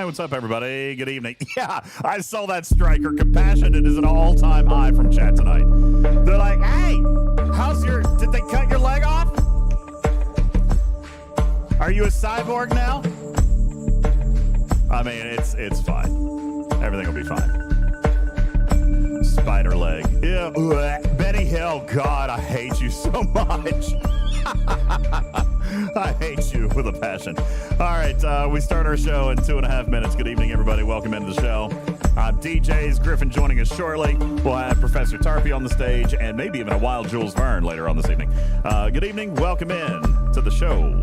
what's up, everybody? Good evening. Yeah, I saw that striker. Compassion is an all-time high from chat tonight. They're like, hey, did they cut your leg off? Are you a cyborg now? I mean, it's fine. Everything will be fine. Spider leg. Yeah, Betty Hill. God, I hate you so much. I hate you with a passion. All right, we start our show in 2.5 minutes. Good evening, everybody. Welcome into the show. DJz, Griffin joining us shortly. We'll have Professor Tarpey on the stage and maybe even a wild Jules Verne later on this evening. Good evening. Welcome in to the show.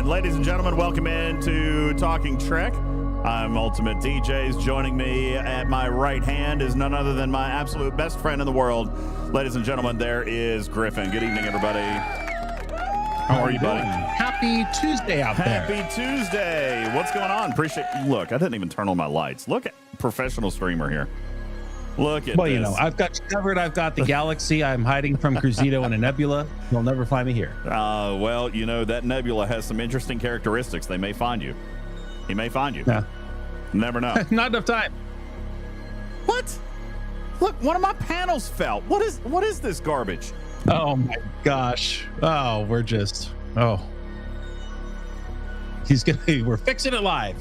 Ladies and gentlemen, welcome into Talking Trek. I'm UltimatDJz. Joining me at my right hand is none other than my absolute best friend in the world. Ladies and gentlemen, there is Griffin. Good evening, everybody. How are you, buddy? Happy Tuesday out there. Happy Tuesday. What's going on? Look, I didn't even turn on my lights. Look at professional streamer here. Look at this. You know, I've got you covered. I've got the galaxy. I'm hiding from Crucible in a nebula. You'll never find me here. Well, you know, that nebula has some interesting characteristics. They may find you. He may find you. Yeah. Never know. Not enough time. What? Look, one of my panels fell. What is this garbage? Oh my gosh. Oh, we're fixing it live.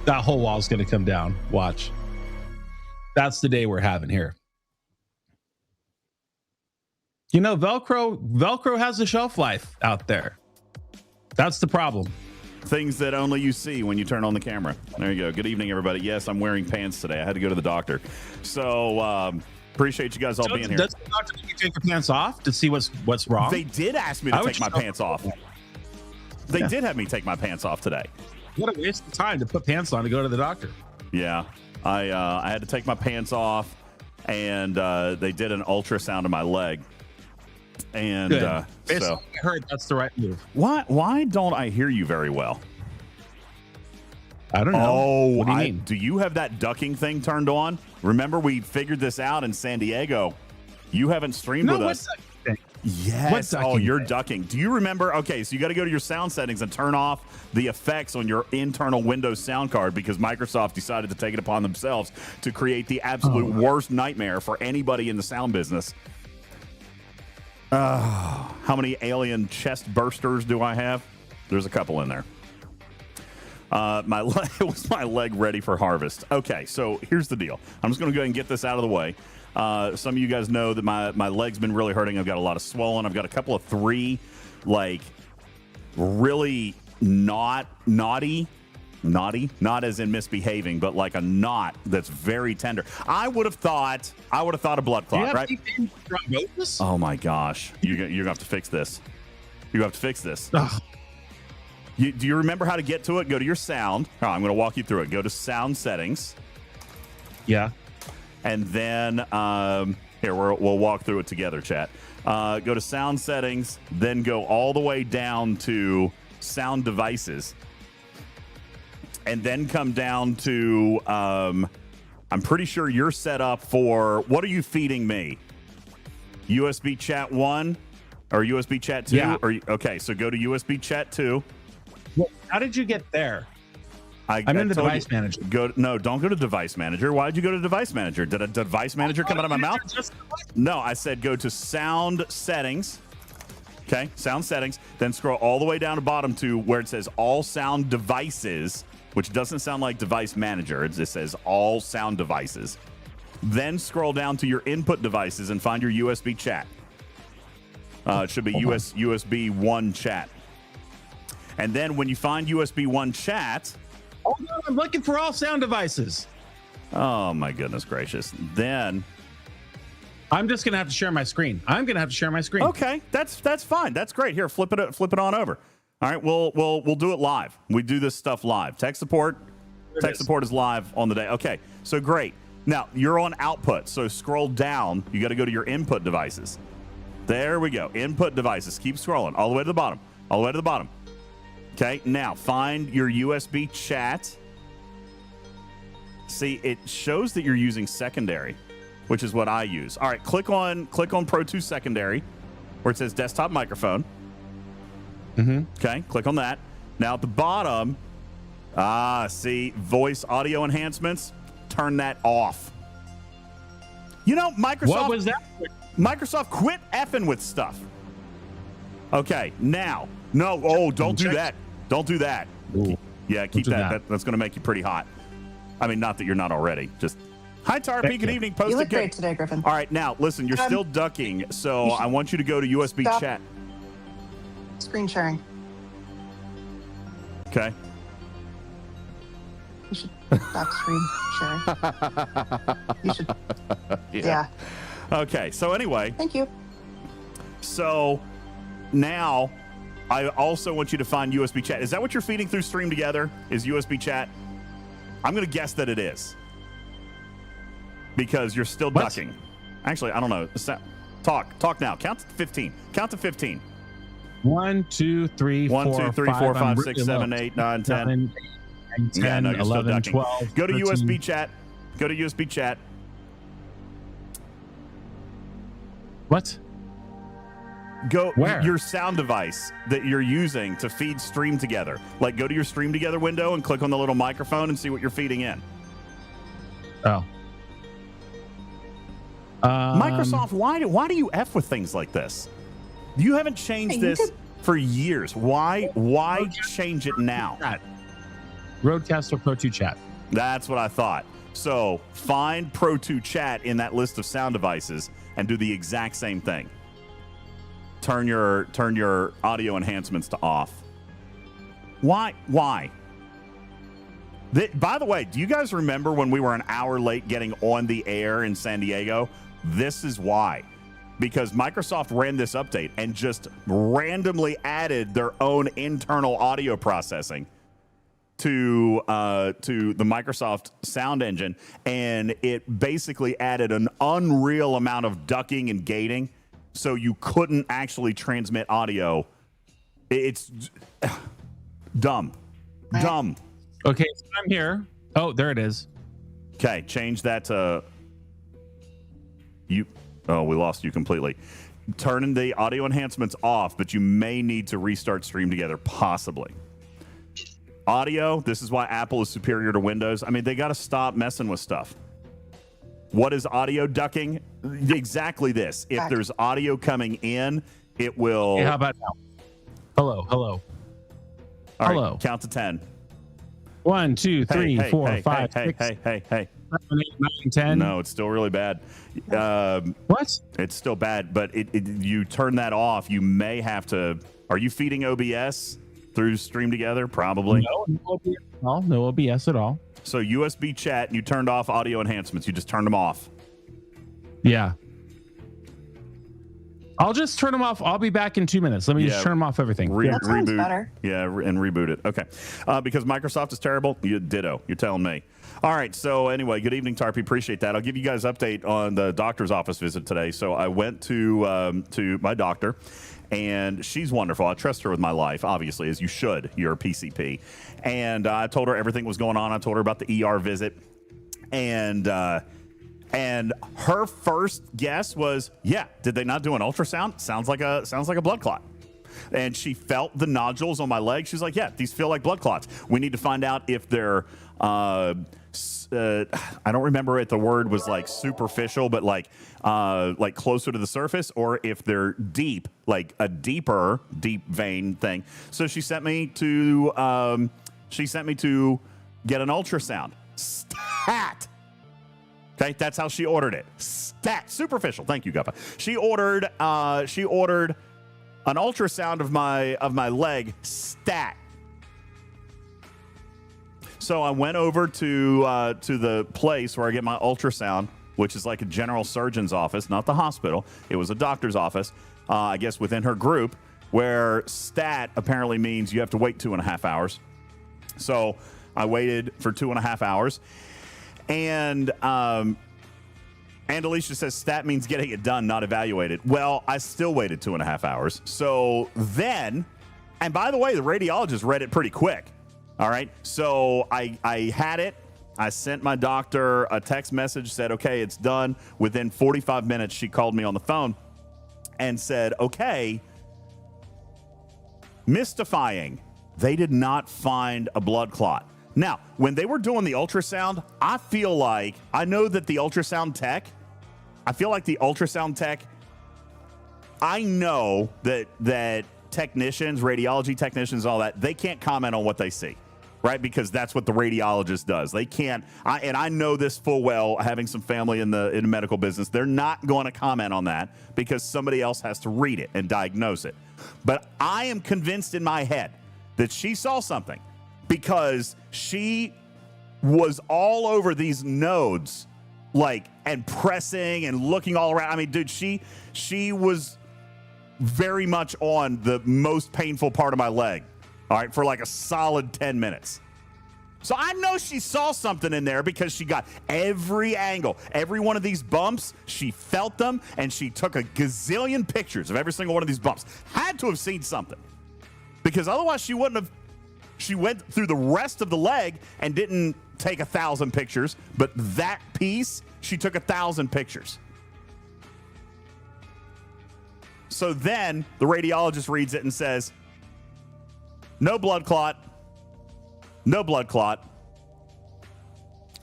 That whole wall's gonna come down. Watch. That's the day we're having here. You know, Velcro has a shelf life out there. That's the problem. Things that only you see when you turn on the camera. There you go. Good evening, everybody. Yes, I'm wearing pants today. I had to go to the doctor. So appreciate you guys all being here. Does the doctor make you take your pants off to see what's wrong? They did ask me to take my pants off. They did have me take my pants off today. What a waste of time to put pants on to go to the doctor. Yeah. I had to take my pants off, and they did an ultrasound of my leg. And so I heard that's the right move. Why don't I hear you very well? I don't know. Oh, what do you mean? Do you have that ducking thing turned on? Remember, we figured this out in San Diego. You haven't streamed with us. Yes. Oh, you're ducking. Do you remember? Okay, so you got to go to your sound settings and turn off the effects on your internal Windows sound card because Microsoft decided to take it upon themselves to create the absolute worst nightmare for anybody in the sound business. How many alien chest bursters do I have? There's a couple in there. Was my leg ready for harvest? Okay, so here's the deal. I'm just going to go ahead and get this out of the way. Some of you guys know that my leg's been really hurting. I've got a lot of swollen. I've got a couple of like really naughty, not as in misbehaving, but like a knot that's very tender. I would have thought a blood clot, right? Oh my gosh, you're gonna have to fix this. You have to fix this. Do you remember how to get to it? Go to your sound. Oh, I'm going to walk you through it. Go to sound settings. Yeah. And then here we'll walk through it together, chat. Go to sound settings, then go all the way down to sound devices, and then come down to I'm pretty sure you're set up for, what are you feeding me? USB chat 1 or USB chat 2? Yeah. Okay, so go to USB chat 2. Well, how did you get there? I'm in the device manager. Don't go to device manager. Why did you go to device manager? Did a device manager come out of my mouth? No, I said go to sound settings. Okay, sound settings. Then scroll all the way down to bottom to where it says all sound devices, which doesn't sound like device manager. It just says all sound devices. Then scroll down to your input devices and find your USB chat. It should be USB 1 chat. And then when you find USB 1 chat... Oh, no, I'm looking for all sound devices. Oh, my goodness gracious. Then... I'm just going to have to share my screen. Okay, that's fine. That's great. Here, flip it on over. All right, we'll do it live. We do this stuff live. Tech support is live on the day. Okay, so great. Now, you're on output, so scroll down. You got to go to your input devices. There we go. Input devices. Keep scrolling all the way to the bottom. Okay, now find your USB chat. See, it shows that you're using secondary, which is what I use. All right, click on Pro 2 secondary where it says desktop microphone. Okay, click on that. Now at the bottom, see voice audio enhancements, turn that off. You know, Microsoft. What was that? Microsoft quit effing with stuff. Okay, now. No, don't do that. Don't do that. Ooh, yeah, keep that. That's going to make you pretty hot. I mean, not that you're not already. Just hi, Tarpy. Good evening. You look great today, Griffin. All right, now listen. You're still ducking, so I want you to go to USB chat. Screen sharing. Okay. You should stop screen sharing. You should. Yeah. Okay. So anyway. Thank you. So now I also want you to find USB chat. Is that what you're feeding through Stream Together? Is USB chat? I'm going to guess that it is. Because you're still ducking. Actually, I don't know. Talk now. Count to 15. Count to 15. 1, 2, 3, 4, 5, 6, 7, 8, 9, 10. 10, 11, 12. Go to 13. USB chat. Go to USB chat. What? Go where? Your sound device that you're using to feed Stream Together. Like, go to your Stream Together window and click on the little microphone and see what you're feeding in. Oh. Microsoft, why do you F with things like this? You haven't changed this for years. Why change it now? Rodecaster Pro 2 chat. That's what I thought. So find Pro 2 chat in that list of sound devices and do the exact same thing. Turn your audio enhancements to off. Why? By the way, do you guys remember when we were an hour late getting on the air in San Diego? This is why. Because Microsoft ran this update and just randomly added their own internal audio processing to the Microsoft sound engine, and it basically added an unreal amount of ducking and gating, so you couldn't actually transmit audio. It's dumb. Okay, so I'm here. Oh, there it is. Okay, change that to you. Oh, we lost you completely. Turning the audio enhancements off, but you may need to restart Stream Together, possibly. Audio, this is why Apple is superior to Windows. I mean, they got to stop messing with stuff. What is audio ducking? Exactly this. If there's audio coming in, it will... Hey, how about now? Hello. All Hello. Right, count to 10. 1, 2, 3, 4, 5, 6, hey. 7, 8, 9, 10. No, it's still really bad. What? It's still bad, but you turn that off, you may have to... Are you feeding OBS through Stream Together? Probably. No OBS at all. So USB chat, and you turned off audio enhancements. You just turned them off. Yeah. I'll just turn them off. I'll be back in 2 minutes. Let me just turn them off everything. That sounds reboot. better. Yeah, and reboot it. Okay. Because Microsoft is terrible. Ditto. You're telling me. All right. So anyway, good evening, Tarpy. Appreciate that. I'll give you guys an update on the doctor's office visit today. So I went to my doctor, and she's wonderful. I trust her with my life, obviously, as you should. You're a PCP. And I told her everything was going on. I told her about the ER visit. And her first guess was, yeah, did they not do an ultrasound? Sounds like a blood clot. And she felt the nodules on my leg. She's like, yeah, these feel like blood clots. We need to find out if they're, I don't remember it. The word was like superficial, but like closer to the surface, or if they're deep, like a deep vein thing. So she sent me to get an ultrasound. Stat. Okay, that's how she ordered it. Stat. Superficial. Thank you, Guffa. She ordered an ultrasound of my leg. Stat. So I went over to the place where I get my ultrasound, which is like a general surgeon's office, not the hospital. It was a doctor's office, I guess within her group, where stat apparently means you have to wait 2.5 hours. So I waited for 2.5 hours. And Alicia says stat means getting it done, not evaluated. Well, I still waited 2.5 hours. So then, and by the way, the radiologist read it pretty quick. All right. So I had it. I sent my doctor a text message, said, okay, it's done. Within 45 minutes, she called me on the phone and said, okay, mystifying. They did not find a blood clot. Now, when they were doing the ultrasound, I know that the ultrasound tech, I know that technicians, radiology technicians, all that, they can't comment on what they see, right? Because that's what the radiologist does. They can't, and I know this full well, having some family in the medical business, they're not going to comment on that because somebody else has to read it and diagnose it. But I am convinced in my head that she saw something, because she was all over these nodes, like, and pressing and looking all around. I mean, dude, she was very much on the most painful part of my leg, all right, for like a solid 10 minutes. So I know she saw something in there because she got every angle, every one of these bumps. She felt them, and she took a gazillion pictures of every single one of these bumps. Had to have seen something, because otherwise she wouldn't have. She went through the rest of the leg and didn't take 1,000 pictures, but that piece, she took 1,000 pictures. So then the radiologist reads it and says, no blood clot, no blood clot.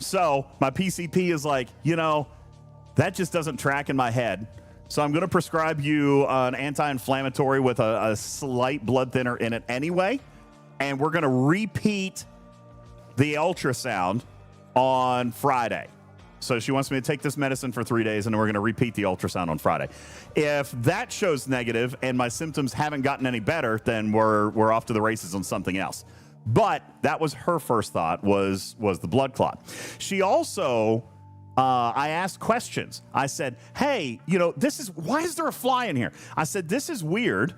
So my PCP is like, that just doesn't track in my head. So I'm going to prescribe you an anti-inflammatory with a slight blood thinner in it anyway. And we're going to repeat the ultrasound on Friday. So she wants me to take this medicine for 3 days, and then we're going to repeat the ultrasound on Friday. If that shows negative and my symptoms haven't gotten any better, then we're off to the races on something else. But that was her first thought, was the blood clot. She also, I asked questions. I said, hey, why is there a fly in here? I said, this is weird.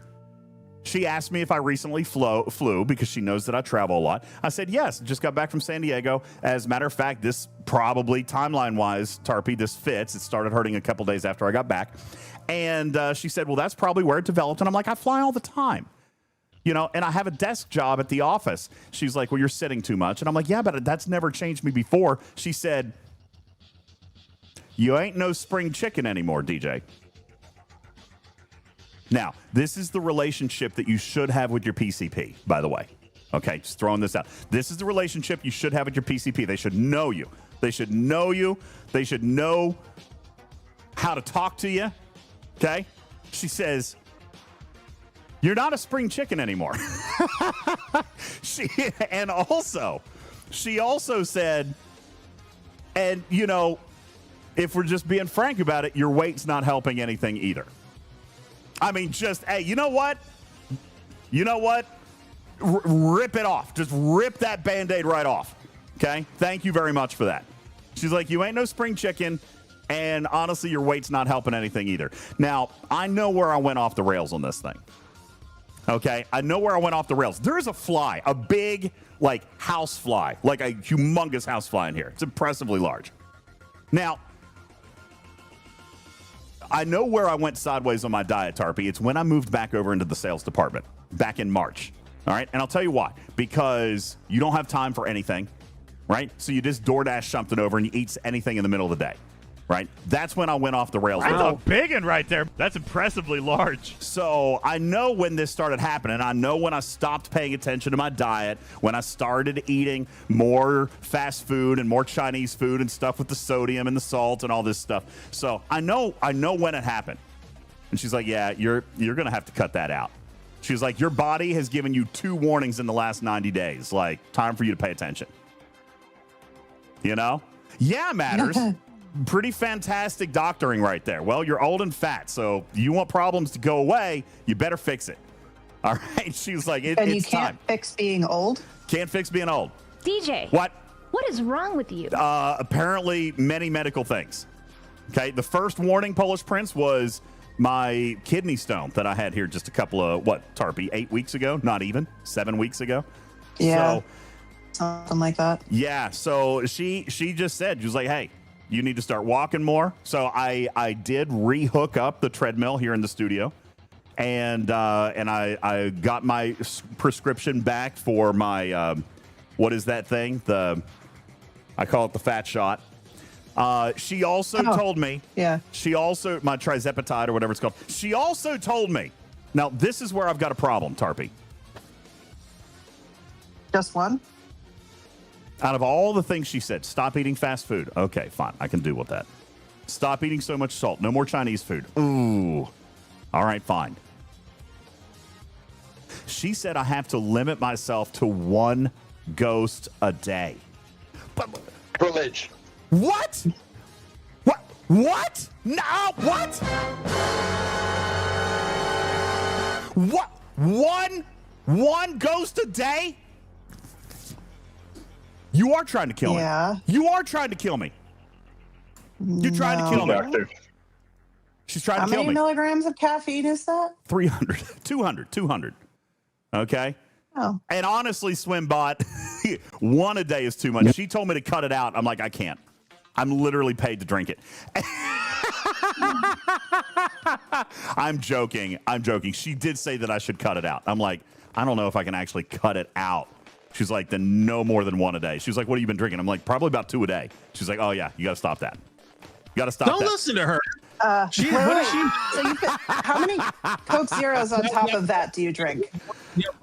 She asked me if I recently flew because she knows that I travel a lot. I said, yes, just got back from San Diego. As a matter of fact, this probably timeline-wise, Tarpy, this fits. It started hurting a couple days after I got back. And she said, well, that's probably where it developed. And I'm like, I fly all the time. You know, and I have a desk job at the office. She's like, well, you're sitting too much. And I'm like, yeah, but that's never changed me before. She said, you ain't no spring chicken anymore, DJ. Now, this is the relationship that you should have with your PCP, by the way. Okay, just throwing this out. This is the relationship you should have with your PCP. They should know you. They should know you. They should know how to talk to you. Okay? She says, you're not a spring chicken anymore. She also said, and you know, if we're just being frank about it, your weight's not helping anything either. I mean, just, hey, you know what? You know what? Rip it off. Just rip that Band-Aid right off. Okay? Thank you very much for that. She's like, you ain't no spring chicken, and honestly, your weight's not helping anything either. Now, I know where I went off the rails on this thing. Okay, I know where I went off the rails. There is a fly, a big, like, house fly, like a humongous house fly in here. It's impressively large. Now, I know where I went sideways on my diet, Tarpy. It's when I moved back over into the sales department back in March. All right, and I'll tell you why. Because you don't have time for anything, right? So you just DoorDash something over and you eat anything in the middle of the day. Right? That's when I went off the rails. That's a big one right there. That's impressively large. So I know when this started happening. I know when I stopped paying attention to my diet, when I started eating more fast food and more Chinese food and stuff with the sodium and the salt and all this stuff. So I know when it happened. And she's like, yeah, you're going to have to cut that out. She's like, your body has given you 2 warnings in the last 90 days. Like, time for you to pay attention. You know? Yeah, matters. Pretty fantastic doctoring right there. Well, you're old and fat, so you want problems to go away, you better fix it. All right? She's like, and it's you can't fix being old? Can't fix being old. DJ. What? What is wrong with you? Apparently, many medical things. Okay, the first warning, Polish Prince, was my kidney stone that I had here just a couple of, Tarpy, 8 weeks ago? Not even. 7 weeks ago? Yeah. So, something like that. Yeah, so she just said, she was like, hey, you need to start walking more. So I did rehook up the treadmill here in the studio, and I got my prescription back for my what is that thing? I call it the fat shot. She also told me. Yeah. She also my trizepatide or whatever it's called. She also told me. Now this is where I've got a problem, Tarpy. Just one? Out of all the things she said, stop eating fast food. Okay, fine. I can deal with that. Stop eating so much salt. No more Chinese food. Ooh. All right, fine. She said I have to limit myself to 1 ghost a day. But Privilege. what? What? No, what? What? One ghost a day? You are trying to kill me. Yeah. You are trying to kill me. You're trying to kill me. Doctor. She's trying How to kill many me. milligrams of caffeine is that? 300, 200. Okay? Oh. And honestly, Swimbot, 1 a day is too much. She told me to cut it out. I'm like, I can't. I'm literally paid to drink it. I'm joking. She did say that I should cut it out. I'm like, I don't know if I can actually cut it out. She's like, then no more than 1 a day. She was like, what have you been drinking? I'm like, probably about 2 a day. She's like, oh, yeah, you got to stop that. You got to stop Don't that. listen to her. Wait. So you put, how many Coke Zeros on top of that do you drink?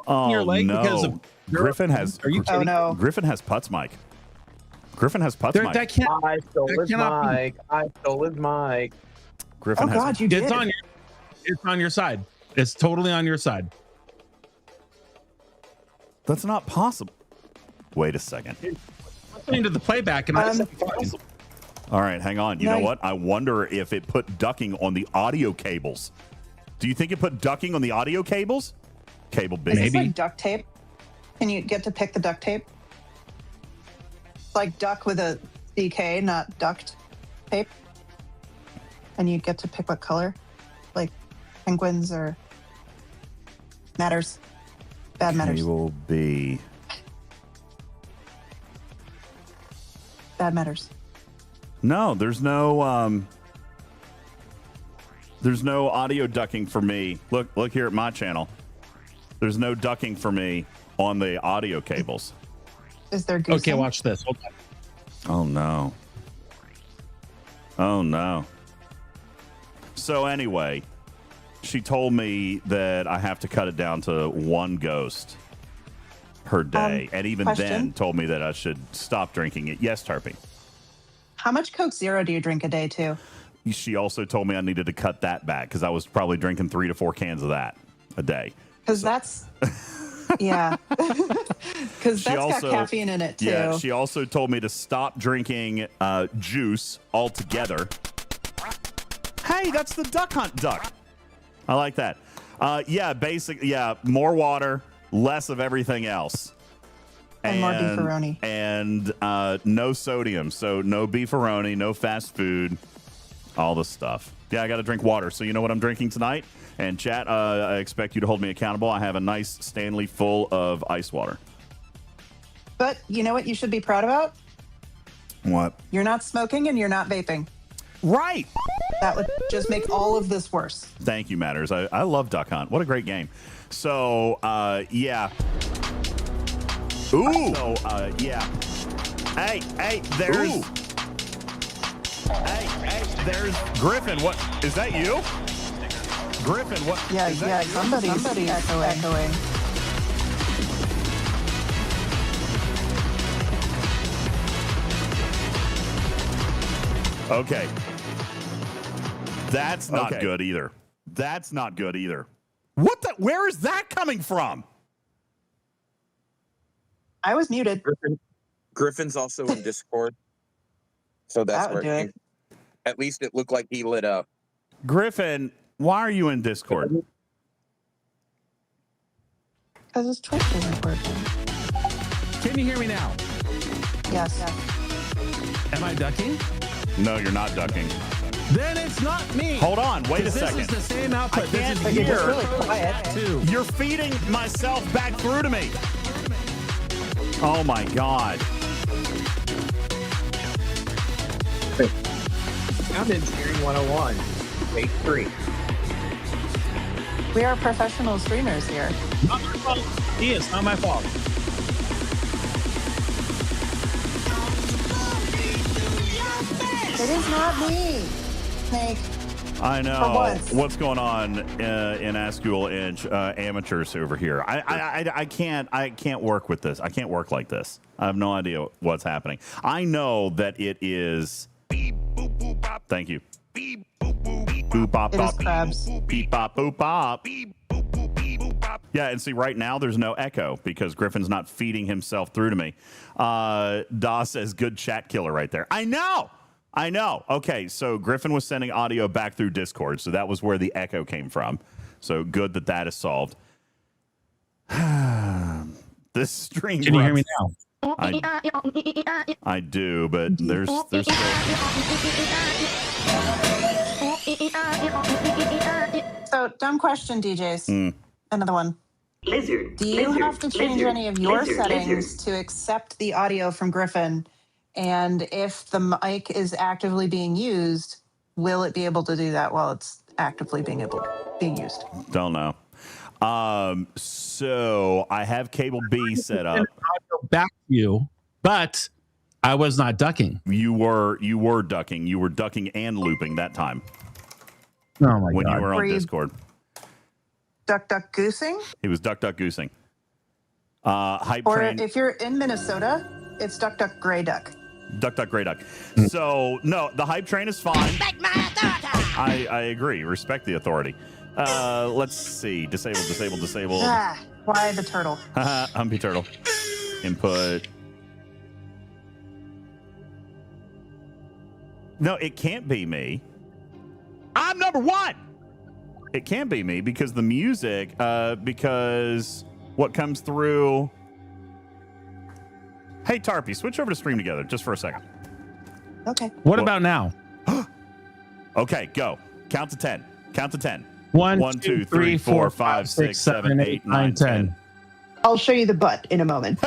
Oh, your leg no. because of Griffin has. Are you Oh, no. Griffin has Putz mic. Griffin has Putz mic. That can't. I stole That his cannot be. mic. I stole his mic. Griffin Oh, has. God, you did. It's on your side. It's totally on your side. That's not possible. Wait a second. Listening to the playback, and I said, All right, hang on. You know what? I wonder if it put ducking on the audio cables. Do you think it put ducking on the audio cables? Cable B. Is this Maybe. like duct tape? Can you get to pick the duct tape? Like duck with a DK, not duct tape. And you get to pick what color? Like penguins or matters. Bad matters. Cable B. Bad matters. No, there's no audio ducking for me. Look here at my channel. There's no ducking for me on the audio cables. Is there goosing? Okay, watch this. Hold on. Oh no. Oh no. So anyway, she told me that I have to cut it down to one ghost per day, and even then told me that I should stop drinking it. Yes, Tarpy. How much Coke Zero do you drink a day too? She also told me I needed to cut that back because I was probably drinking 3 to 4 cans of that a day. Because that's, yeah. Because that's got caffeine in it too. Yeah, she also told me to stop drinking juice altogether. Hey, that's the duck hunt duck. I like that. More water, less of everything else. And more beefaroni. And no sodium. So no beefaroni, no fast food, all the stuff. Yeah, I got to drink water. So you know what I'm drinking tonight? And chat, I expect you to hold me accountable. I have a nice Stanley full of ice water. But you know what you should be proud about? What? You're not smoking and you're not vaping. Right. That would just make all of this worse. Thank you, Matters. I love Duck Hunt. What a great game. So, yeah. Ooh. So, yeah. Hey, there's... Ooh. Hey, there's Griffin. What? Is that you? Griffin, what? Yeah, somebody's echoing. Okay. That's not good either. That's not good either. What the? Where is that coming from? I was muted. Griffin's also in Discord. So that's where at least it looked like he lit up. Griffin, why are you in Discord? Because his Twitch isn't working. Can you hear me now? Yes. Am I ducking? No, you're not ducking. Then it's not me. Hold on, wait a second. This is the same output. I can't But hear. you're just really quiet. Too. You're feeding myself back through to me. Oh my God. I'm in Steering 101. Take 3. We are professional streamers here. Not my fault. He is not my fault. It is not me, Snake. I know For once. what's going on in Askew Inch amateurs over here. I can't work with this. I can't work like this. I have no idea what's happening. I know that it is. Thank you. Boop bop It is bop. crabs. Beep bop boop bop. Yeah, and see, right now there's no echo because Griffin's not feeding himself through to me. Doss says good chat killer right there. I know. Okay, so Griffin was sending audio back through Discord, so that was where the echo came from. So good that is solved. This stream. Can you hear me now? I do, but there's still. So, dumb question, DJs. Another one. Lizard. Do you have to change any of your settings to accept the audio from Griffin? And if the mic is actively being used, will it be able to do that while it's actively being used? Don't know. So I have cable B set up. Back to you, but I was not ducking. You were ducking. You were ducking and looping that time. Oh my when God. you were on Were you Discord. Duck goosing? He was duck goosing. Hype Or train. if you're in Minnesota, it's duck gray duck. Duck, gray duck. So, no, the hype train is fine. Respect my authority. I agree. Respect the authority. Let's see. Disabled. Why the turtle? Humpy turtle. Input. No, it can't be me. I'm number 1. It can't be me because the music, because what comes through... Hey, Tarpy, switch over to Stream Together just for a second. Okay. What about now? Okay, go. Count to 10. 1, 2, 3, 4, 5, 6, 7, 8, 9, 10. I'll show you the butt in a moment.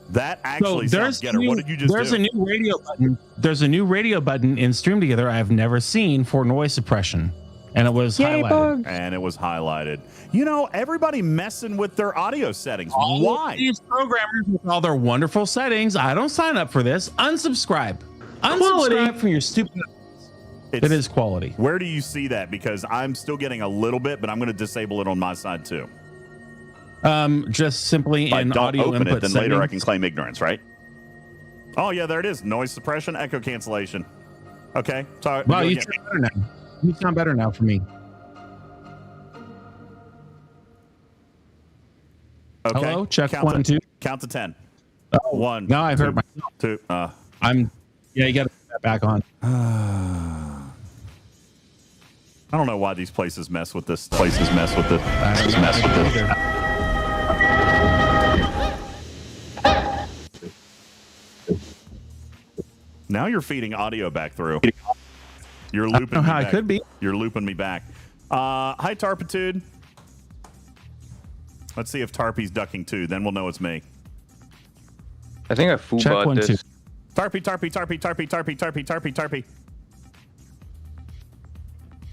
That actually sounds better. What did you just do? There's a new radio button. There's a new radio button in Stream Together I've never seen for noise suppression. And it was highlighted. Bugs. And it was highlighted. You know, everybody messing with their audio settings. All Why? these programmers with all their wonderful settings. I don't sign up for this. Unsubscribe. Unsubscribe from your stupid. It is quality. Where do you see that? Because I'm still getting a little bit, but I'm going to disable it on my side too. Just simply But in don't audio open input it, then settings. later I can claim ignorance, right? Oh yeah, there it is. Noise suppression, echo cancellation. Okay. Sorry. Wow, you sound better now. You sound better now for me. Okay. Hello, check Count 1, 2. Count to 10. Oh, 1. now I've 2, heard myself. 2. Yeah, you got to put that back on. I don't know why these places mess with this stuff. Now you're feeding audio back through. You're looping I don't know me how back. it could be. You're looping me back. Hi, Tarpitude. Let's see if Tarpy's ducking too. Then we'll know it's me. I think I fool Check bot 1, 2. this. Tarpy.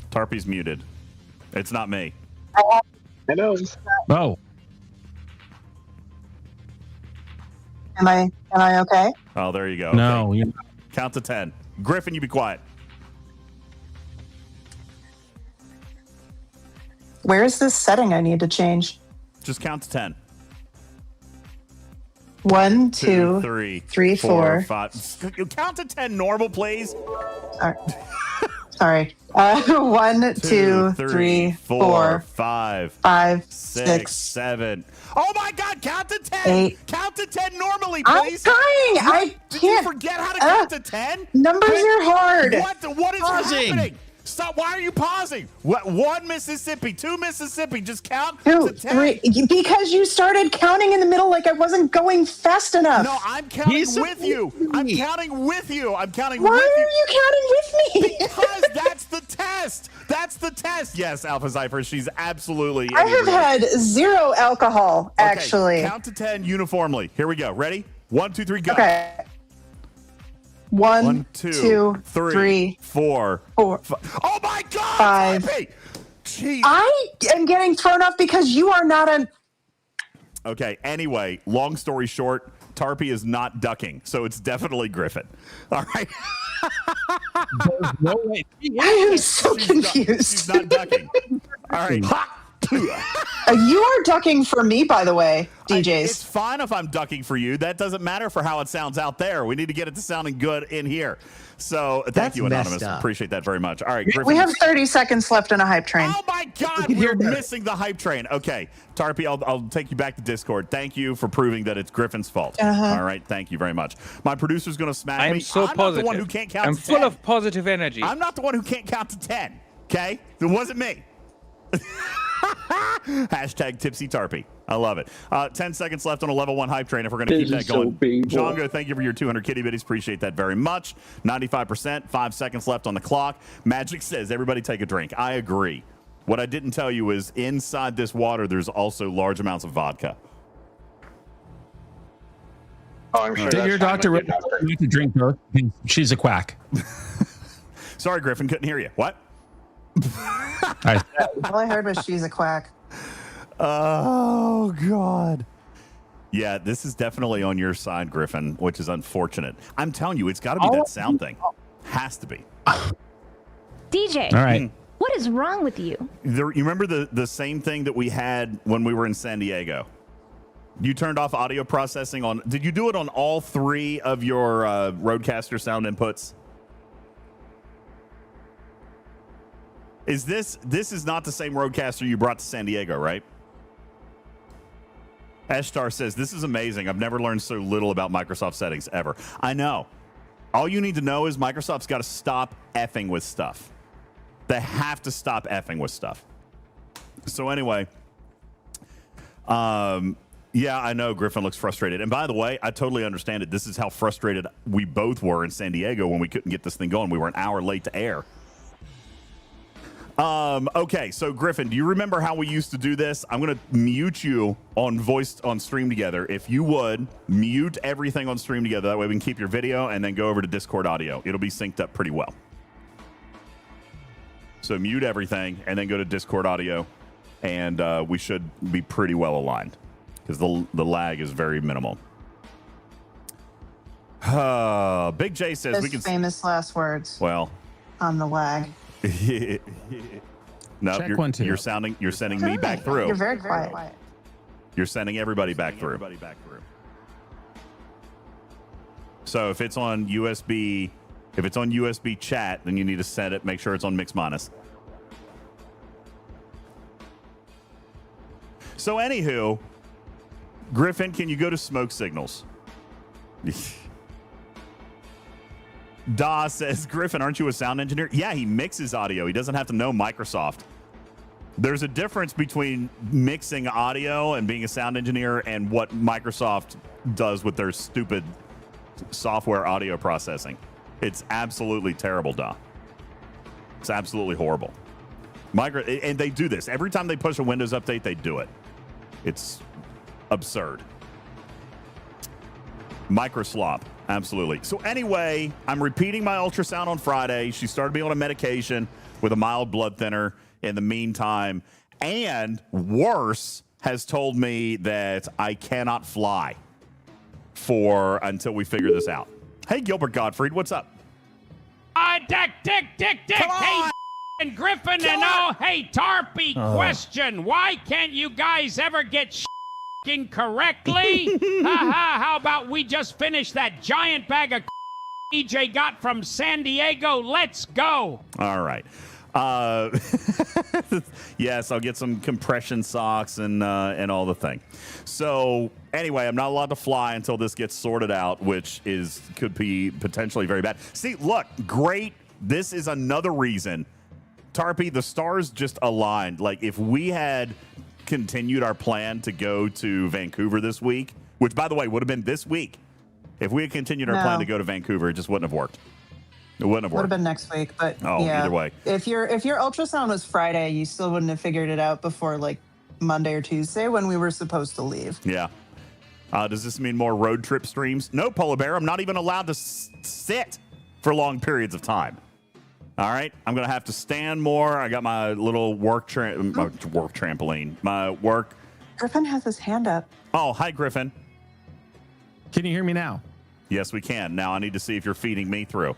Tarpy's muted. It's not me. Hello. Oh, Am I okay? Oh, there you go. no. Okay. You're Count to 10. Griffin, you be quiet. Where is this setting I need to change? Just count to 10. 1, 2, 2, 3, 4, 5. You count to 10 normal, please. Sorry. 1, 2, 3, 4, 5, 5, 6, 6. 7. Oh my God! Count to 10. 8. Count to 10 normally, I'm please. trying. I Did you can't. forget how to count to 10? Numbers are hard. What is Pausing. happening? Stop! Why are you pausing? What? 1 Mississippi, 2 Mississippi. Just count 2, to 10. 3. Because you started counting in the middle like I wasn't going fast enough. No, I'm counting He's with you. I'm me. counting with you. I'm counting Why with are you. you counting with me? Because that's the test. That's the test. Yes, Alpha Cypher, she's absolutely. I have had 0 alcohol, Okay, actually. Count to 10 uniformly. Here we go. Ready? 1, 2, 3, go. Okay. 1, 2, 3, 4, 4. 5. Oh my God! 5. Tarpy! Jeez. I am getting thrown off because you are not a. Okay. Anyway, long story short, Tarpy is not ducking, so it's definitely Griffin. All right. There's no way. I am so She's not- confused. she's not ducking. All right. You are ducking for me, by the way, DJs. It's fine if I'm ducking for you. That doesn't matter for how it sounds out there. We need to get it to sounding good in here. So thank you, Anonymous. Appreciate that very much. All right, Griffin. We have 30 seconds left in a hype train. Oh my God, we're missing the hype train. Okay, Tarpy, I'll take you back to Discord. Thank you for proving that it's Griffin's fault. All right, thank you very much. My producer's going to smack me. I'm so I'm positive. not the one who can't count I'm to full 10. of positive energy. I'm not the one who can't count to 10. Okay, it wasn't me. Hashtag tipsy Tarpy. I love it. 10 seconds left on a level 1 hype train if we're going to keep that going. Jongo, thank you for your 200 kitty bitties. Appreciate that very much. 95%, 5 seconds left on the clock. Magic says everybody take a drink. I agree. What I didn't tell you is inside this water, there's also large amounts of vodka. Oh, I'm sure. Did your doctor really want you to drink both? She's a quack. Sorry, Griffin, couldn't hear you. What? All I heard was she's a quack. Oh, God. Yeah, this is definitely on your side, Griffin, which is unfortunate. I'm telling you, it's got to be that sound thing. Has to be. DJ, All right. what is wrong with you? You remember the same thing that we had when we were in San Diego? You turned off audio processing on... Did you do it on all 3 of your Rodecaster sound inputs? This is not the same Rodecaster you brought to San Diego, right? Eshtar says, this is amazing. I've never learned so little about Microsoft settings ever. I know. All you need to know is Microsoft's got to stop effing with stuff. They have to stop effing with stuff. So anyway, yeah, I know Griffin looks frustrated. And by the way, I totally understand it. This is how frustrated we both were in San Diego when we couldn't get this thing going. We were an hour late to air. Okay, so Griffin, do you remember how we used to do this? I'm going to mute you on voice on Stream Together. If you would, mute everything on Stream Together. That way we can keep your video and then go over to Discord audio. It'll be synced up pretty well. So mute everything and then go to Discord audio, and we should be pretty well aligned because the lag is very minimal. Big J says His we can. famous last words. Well, on the lag. No, Check 1 2. You're sending me back through. You're very quiet. You're sending everybody back through. So if it's on USB, chat, then you need to set it. Make sure it's on mix minus. So anywho, Griffin, can you go to smoke signals? Da says, Griffin, aren't you a sound engineer? Yeah, he mixes audio. He doesn't have to know Microsoft. There's a difference between mixing audio and being a sound engineer and what Microsoft does with their stupid software audio processing. It's absolutely terrible, Da. It's absolutely horrible. And they do this. Every time they push a Windows update, they do it. It's absurd. Microslop. Absolutely. So anyway, I'm repeating my ultrasound on Friday. She started me on a medication with a mild blood thinner in the meantime. And worse, has told me that I cannot fly until we figure this out. Hey, Gilbert Gottfried, what's up? Dick. Hey, and Griffin and oh, hey, Tarpy, question. Why can't you guys ever get correctly? How about we just finish that giant bag of EJ got from San Diego? Let's go. All right. Yes, I'll get some compression socks and all the thing. So anyway, I'm not allowed to fly until this gets sorted out, which could be potentially very bad. See, look, great. This is another reason. Tarpy, the stars just aligned. Like if we had continued our plan to go to Vancouver this week, which by the way would have been this week. If we had continued our plan to go to Vancouver, it just wouldn't have worked. It wouldn't have worked. Would have been next week, but yeah. Either way. If your ultrasound was Friday, you still wouldn't have figured it out before like Monday or Tuesday when we were supposed to leave. Yeah. Does this mean more road trip streams? No, Polar Bear. I'm not even allowed to sit for long periods of time. All right, I'm gonna have to stand more. I got my little work trampoline. My work. Griffin has his hand up. Oh, hi, Griffin. Can you hear me now? Yes, we can. Now I need to see if you're feeding me through.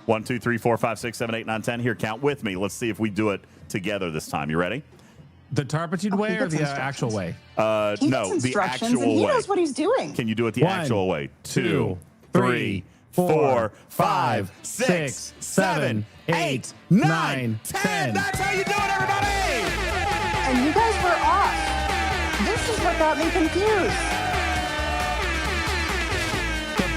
1, 2, 3, 4, 5, 6, 7, 8, 9, 10. Here, count with me. Let's see if we do it together this time. You ready? The Tarpitude way or the actual way? No, the actual way. He knows what he's doing. Can you do it the actual way? 2, 3, 4, 5, 6, 7, 8, 9, 10. That's how you do it, everybody! And you guys were off. This is what got me confused.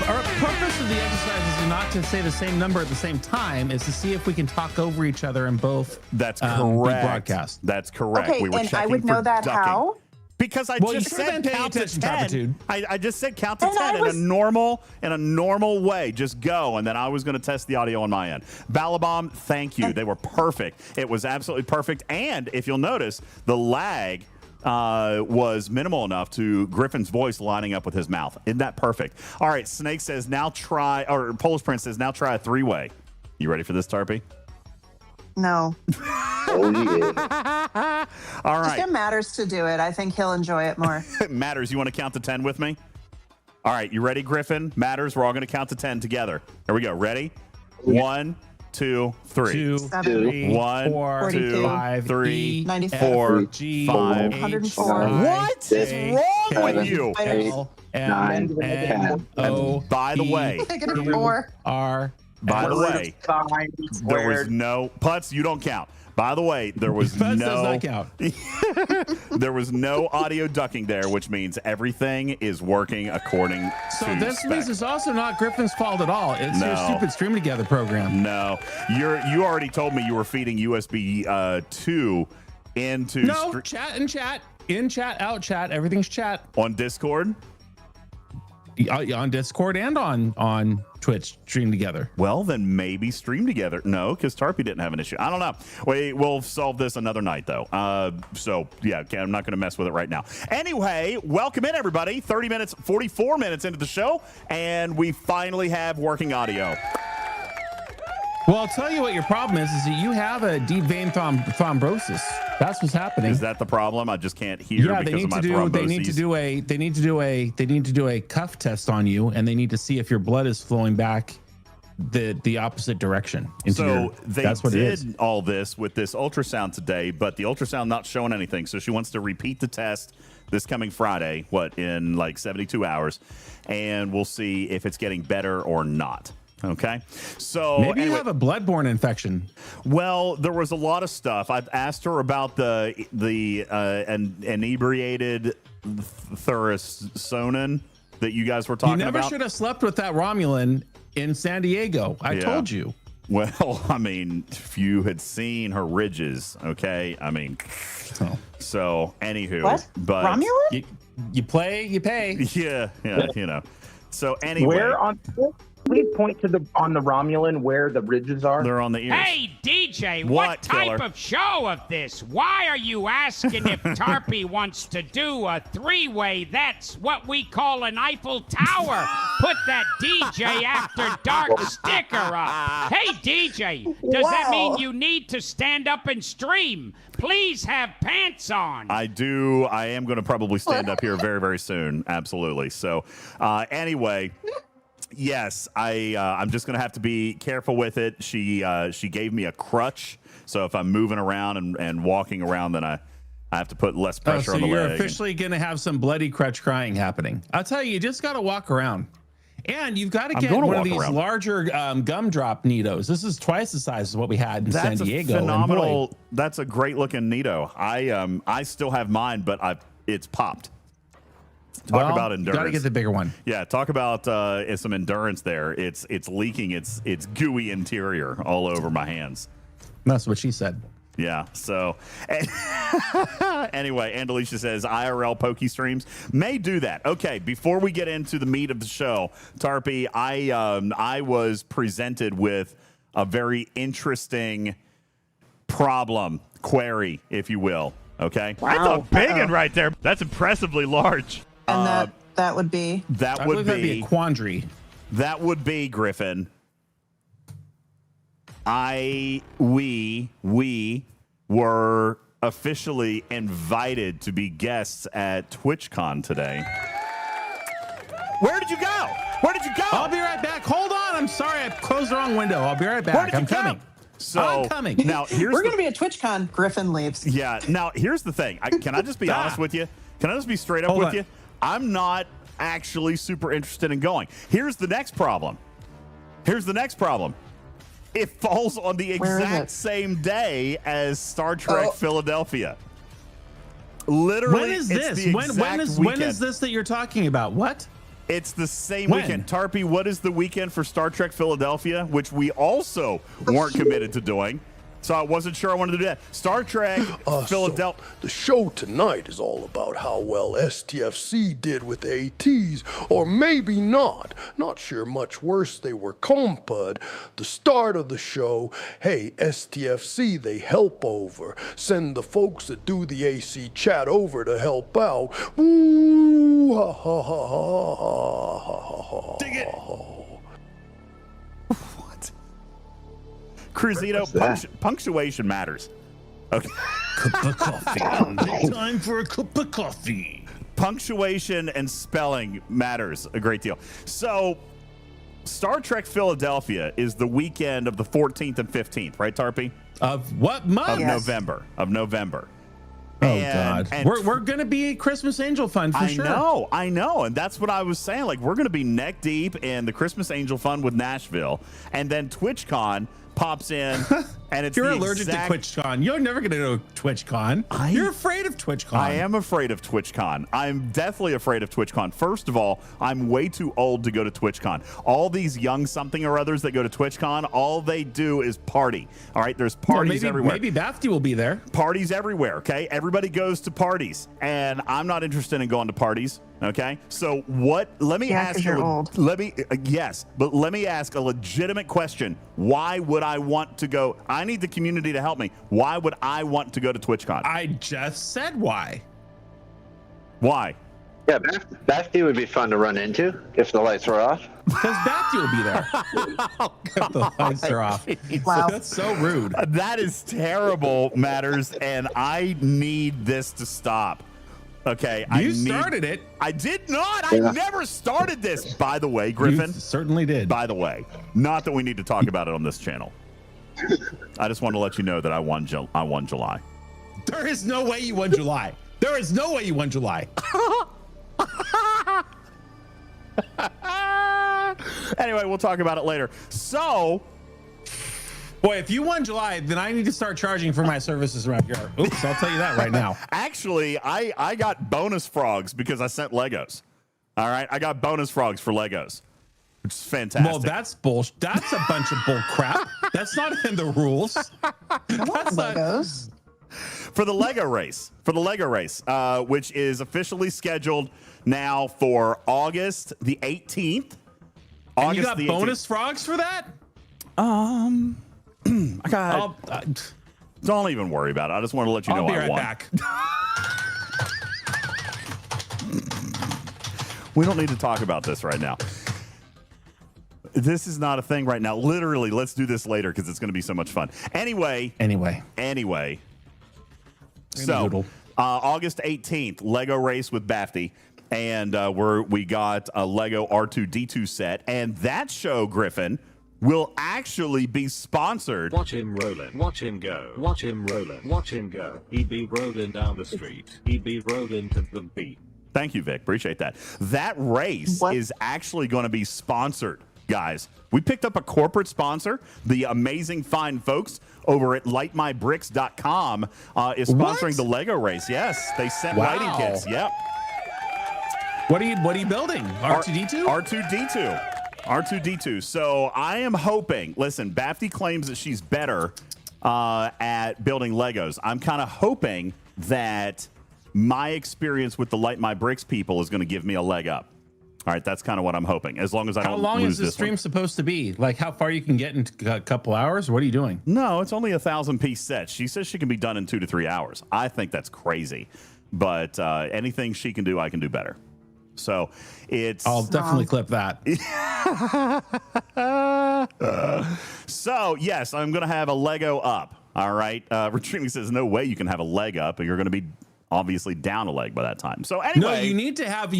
The purpose of the exercise is not to say the same number at the same time. Is to see if we can talk over each other in both. That's correct. Broadcast. That's correct. Okay, we were and checking I would know that ducking. how? Because I just said count to 10. I just said count to 10 in a normal way. Just go, and then I was going to test the audio on my end. Balabom, thank you. They were perfect. It was absolutely perfect. And if you'll notice, the lag was minimal enough to Griffin's voice lining up with his mouth. Isn't that perfect? All right, Snake says Polish Prince says now try a 3-way. You ready for this, Tarpy? No. Oh, yeah. All right. Just get Matters to do it. I think he'll enjoy it more. Matters, you want to count to 10 with me? All right, you ready, Griffin? Matters, we're all going to count to 10 together. Here we go. Ready? 1, 2, 3. 2, 3, 1, 4, 2, 5, 3, 94, 5, 104. What is wrong with you? 9, 10. By the way, by the way, there was no Putz. You don't count. By the way, there was Putz does not count. There was no audio ducking there, which means everything is working according So to this spec. means it's also not Griffin's fault at all. It's your stupid Stream Together program. No, you already told me you were feeding USB 2 into chat and chat, in chat, out chat, everything's chat on Discord. On Discord and on Twitch, Stream Together. Well, then maybe Stream Together. No, because Tarpy didn't have an issue. I don't know. We'll solve this another night, though. So, yeah, okay, I'm not going to mess with it right now. Anyway, welcome in, everybody. 44 minutes into the show, and we finally have working audio. Well, I'll tell you what your problem is that you have a deep vein thrombosis. That's what's happening. Is that the problem? I just can't hear because of my thrombosis. They need to do a cuff test on you, and they need to see if your blood is flowing back the opposite direction. That's what did all this with this ultrasound today, but the ultrasound not showing anything. So she wants to repeat the test this coming Friday, in like 72 hours, and we'll see if it's getting better or not. Okay, so maybe you have a bloodborne infection. Well, there was a lot of stuff. I've asked her about the inebriated Thursonin that you guys were talking about. You never should have slept with that Romulan in San Diego. I told you. Well, I mean, if you had seen her ridges, okay. I mean, so anywho, what? But Romulan? You play, you pay. Yeah, you know. So anyway, where on? Please point to on the Romulan where the ridges are. They're on the ears. Hey, DJ, what type of show of this? Why are you asking if Tarpy wants to do a three-way? That's what we call an Eiffel Tower. Put that DJ After Dark sticker up. Hey, DJ, does that mean you need to stand up and stream? Please have pants on. I do. I am going to probably stand up here very, very soon. Absolutely. So anyway... Yes, I'm just gonna have to be careful with it. She gave me a crutch, so if I'm moving around and walking around, then I have to put less pressure on the leg. So you're officially gonna have some bloody crutch crying happening. I'll tell you just got to walk around, and you've got to get one of these larger gumdrop Nitos. This is twice the size of what we had in San Diego. That's phenomenal. That's a great looking Nito. I still have mine, but it's popped. Talk about endurance. Got to get the bigger one. Yeah, talk about some endurance there. It's leaking its gooey interior all over my hands. That's what she said. Yeah. So anyway, Andalicia says IRL Pokey streams may do that. Okay. Before we get into the meat of the show, Tarpy, I was presented with a very interesting query, if you will. Okay. Wow. That's a big one right there. That's impressively large. And that would be? That'd be a quandary. That would be, Griffin. We were officially invited to be guests at TwitchCon today. Where did you go? Where did you go? I'll be right back. Hold on. I'm sorry. I closed the wrong window. I'll be right back. I'm coming. So I'm coming. Now we're going to be at TwitchCon. Griffin leaves. Yeah. Now here's the thing. Can I just be honest with you? Can I just be straight up with you? I'm not actually super interested in going. Here's the next problem. It falls on the exact same day as Star Trek Philadelphia. Literally, when is this? When is this that you're talking about? What? It's the same weekend. Tarpy, what is the weekend for Star Trek Philadelphia, which we also weren't committed to doing? So I wasn't sure I wanted to do that. Star Trek Philadelphia. So the show tonight is all about how well STFC did with ATs, or maybe not. Not sure much worse they were compud. The start of the show, hey, STFC, they help over. Send the folks that do the AC chat over to help out. Woo, ha ha ha ha ha ha ha. Dig it. Cruzito, punctuation matters. Okay. Cup of coffee. Time for a cup of coffee. Punctuation and spelling matters a great deal. So, Star Trek Philadelphia is the weekend of the 14th and 15th, right, Tarpy? Of what month? Of November. Oh, God. We're going to be Christmas Angel Fund for sure. I know. And that's what I was saying. Like, we're going to be neck deep in the Christmas Angel Fund with Nashville. And then TwitchCon pops in, and it's You're allergic to TwitchCon. You're never going to go to TwitchCon. You're afraid of TwitchCon. I am afraid of TwitchCon. I'm definitely afraid of TwitchCon. First of all, I'm way too old to go to TwitchCon. All these young something or others that go to TwitchCon, all they do is party. All right, there's parties everywhere. Maybe Bafty will be there. Parties everywhere, okay? Everybody goes to parties, and I'm not interested in going to parties. Okay, so let me ask you. Let me ask a legitimate question. Why would I want to go? I need the community to help me. Why would I want to go to TwitchCon? I just said why. Why? Yeah, Bafty would be fun to run into if the lights were off. Because Bafty will be there. If the lights are off. Wow. That's so rude. That is terrible, Matters, and I need this to stop. Okay, You started it. I did not. I never started this. By the way, Griffin. You certainly did. By the way, not that we need to talk about it on this channel. I just want to let you know that I won July. There is no way you won July. There is no way you won July. Anyway, we'll talk about it later. So, boy, if you won July, then I need to start charging for my services around here. Oops, I'll tell you that right now. Actually, I got bonus frogs because I sent Legos. All right, I got bonus frogs for Legos, which is fantastic. Well, that's bullshit. That's a bunch of bull crap. That's not in the rules. That's Legos. For the Lego race, which is officially scheduled now for August the 18th. And you got bonus frogs for that? I got. Don't even worry about it. I just want to let you know I'll be I right won. back. We don't need to talk about this right now. This is not a thing right now. Literally, let's do this later because it's going to be so much fun. Anyway. So, August 18th, Lego race with Bafty, and we got a Lego R2D2 set, and that show, Griffin, will actually be sponsored. Watch him rolling, watch him go, watch him rolling, watch him go. He be rolling down the street, he be rolling to the beat. Thank you, Vic. Appreciate that. That race is actually going to be sponsored, guys. We picked up a corporate sponsor. The amazing fine folks over at lightmybricks.com is sponsoring the Lego race. Yes, they sent lighting kits. Yep. What are you building? R2D2? R2D2. So I am hoping, listen, Bafty claims that she's better at building Legos. I'm kind of hoping that my experience with the Light My Bricks people is going to give me a leg up. All right, that's kind of what I'm hoping. As long as I don't lose this one. How long is the stream supposed to be? Like how far you can get in a couple hours? What are you doing? No, it's only 1,000-piece set. She says she can be done in 2 to 3 hours. I think that's crazy. But anything she can do, I can do better. So I'll definitely clip that. So, yes, I'm going to have a Lego up. All right. Retreating says, no way you can have a leg up. You're going to be obviously down a leg by that time. So anyway, no, you need to have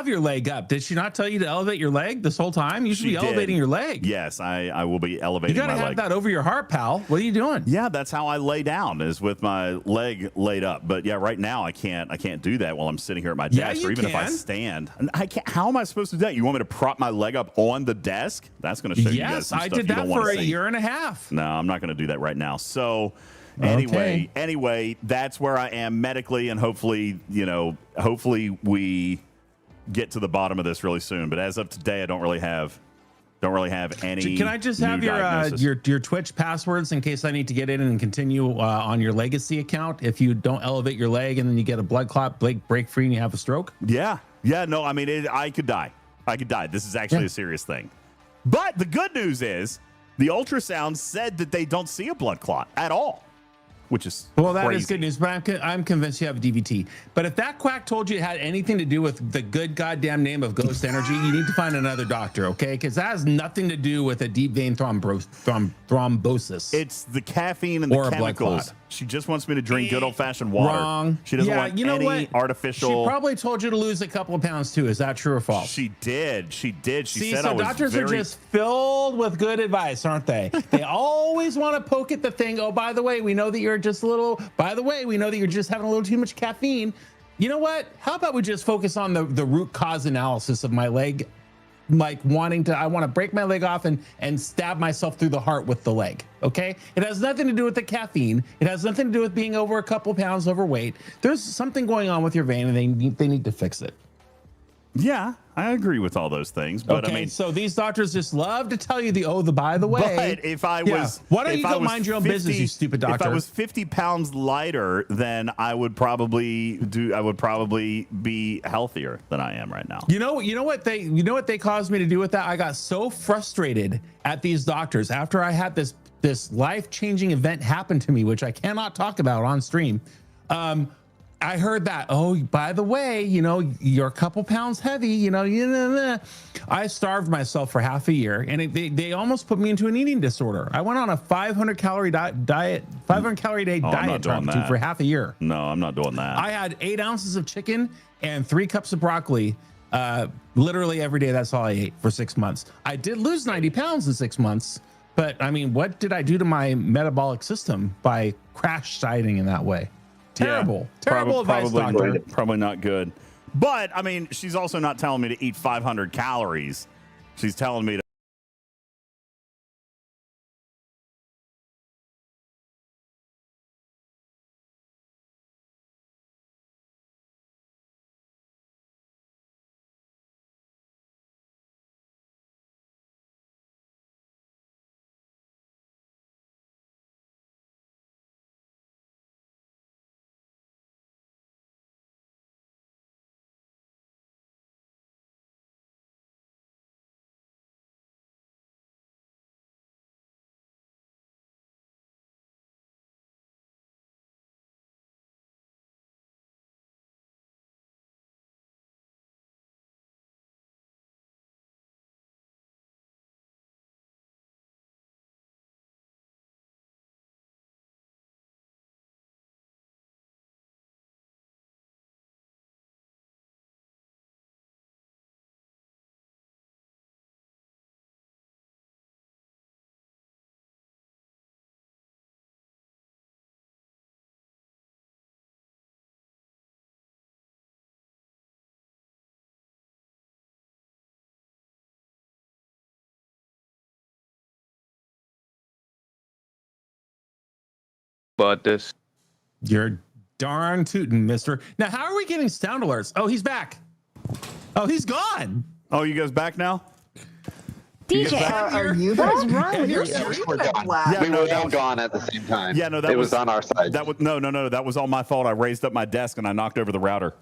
your leg up. Did she not tell you to elevate your leg this whole time? You should be elevating your leg. Yes, I will be elevating my leg. You got to have that over your heart, pal. What are you doing? Yeah, that's how I lay down, is with my leg laid up. But yeah, right now I can't do that while I'm sitting here at my desk, or even if I stand. I can't. How am I supposed to do that? You want me to prop my leg up on the desk? That's going to show you guys some I stuff did you that don't want for to a see. year and a half. No, I'm not going to do that right now. So Anyway, that's where I am medically, and hopefully we get to the bottom of this really soon. But as of today, I don't really have any. Can I just have your Twitch passwords in case I need to get in and continue on your legacy account if you don't elevate your leg and then you get a blood clot, break free, and you have a stroke? Yeah. No, I mean, I could die. This is actually a serious thing. But the good news is the ultrasound said that they don't see a blood clot at all, which is that is good news. But I'm convinced you have a DVT. But if that quack told you it had anything to do with the good goddamn name of Ghost Energy, you need to find another doctor, okay? Because that has nothing to do with a deep vein thrombosis. It's the caffeine and the chemicals. She just wants me to drink good old-fashioned water. Wrong. She doesn't want any artificial. She probably told you to lose a couple of pounds too. Is that true or false? She did. She said so doctors are just filled with good advice, aren't they? They always want to poke at the thing. Oh, by the way, we know that you're just a little. By the way, we know that you're just having a little too much caffeine. You know what? How about we just focus on the root cause analysis of my leg? Like I want to break my leg off and stab myself through the heart with the leg. Okay. It has nothing to do with the caffeine. It has nothing to do with being over a couple of pounds overweight. There's something going on with your vein and they need to fix it. Yeah, I agree with all those things. But okay, I mean, so these doctors just love to tell you the by the way. But if I was, why don't you go mind your own business, you stupid doctor? If I was 50 pounds lighter, then I would probably be healthier than I am right now. You know what they caused me to do with that? I got so frustrated at these doctors after I had this life-changing event happen to me, which I cannot talk about on stream. I heard that. Oh, by the way, you know, you're a couple pounds heavy. You know, I starved myself for half a year, and they almost put me into an eating disorder. I went on a 500 calorie diet, 500 calorie a day diet for half a year. No, I'm not doing that. I had 8 ounces of chicken and 3 cups of broccoli, literally every day. That's all I ate for 6 months. I did lose 90 pounds in 6 months, but I mean, what did I do to my metabolic system by crash dieting in that way? Terrible, terrible advice, doctor. Probably not good. But I mean, she's also not telling me to eat 500 calories. She's telling me to. But this. You're darn tootin', mister. Now, how are we getting sound alerts? Oh, he's back. Oh, he's gone. Oh, you guys back now? DJ, are you guys what is wrong with you? We're gone. Yeah, we were all gone at the same time. Yeah, no, it was on our side. That was no. That was all my fault. I raised up my desk and I knocked over the router.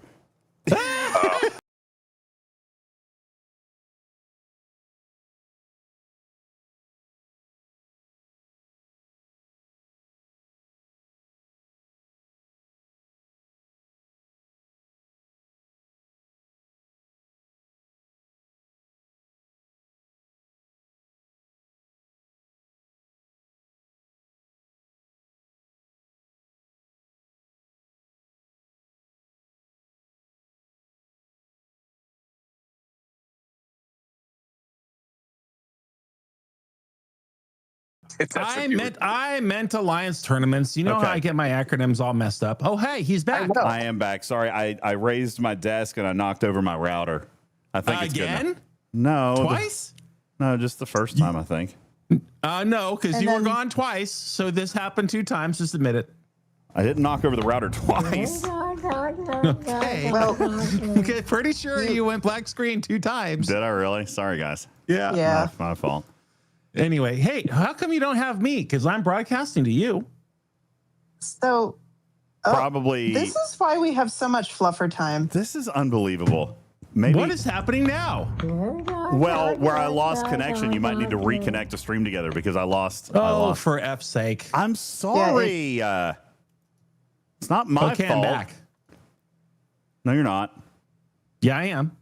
I meant Alliance tournaments. You know how I get my acronyms all messed up. Oh, hey, he's back. I am back. Sorry, I raised my desk and I knocked over my router. I think it's again. Good. No, twice. No, just the first time. I think. No, because you were gone twice. So this happened 2 times. Just admit it. I didn't knock over the router twice. Okay. Well, okay, pretty sure you went black screen 2 times. Did I really? Sorry, guys. Yeah. My fault. Anyway, hey, how come you don't have me? Because I'm broadcasting to you. So probably this is why we have so much fluffer time. This is unbelievable. Maybe what is happening now? Well, where I lost connection, you might need to reconnect the stream together because I lost. For F's sake! I'm sorry. It's not my fault. I'm back. No, you're not. Yeah, I am.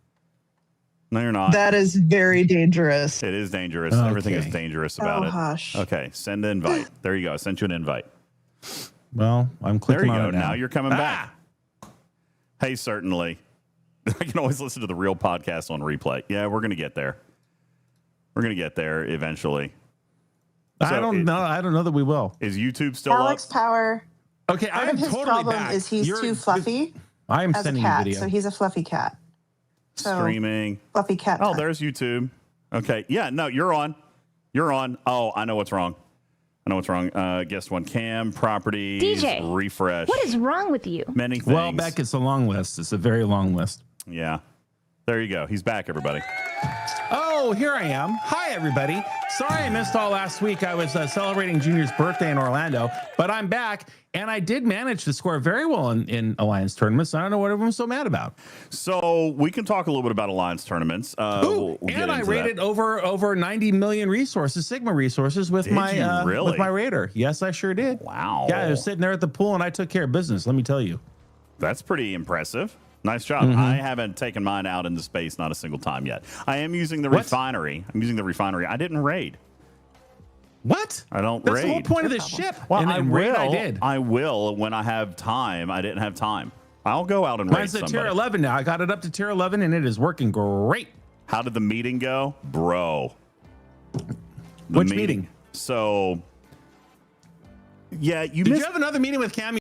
No, you're not. That is very dangerous. It is dangerous. Okay. Everything is dangerous about it. Hush. Okay, send an invite. There you go. I sent you an invite. Well, I'm clicking there you on go. it now. Now you're coming back. Hey, certainly. I can always listen to the real podcast on replay. Yeah, we're gonna get there. We're gonna get there eventually. I don't know. I don't know that we will. Is YouTube still Alex up? Power. Okay, Part I'm of his totally problem back. is he's too fluffy. I am as sending a cat, you video. so he's a fluffy cat. So, Streaming. Fluffy cat. Oh, time. there's YouTube. Okay. Yeah, no, you're on. You're on. Oh, I know what's wrong. Guest one, Cam, properties, DJ, refresh. what is wrong with you? Many things. Well, Beck, it's a long list. It's a very long list. Yeah. There you go. He's back, everybody. Oh, here I am. Hi, everybody. Sorry I missed all last week. I was celebrating Junior's birthday in Orlando, but I'm back, and I did manage to score very well in Alliance tournaments. I don't know what everyone's so mad about. So we can talk a little bit about Alliance tournaments. We'll and I rated over 90 million resources, Sigma resources, with with my Raider. Yes, I sure did. Wow. Yeah, I was sitting there at the pool, and I took care of business. Let me tell you. That's pretty impressive. Nice job. I haven't taken mine out into space, not a single time yet. I am using the refinery. I'm using the refinery. I didn't raid. What? I don't That's raid. the whole point of this ship. Well, and I raid will. I did. I will when I have time. I didn't have time. I'll go out and raid Mine's at somebody. tier 11 now. I got it up to tier 11, and it is working great. How did the meeting go? Bro. Which meeting? So, yeah, you Did you have another meeting with Cam?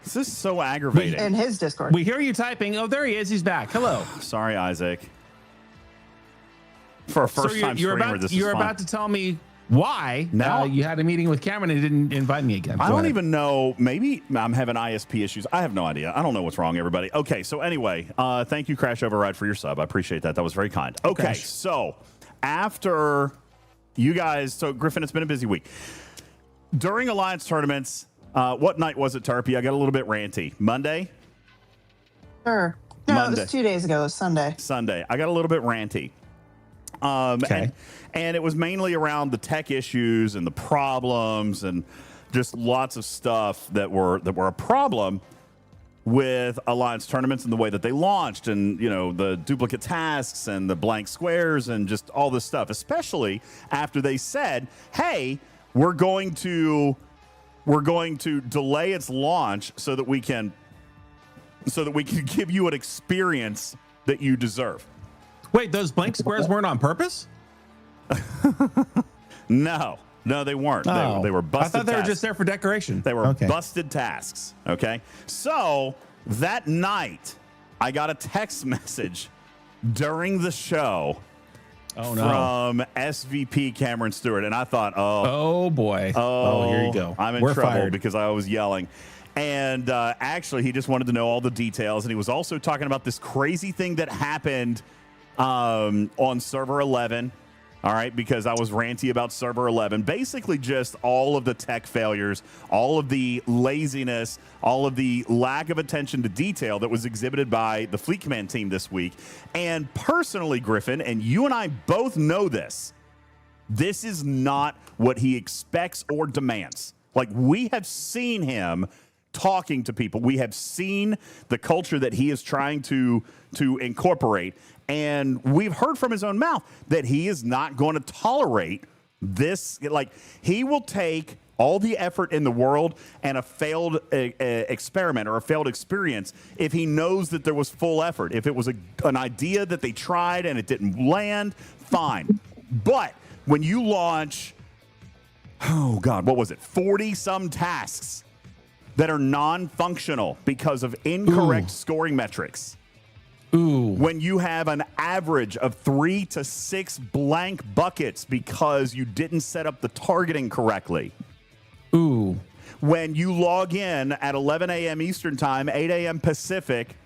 This is so aggravating. In his Discord. We hear you typing. Oh, there he is. He's back. Hello. Sorry, Isaac. For a first-time streamer, this is You're fun. about to tell me why Now- you had a meeting with Cameron and didn't invite me again. I Go don't ahead. even know. Maybe I'm having ISP issues. I have no idea. I don't know what's wrong, everybody. Okay, so anyway, thank you, Crash Override, for your sub. I appreciate that. That was very kind. Okay, Crash. so after you guys, so Griffin, it's been a busy week. During Alliance tournaments, what night was it, Tarpy? I got a little bit ranty. Monday? Sure. No, Monday. it was 2 days ago. It was Sunday. Sunday. I got a little bit ranty. And it was mainly around the tech issues and the problems and just lots of stuff that were a problem with Alliance tournaments and the way that they launched, and the duplicate tasks and the blank squares and just all this stuff, especially after they said, hey, we're going to delay its launch so that we can give you an experience that you deserve. Wait, those blank squares weren't on purpose? No, they weren't. They were busted. I thought they were tasks. just there for decoration. They were okay. busted tasks. Okay. So that night, I got a text message during the show from SVP Cameron Stewart. And I thought, oh boy. Oh, here you go. I'm in We're trouble fired. because I was yelling. And actually, he just wanted to know all the details. And he was also talking about this crazy thing that happened on server 11. All right, because I was ranty about server 11. Basically just all of the tech failures, all of the laziness, all of the lack of attention to detail that was exhibited by the Fleet Command team this week. And personally, Griffin, and you and I both know this is not what he expects or demands. Like, we have seen him talking to people. We have seen the culture that he is trying to incorporate. And we've heard from his own mouth that he is not going to tolerate this. Like, he will take all the effort in the world and a failed experiment or a failed experience if he knows that there was full effort. If it was an idea that they tried and it didn't land, fine. But when you launch, oh God, what was it? 40-some tasks that are non-functional because of incorrect scoring metrics. When you have an average of 3 to 6 blank buckets because you didn't set up the targeting correctly. When you log in at 11 a.m. Eastern Time, 8 a.m. Pacific,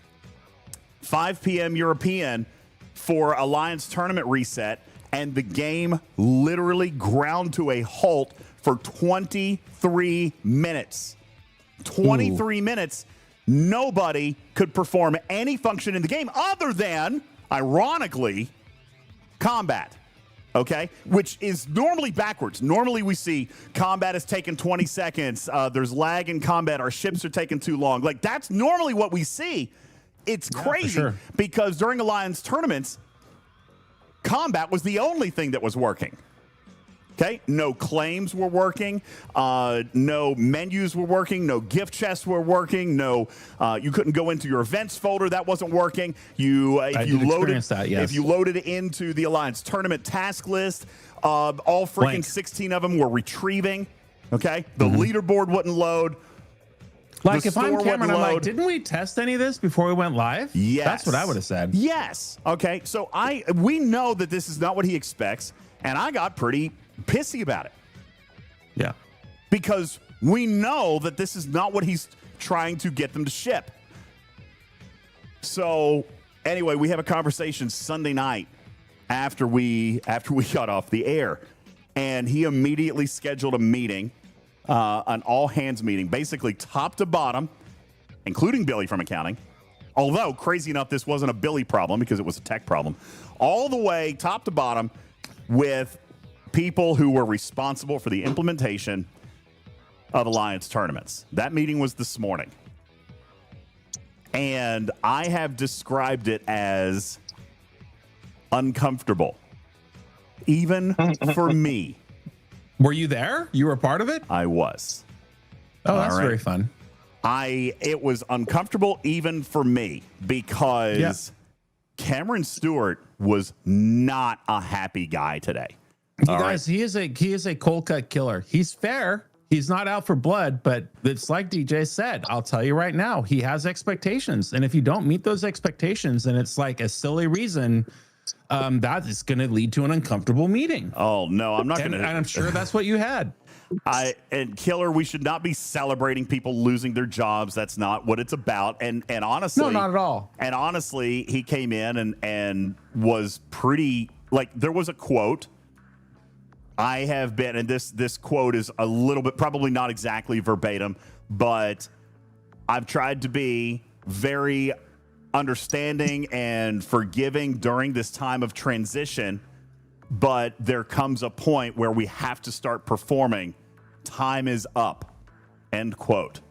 5 p.m. European for Alliance tournament reset, and the game literally ground to a halt for 23 minutes. 23 minutes. Nobody could perform any function in the game other than, ironically, combat. Okay? Which is normally backwards. Normally we see combat is taking 20 seconds. There's lag in combat. Our ships are taking too long. Like, that's normally what we see. It's crazy because during Alliance tournaments, combat was the only thing that was working. Okay, no claims were working, no menus were working, no gift chests were working, no, you couldn't go into your events folder, that wasn't working. If you loaded into the Alliance tournament task list, all freaking 16 of them were retrieving. Okay, the leaderboard wouldn't load. Like The if I'm store Cameron, wouldn't I'm like, load. didn't we test any of this before we went live? Yes, That's what I would have said. Yes. Okay, so we know that this is not what he expects, and I got pretty pissy about it. Yeah, because we know that this is not what he's trying to get them to ship. So anyway, we have a conversation Sunday night after we got off the air, and he immediately scheduled a meeting, an all hands meeting, basically top to bottom, including Billy from accounting. Although crazy enough, this wasn't a Billy problem because it was a tech problem, all the way top to bottom with people who were responsible for the implementation of Alliance tournaments. That meeting was this morning. And I have described it as uncomfortable, even for me. Were you there? You were a part of it? I was. Oh, that's very fun. It was uncomfortable even for me because Cameron Stewart was not a happy guy today. You guys, he is a cold cut killer. He's fair. He's not out for blood, but it's like DJ said. I'll tell you right now, he has expectations, and if you don't meet those expectations, then it's like a silly reason that is going to lead to an uncomfortable meeting. Oh no, I'm not going to. And I'm sure that's what you had. And Killer, we should not be celebrating people losing their jobs. That's not what it's about. And honestly, no, not at all. And honestly, he came in and was pretty like there was a quote. I have been, and this quote is a little bit, probably not exactly verbatim, but I've tried to be very understanding and forgiving during this time of transition. But there comes a point where we have to start performing. Time is up. End quote.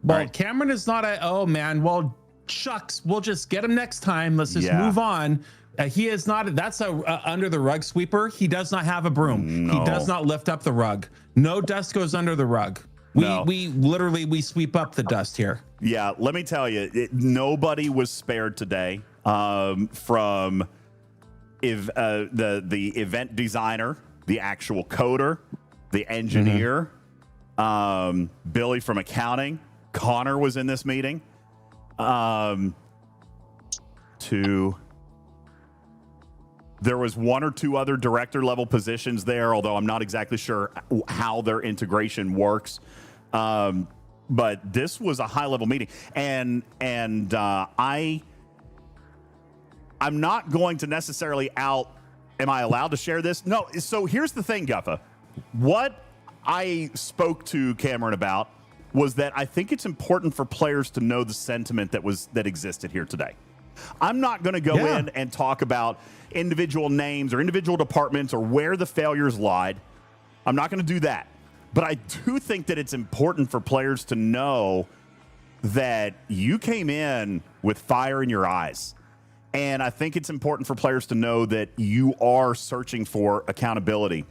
Well, right. Cameron is not oh man, well, shucks, we'll just get him next time. Let's just move on. He is not, that's a under the rug sweeper. He does not have a broom. No. He does not lift up the rug. No dust goes under the rug. We literally sweep up the dust here. Yeah, let me tell you, nobody was spared today from the event designer, the actual coder, the engineer, Billy from accounting. Connor was in this meeting. There was one or two other director level positions there, although I'm not exactly sure how their integration works. But this was a high level meeting, and I'm not going to necessarily am I allowed to share this? No. So here's the thing, Guffa. What I spoke to Cameron about was that I think it's important for players to know the sentiment that existed here today. I'm not going to go in and talk about individual names or individual departments or where the failures lied. I'm not going to do that. But I do think that it's important for players to know that you came in with fire in your eyes. And I think it's important for players to know that you are searching for accountability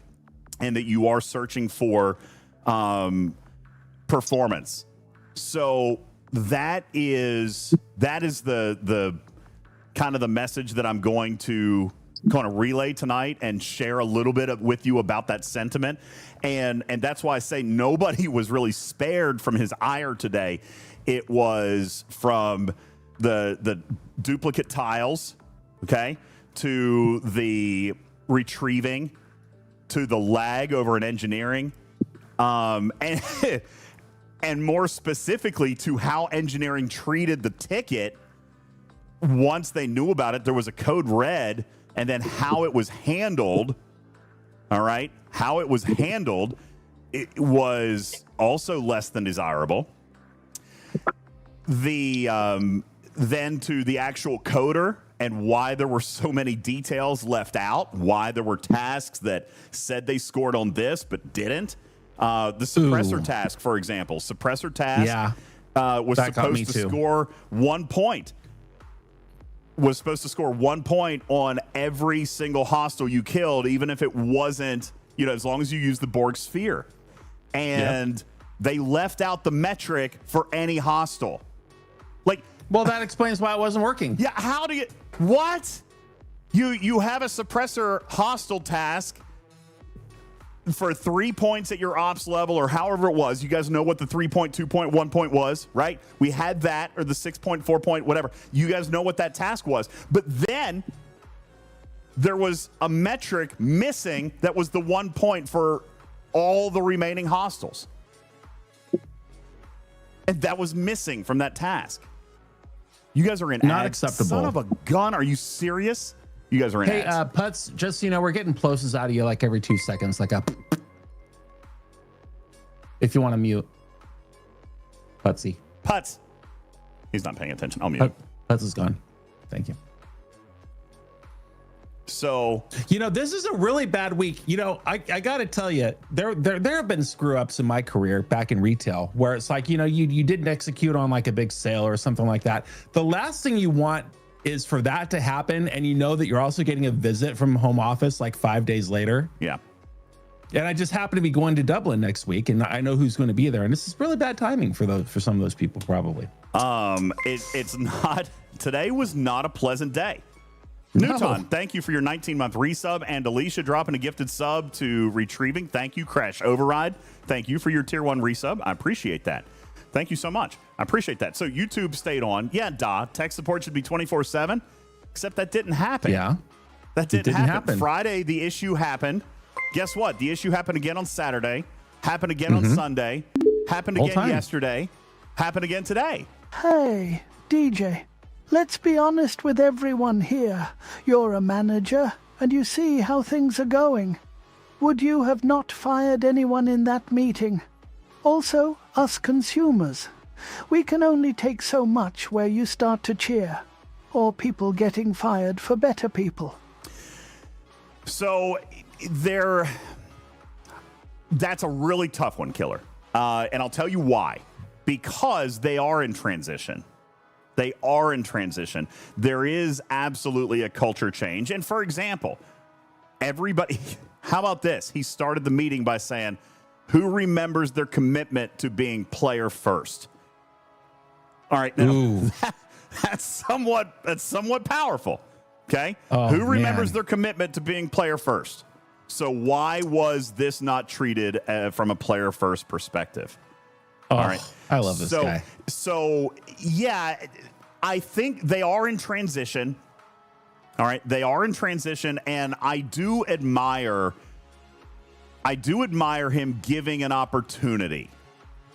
and that you are searching for performance. So that is the kind of the message that I'm going to kind of relay tonight and share a little bit with you about that sentiment. And that's why I say nobody was really spared from his ire today. It was from the duplicate tiles, okay, to the retrieving, to the lag over in engineering, and more specifically to how engineering treated the ticket once they knew about it. There was a code red, and then how it was handled. All right, how it was handled, it was also less than desirable. Then to the actual coder and why there were so many details left out, why there were tasks that said they scored on this but didn't. The suppressor task, for example, suppressor task was supposed to score 1 point. Was supposed to score 1 point on every single hostile you killed, even if it wasn't, as long as you use the Borg sphere. And they left out the metric for any hostile. Well, that explains why it wasn't working. Yeah, how do you... What? You have a suppressor hostile task, for 3 points at your ops level or however it was. You guys know what the 3 point, 2 point, 1 point was, right? We had that, or the 6 point, 4 point, whatever. You guys know what that task was. But then there was a metric missing that was the 1 point for all the remaining hostiles. And that was missing from that task. You guys are in not ads. acceptable. Son of a gun. Are you serious? You guys are in ads. Hey, Putz, just so you know, we're getting plosives out of you like every 2 seconds. Like a... If you want to mute. Putsy. Putz. He's not paying attention. I'll mute. Putz is gone. Thank you. So, you know, this is a really bad week. You know, I got to tell you, there have been screw ups in my career back in retail where it's like, you know, you didn't execute on like a big sale or something like that. The last thing you want is for that to happen. And you know that you're also getting a visit from home office like 5 days later. Yeah. And I just happen to be going to Dublin next week and I know who's going to be there. And this is really bad timing for some of those people, probably. It's not, today was not a pleasant day. No. Newton, thank you for your 19-month resub, and Alicia dropping a gifted sub to Retrieving. Thank you, Crash Override. Thank you for your tier 1 resub. I appreciate that. Thank you so much. I appreciate that. So YouTube stayed on. Yeah, tech support should be 24/7, except that didn't happen. Yeah. That didn't happen. Friday, the issue happened. Guess what? The issue happened again on Saturday, happened again on Sunday, happened again yesterday, happened again today. Hey, DJ. Let's be honest with everyone here. You're a manager, and you see how things are going. Would you have not fired anyone in that meeting? Also, us consumers. We can only take so much where you start to cheer, or people getting fired for better people. So, that's a really tough one, Killer. And I'll tell you why. Because they are in transition. They are in transition. There is absolutely a culture change. And for example, everybody, how about this? He started the meeting by saying, who remembers their commitment to being player first? All right. Now, that's somewhat powerful. Okay. Who remembers their commitment to being player first? So why was this not treated from a player first perspective? All right. I love this guy. So, yeah, I think they are in transition. All right. They are in transition. And I do admire him giving an opportunity.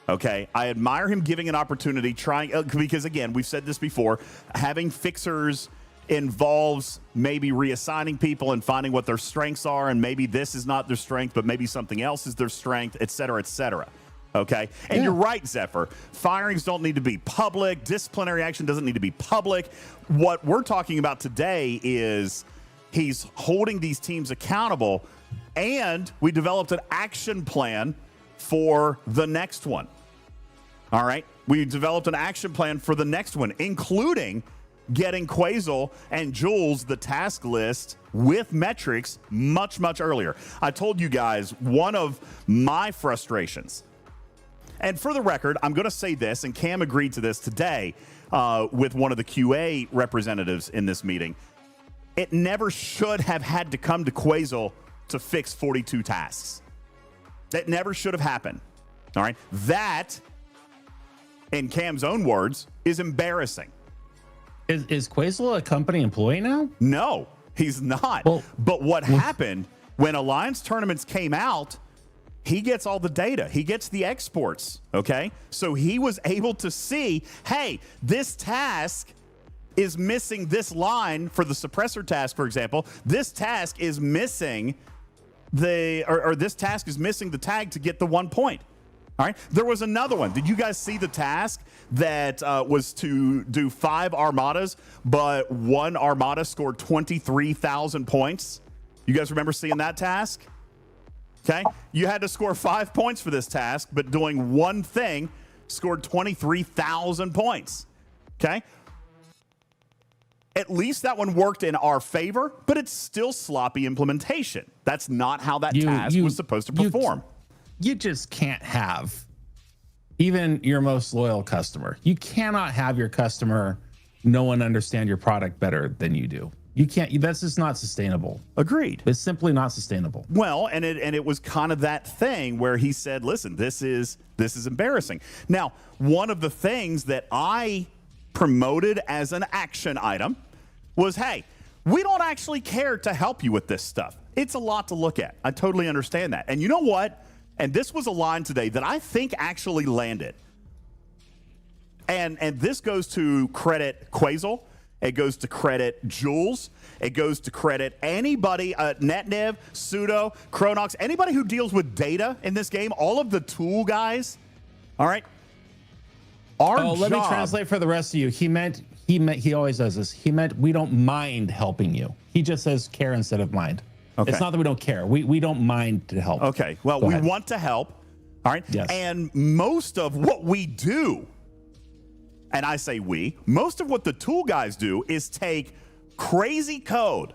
Okay. I admire him giving an opportunity, because, again, we've said this before, having fixers involves maybe reassigning people and finding what their strengths are. And maybe this is not their strength, but maybe something else is their strength, et cetera, et cetera. Okay. And you're right, Zephyr. Firings don't need to be public. Disciplinary action doesn't need to be public. What we're talking about today is he's holding these teams accountable, and we developed an action plan for the next one. All right. We developed an action plan for the next one, including getting Quasel and Jules the task list with metrics much, much earlier. I told you guys one of my frustrations. And for the record, I'm going to say this, and Cam agreed to this today with one of the QA representatives in this meeting. It never should have had to come to Quasel to fix 42 tasks. That never should have happened. All right. That, in Cam's own words, is embarrassing. Is Quasel a company employee now? No, he's not. But what happened when Alliance tournaments came out, he gets all the data. He gets the exports, okay? So he was able to see, hey, this task is missing this line for the suppressor task, for example. This task is missing this task is missing the tag to get the 1 point. All right. There was another one. Did you guys see the task that was to do 5 armadas, but 1 armada scored 23,000 points? You guys remember seeing that task? Okay. You had to score 5 points for this task, but doing one thing scored 23,000 points. Okay. At least that one worked in our favor, but it's still sloppy implementation. That's not how that task was supposed to perform. You just can't have even your most loyal customer. You cannot have your customer know and understand your product better than you do. You can't. That's just not sustainable. Agreed. It's simply not sustainable. Well, and it was kind of that thing where he said, "Listen, this is embarrassing." Now, one of the things that I promoted as an action item was, "Hey, we don't actually care to help you with this stuff. It's a lot to look at. I totally understand that." And you know what? And this was a line today that I think actually landed. And this goes to credit Quasel. It goes to credit Jules. It goes to credit anybody, NetNev, Pseudo, Chronox, anybody who deals with data in this game, all of the tool guys. All right. Let me translate for the rest of you. He meant, he always does this. He meant we don't mind helping you. He just says care instead of mind. Okay. It's not that we don't care. We don't mind to help. Okay. Well, we want to help. All right. Yes. And most of what we do, and I say we, most of what the tool guys do is take crazy code,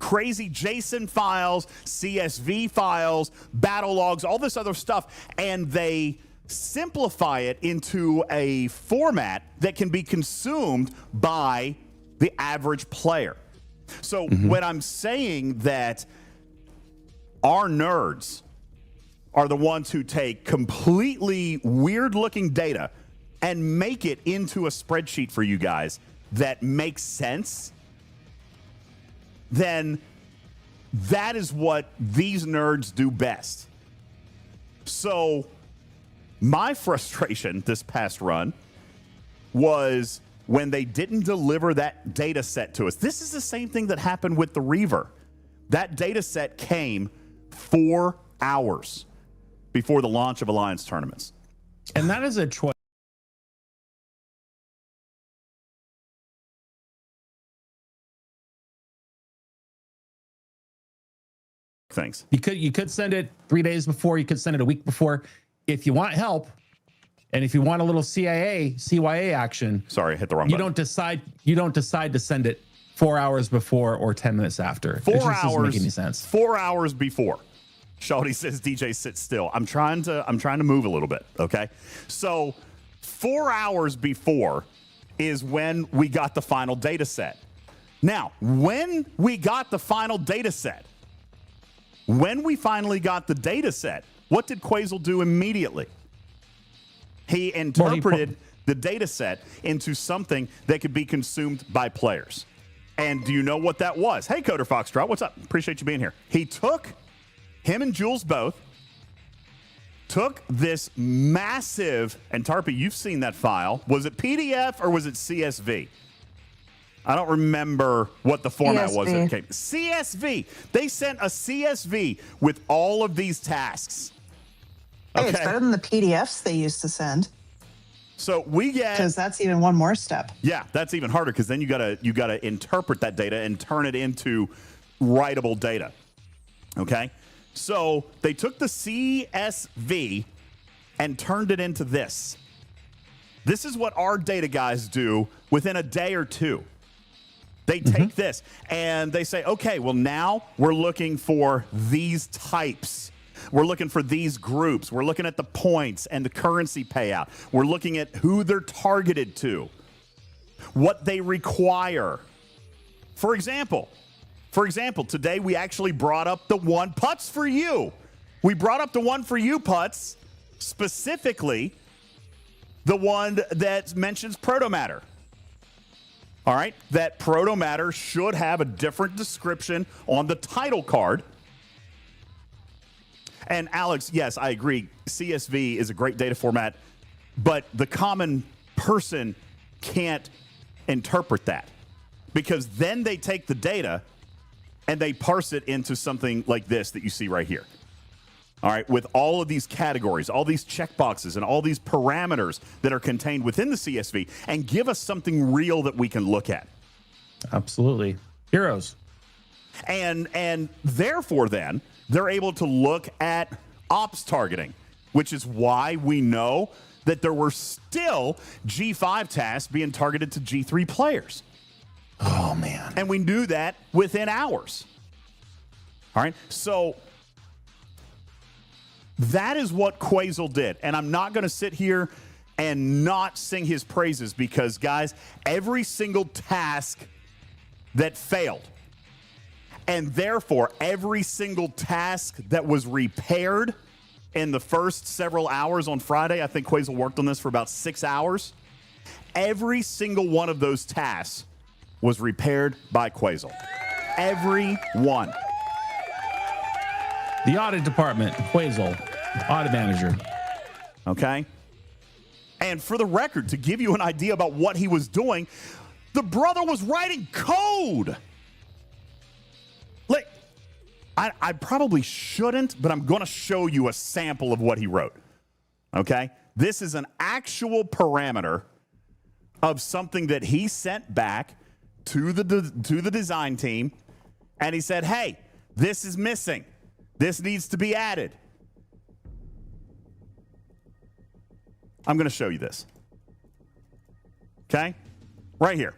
crazy JSON files, CSV files, battle logs, all this other stuff, and they simplify it into a format that can be consumed by the average player. So when I'm saying that our nerds are the ones who take completely weird-looking data and make it into a spreadsheet for you guys that makes sense, then that is what these nerds do best. So my frustration this past run was when they didn't deliver that data set to us. This is the same thing that happened with the Reaver. That data set came 4 hours before the launch of Alliance tournaments. And that is a choice. Things. You could send it 3 days before. You could send it a week before. If you want help, and if you want a little CYA action. Sorry, I hit the wrong button. You don't decide to send it 4 hours before or 10 minutes after. 4 hours doesn't make any sense. 4 hours before. Shawty says, DJ, sit still. I'm trying to move a little bit. Okay. So 4 hours before is when we got the final data set. Now, when we got the final data set, when we finally got the data set, what did Quasel do immediately? He interpreted the data set into something that could be consumed by players. And do you know what that was? Hey, Coder Foxtrot, what's up? Appreciate you being here. Him and Jules both took this massive, and Tarpy, you've seen that file. Was it PDF or was it CSV? I don't remember what the format was. That came. CSV. They sent a CSV with all of these tasks. Hey, it's better than the PDFs they used to send. So we get, because that's even one more step. Yeah, that's even harder because then you gotta interpret that data and turn it into writable data. Okay, so they took the CSV and turned it into this. This is what our data guys do within a day or two. They take this and they say, okay, well, now we're looking for these types. We're looking for these groups. We're looking at the points and the currency payout. We're looking at who they're targeted to, what they require. For example, today we actually brought up the one putts for you. We brought up the one for you putts, specifically the one that mentions protomatter. All right, that protomatter should have a different description on the title card. And Alex, yes, I agree. CSV is a great data format, but the common person can't interpret that because then they take the data and they parse it into something like this that you see right here. All right, with all of these categories, all these checkboxes, and all these parameters that are contained within the CSV, and give us something real that we can look at. Absolutely. Heroes. And therefore, then, they're able to look at ops targeting, which is why we know that there were still G5 tasks being targeted to G3 players. Oh, man. And we knew that within hours. All right, so that is what Quasel did. And I'm not going to sit here and not sing his praises because, guys, every single task that failed, And therefore, every single task that was repaired in the first several hours on Friday, I think Quasel worked on this for about 6 hours. Every single one of those tasks was repaired by Quasel. Every one. The audit department, Quasel, audit manager. Okay. And for the record, to give you an idea about what he was doing, the brother was writing code. Like, I probably shouldn't, but I'm going to show you a sample of what he wrote. Okay? This is an actual parameter of something that he sent back to the design team, and he said, hey, this is missing. This needs to be added. I'm going to show you this. Okay? Right here.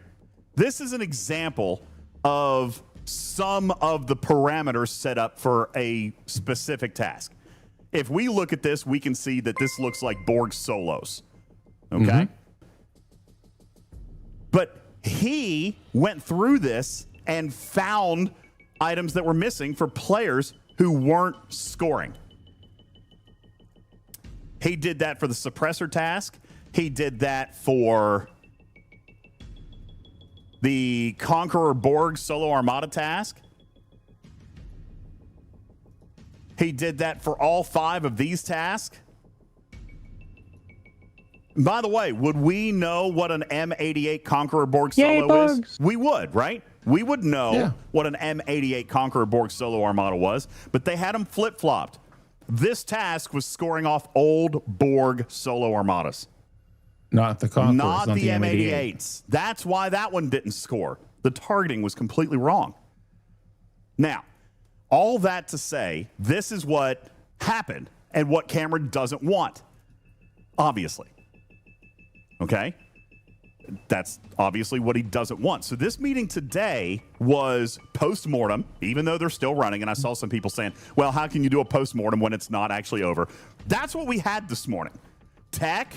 This is an example of some of the parameters set up for a specific task. If we look at this, we can see that this looks like Borg solos. Okay? But he went through this and found items that were missing for players who weren't scoring. He did that for the suppressor task. He did that for the Conqueror Borg Solo Armada task. He did that for all 5 of these tasks. By the way, would we know what an M88 Conqueror Borg Solo is? We would, right? We would know what an M88 Conqueror Borg Solo Armada was, but they had them flip-flopped. This task was scoring off old Borg Solo Armadas. Not the Conquerors, not the M88s. That's why that one didn't score. The targeting was completely wrong. Now, all that to say, this is what happened and what Cameron doesn't want, obviously. Okay? That's obviously what he doesn't want. So this meeting today was Postmortem, even though they're still running. And I saw some people saying, well, how can you do a Postmortem when it's not actually over? That's what we had this morning. Tech,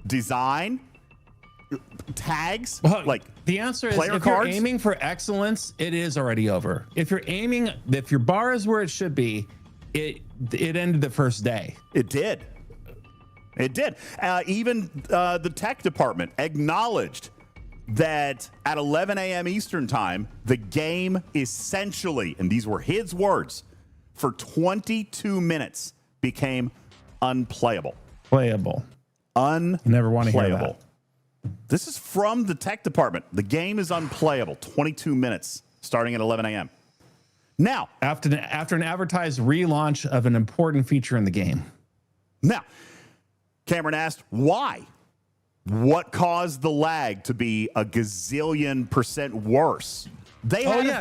design, tags, like the answer is player if cards. You're aiming for excellence, it is already over. If your bar is where it should be, it ended the first day. It did. It did. Even the tech department acknowledged that at 11 a.m. Eastern time, the game essentially, and these were his words, for 22 minutes became unplayable. Never want to hear that. This is from the tech department. The game is unplayable. 22 minutes starting at 11 a.m. Now, after an advertised relaunch of an important feature in the game. Now, Cameron asked why. What caused the lag to be a gazillion % worse?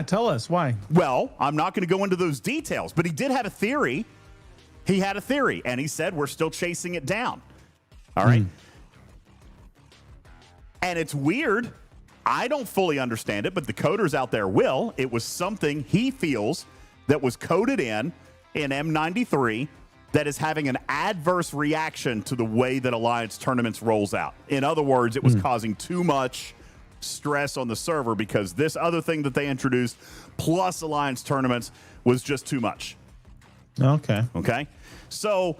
Tell us why. Well, I'm not going to go into those details, but he did have a theory. He had a theory, and he said we're still chasing it down. All right. And it's weird. I don't fully understand it, but the coders out there will. It was something he feels that was coded in M93 that is having an adverse reaction to the way that Alliance Tournaments rolls out. In other words, it was causing too much stress on the server because this other thing that they introduced plus Alliance Tournaments was just too much. Okay. So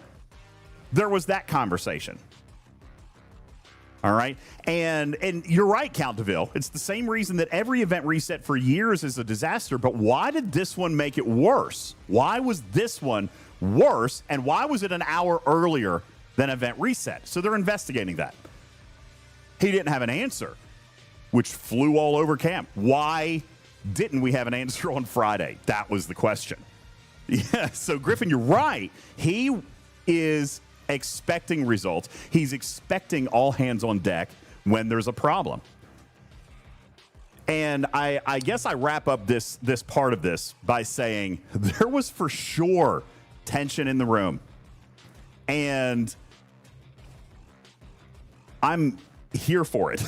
there was that conversation. All right. And you're right, Count DeVille. It's the same reason that every event reset for years is a disaster. But why did this one make it worse? Why was this one worse? And why was it an hour earlier than event reset? So they're investigating that. He didn't have an answer, which flew all over Cam. Why didn't we have an answer on Friday? That was the question. Yeah. So Griffin, you're right. He is expecting results. He's expecting all hands on deck when there's a problem. And I guess I wrap up this part of this by saying there was for sure tension in the room. And I'm here for it,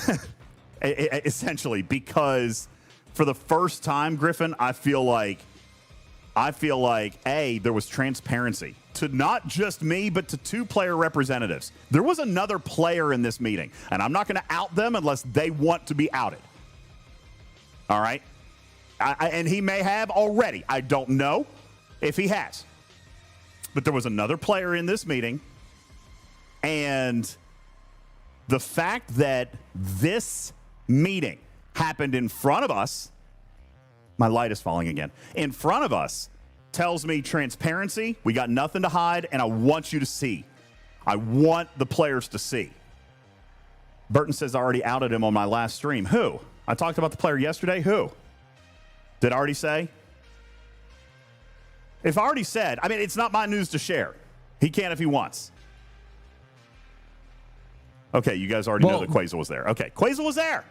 essentially, because for the first time, Griffin, I feel like, there was transparency to not just me, but to 2 player representatives. There was another player in this meeting, and I'm not going to out them unless they want to be outed. All right? And he may have already. I don't know if he has. But there was another player in this meeting, and the fact that this meeting happened in front of us, my light is falling again, in front of us tells me transparency, we got nothing to hide, and I want you to see. I want the players to see. Burton says I already outed him on my last stream. Who? I talked about the player yesterday. Who? Did I already say? If I already said, I mean, it's not my news to share. He can if he wants. Okay, you guys already know that Quasel was there. Okay, Quasel was there.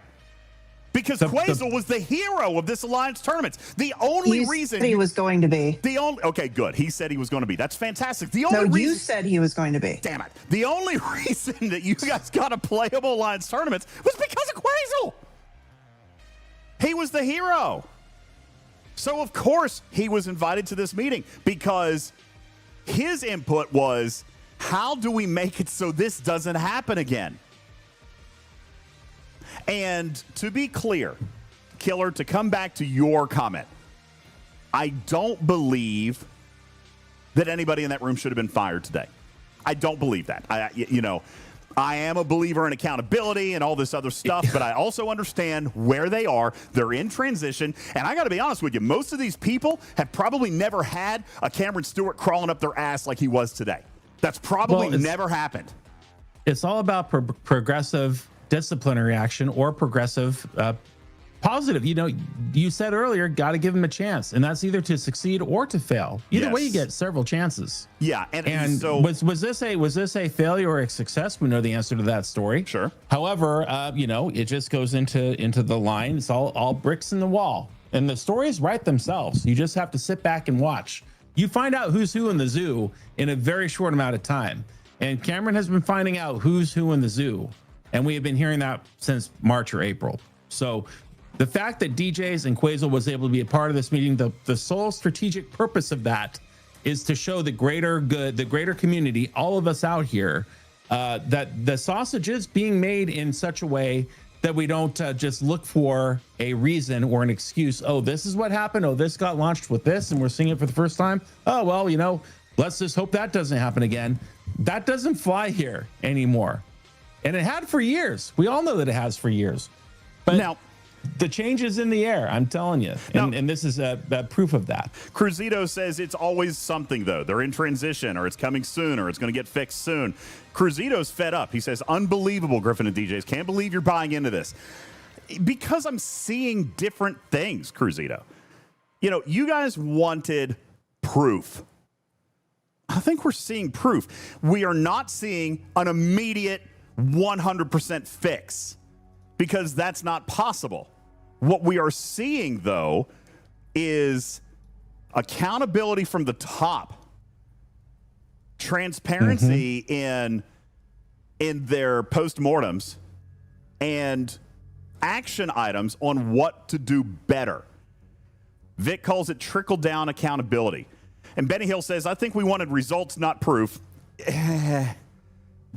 Because Quasel was the hero of this Alliance tournament. The only reason he was going to be. Okay, good. He said he was going to be. That's fantastic. The only reason you said he was going to be. Damn it. The only reason that you guys got a playable Alliance tournament was because of Quasel. He was the hero. So, of course, he was invited to this meeting because his input was, how do we make it so this doesn't happen again? And to be clear, Killer, to come back to your comment, I don't believe that anybody in that room should have been fired today. I don't believe that. I am a believer in accountability and all this other stuff, but I also understand where they are. They're in transition. And I got to be honest with you, most of these people have probably never had a Cameron Stewart crawling up their ass like he was today. That's probably never happened. It's all about progressive disciplinary action or progressive positive. You said earlier, got to give him a chance, and that's either to succeed or to fail. Either way, you get several chances. Yeah, and so was this a failure or a success? We know the answer to that story. Sure. However, it just goes into the line. It's all bricks in the wall, and the stories write themselves. You just have to sit back and watch. You find out who's who in the zoo in a very short amount of time, and Cameron has been finding out who's who in the zoo, and we have been hearing that since March or April. So the fact that DJz and Quasel was able to be a part of this meeting, the sole strategic purpose of that is to show the greater good, the greater community, all of us out here, that the sausage is being made in such a way that we don't just look for a reason or an excuse. Oh, this is what happened. Oh, this got launched with this, and we're seeing it for the first time. Oh, well, let's just hope that doesn't happen again. That doesn't fly here anymore. And it had for years. We all know that it has for years. But now, the change is in the air, I'm telling you. And this is a proof of that. Cruzito says it's always something, though. They're in transition, or it's coming soon, or it's going to get fixed soon. Cruzito's fed up. He says, unbelievable, Griffin and DJz. Can't believe you're buying into this. Because I'm seeing different things, Cruzito. You guys wanted proof. I think we're seeing proof. We are not seeing an immediate 100% fix, because that's not possible. What we are seeing, though, is accountability from the top, transparency in their postmortems, and action items on what to do better. Vic calls it trickle-down accountability. And Benny Hill says, I think we wanted results, not proof.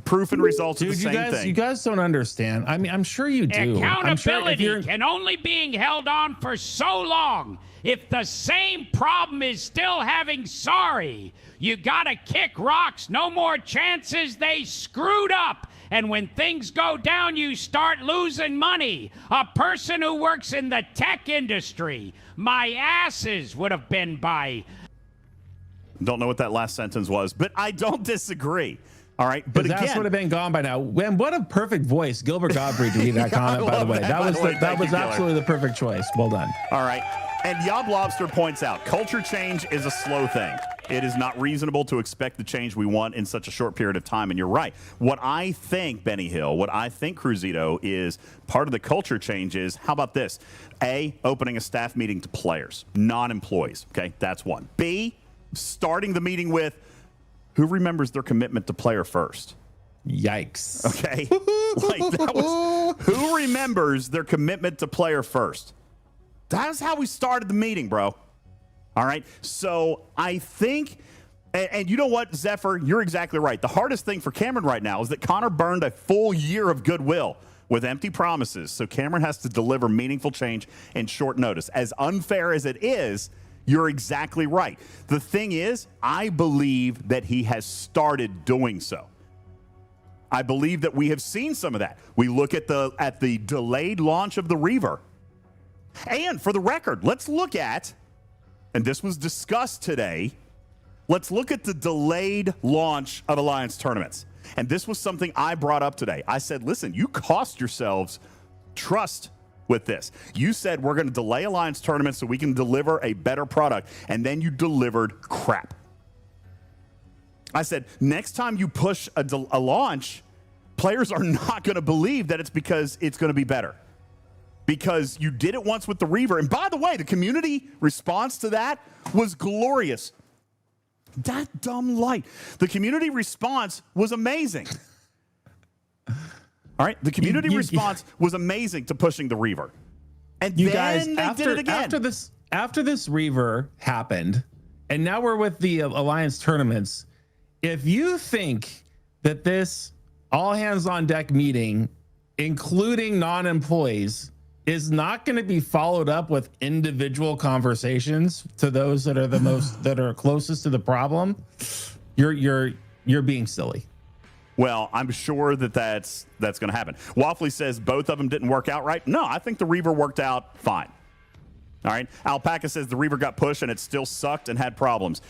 Proof and results are the same thing. You guys don't understand. I mean, I'm sure you do. Accountability can only be held on for so long. If the same problem is still having sorry, you gotta kick rocks. No more chances. They screwed up. And when things go down, you start losing money. A person who works in the tech industry, my asses would have been by. Don't know what that last sentence was, but I don't disagree. All right, but again, that would have been gone by now. And what a perfect voice, Gilbert Godfrey, to leave that comment. By the way, that was absolutely the perfect choice. Well done. All right, and Yob Lobster points out, culture change is a slow thing. It is not reasonable to expect the change we want in such a short period of time. And you're right. What I think, Benny Hill, what I think, Cruzito, is part of the culture change is, how about this? A, opening a staff meeting to players, non-employees. Okay, that's one. B, starting the meeting with, who remembers their commitment to player first? Yikes. Okay. Who remembers their commitment to player first? That's how we started the meeting, bro. All right. So I think, and you know what, Zephyr, you're exactly right. The hardest thing for Cameron right now is that Connor burned a full year of goodwill with empty promises, so Cameron has to deliver meaningful change in short notice. As unfair as it is, you're exactly right. The thing is, I believe that he has started doing so. I believe that we have seen some of that. We look at the delayed launch of the Reaver. And for the record, let's look at, and this was discussed today, let's look at the delayed launch of Alliance tournaments. And this was something I brought up today. I said, listen, you cost yourselves trust with this. You said we're going to delay Alliance tournaments so we can deliver a better product, and then you delivered crap. I said, next time you push a launch, players are not going to believe that it's because it's going to be better. Because you did it once with the Reaver. And by the way, the community response to that was glorious. That dumb light. The community response was amazing. All right, the community response was amazing to pushing the Reaver. And you then guys, they did it again. After this Reaver happened, and now we're with the Alliance tournaments, if you think that this all hands on deck meeting, including non-employees, is not going to be followed up with individual conversations to those that are the most that are closest to the problem, you're being silly. Well, I'm sure that's going to happen. Waffly says both of them didn't work out right. No, I think the Reaver worked out fine. All right. Alpaca says the Reaver got pushed and it still sucked and had problems.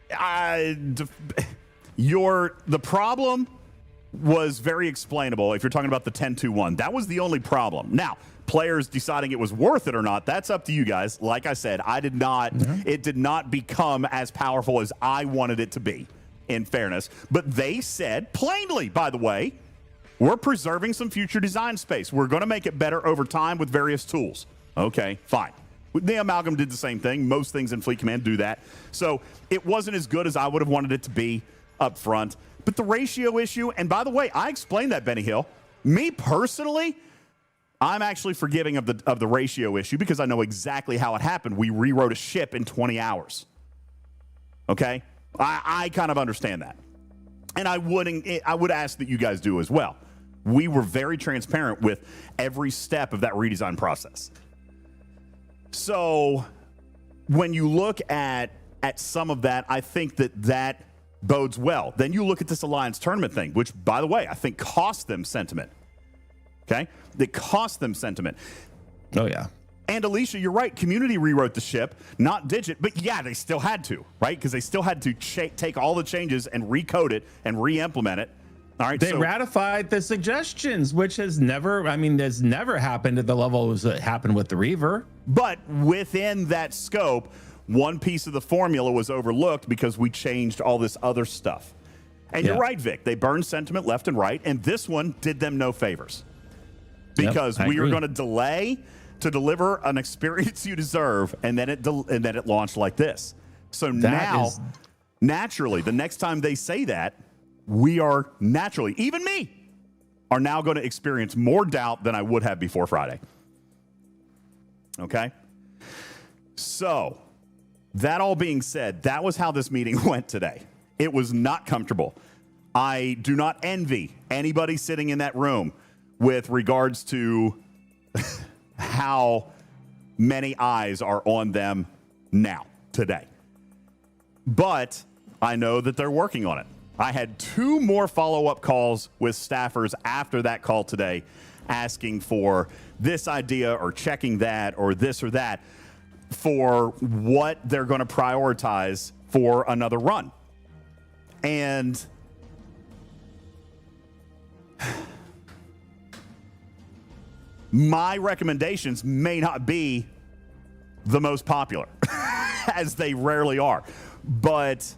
The problem was very explainable if you're talking about the 10-2-1. That was the only problem. Now, players deciding it was worth it or not, that's up to you guys. Like I said, it did not become as powerful as I wanted it to be, in fairness. But they said plainly, by the way, we're preserving some future design space. We're going to make it better over time with various tools. Okay, fine. The Amalgam did the same thing. Most things in Fleet Command do that. So it wasn't as good as I would have wanted it to be up front. But the ratio issue, and by the way, I explained that, Benny Hill. Me personally, I'm actually forgiving of the ratio issue because I know exactly how it happened. We rewrote a ship in 20 hours. Okay? I kind of understand that. And I would ask that you guys do as well. We were very transparent with every step of that redesign process. So when you look at some of that, I think that bodes well. Then you look at this Alliance tournament thing, which, by the way, I think cost them sentiment. Okay? It cost them sentiment. Oh, yeah. And Alicia, you're right. Community rewrote the ship, not Digit. But yeah, they still had to, right? Because they still had to take all the changes and recode it and re-implement it. All right. They ratified the suggestions, which has never happened at the level that happened with the Reaver. But within that scope, one piece of the formula was overlooked because we changed all this other stuff. And you're right, Vic. They burned sentiment left and right. And this one did them no favors. Because we were going to delay to deliver an experience you deserve, and then it launched like this. So naturally, the next time they say that, we are naturally, even me, are now going to experience more doubt than I would have before Friday. Okay? So, that all being said, that was how this meeting went today. It was not comfortable. I do not envy anybody sitting in that room with regards to how many eyes are on them now, today. But I know that they're working on it. I had 2 more follow-up calls with staffers after that call today asking for this idea or checking that or this or that for what they're going to prioritize for another run. And my recommendations may not be the most popular, as they rarely are. But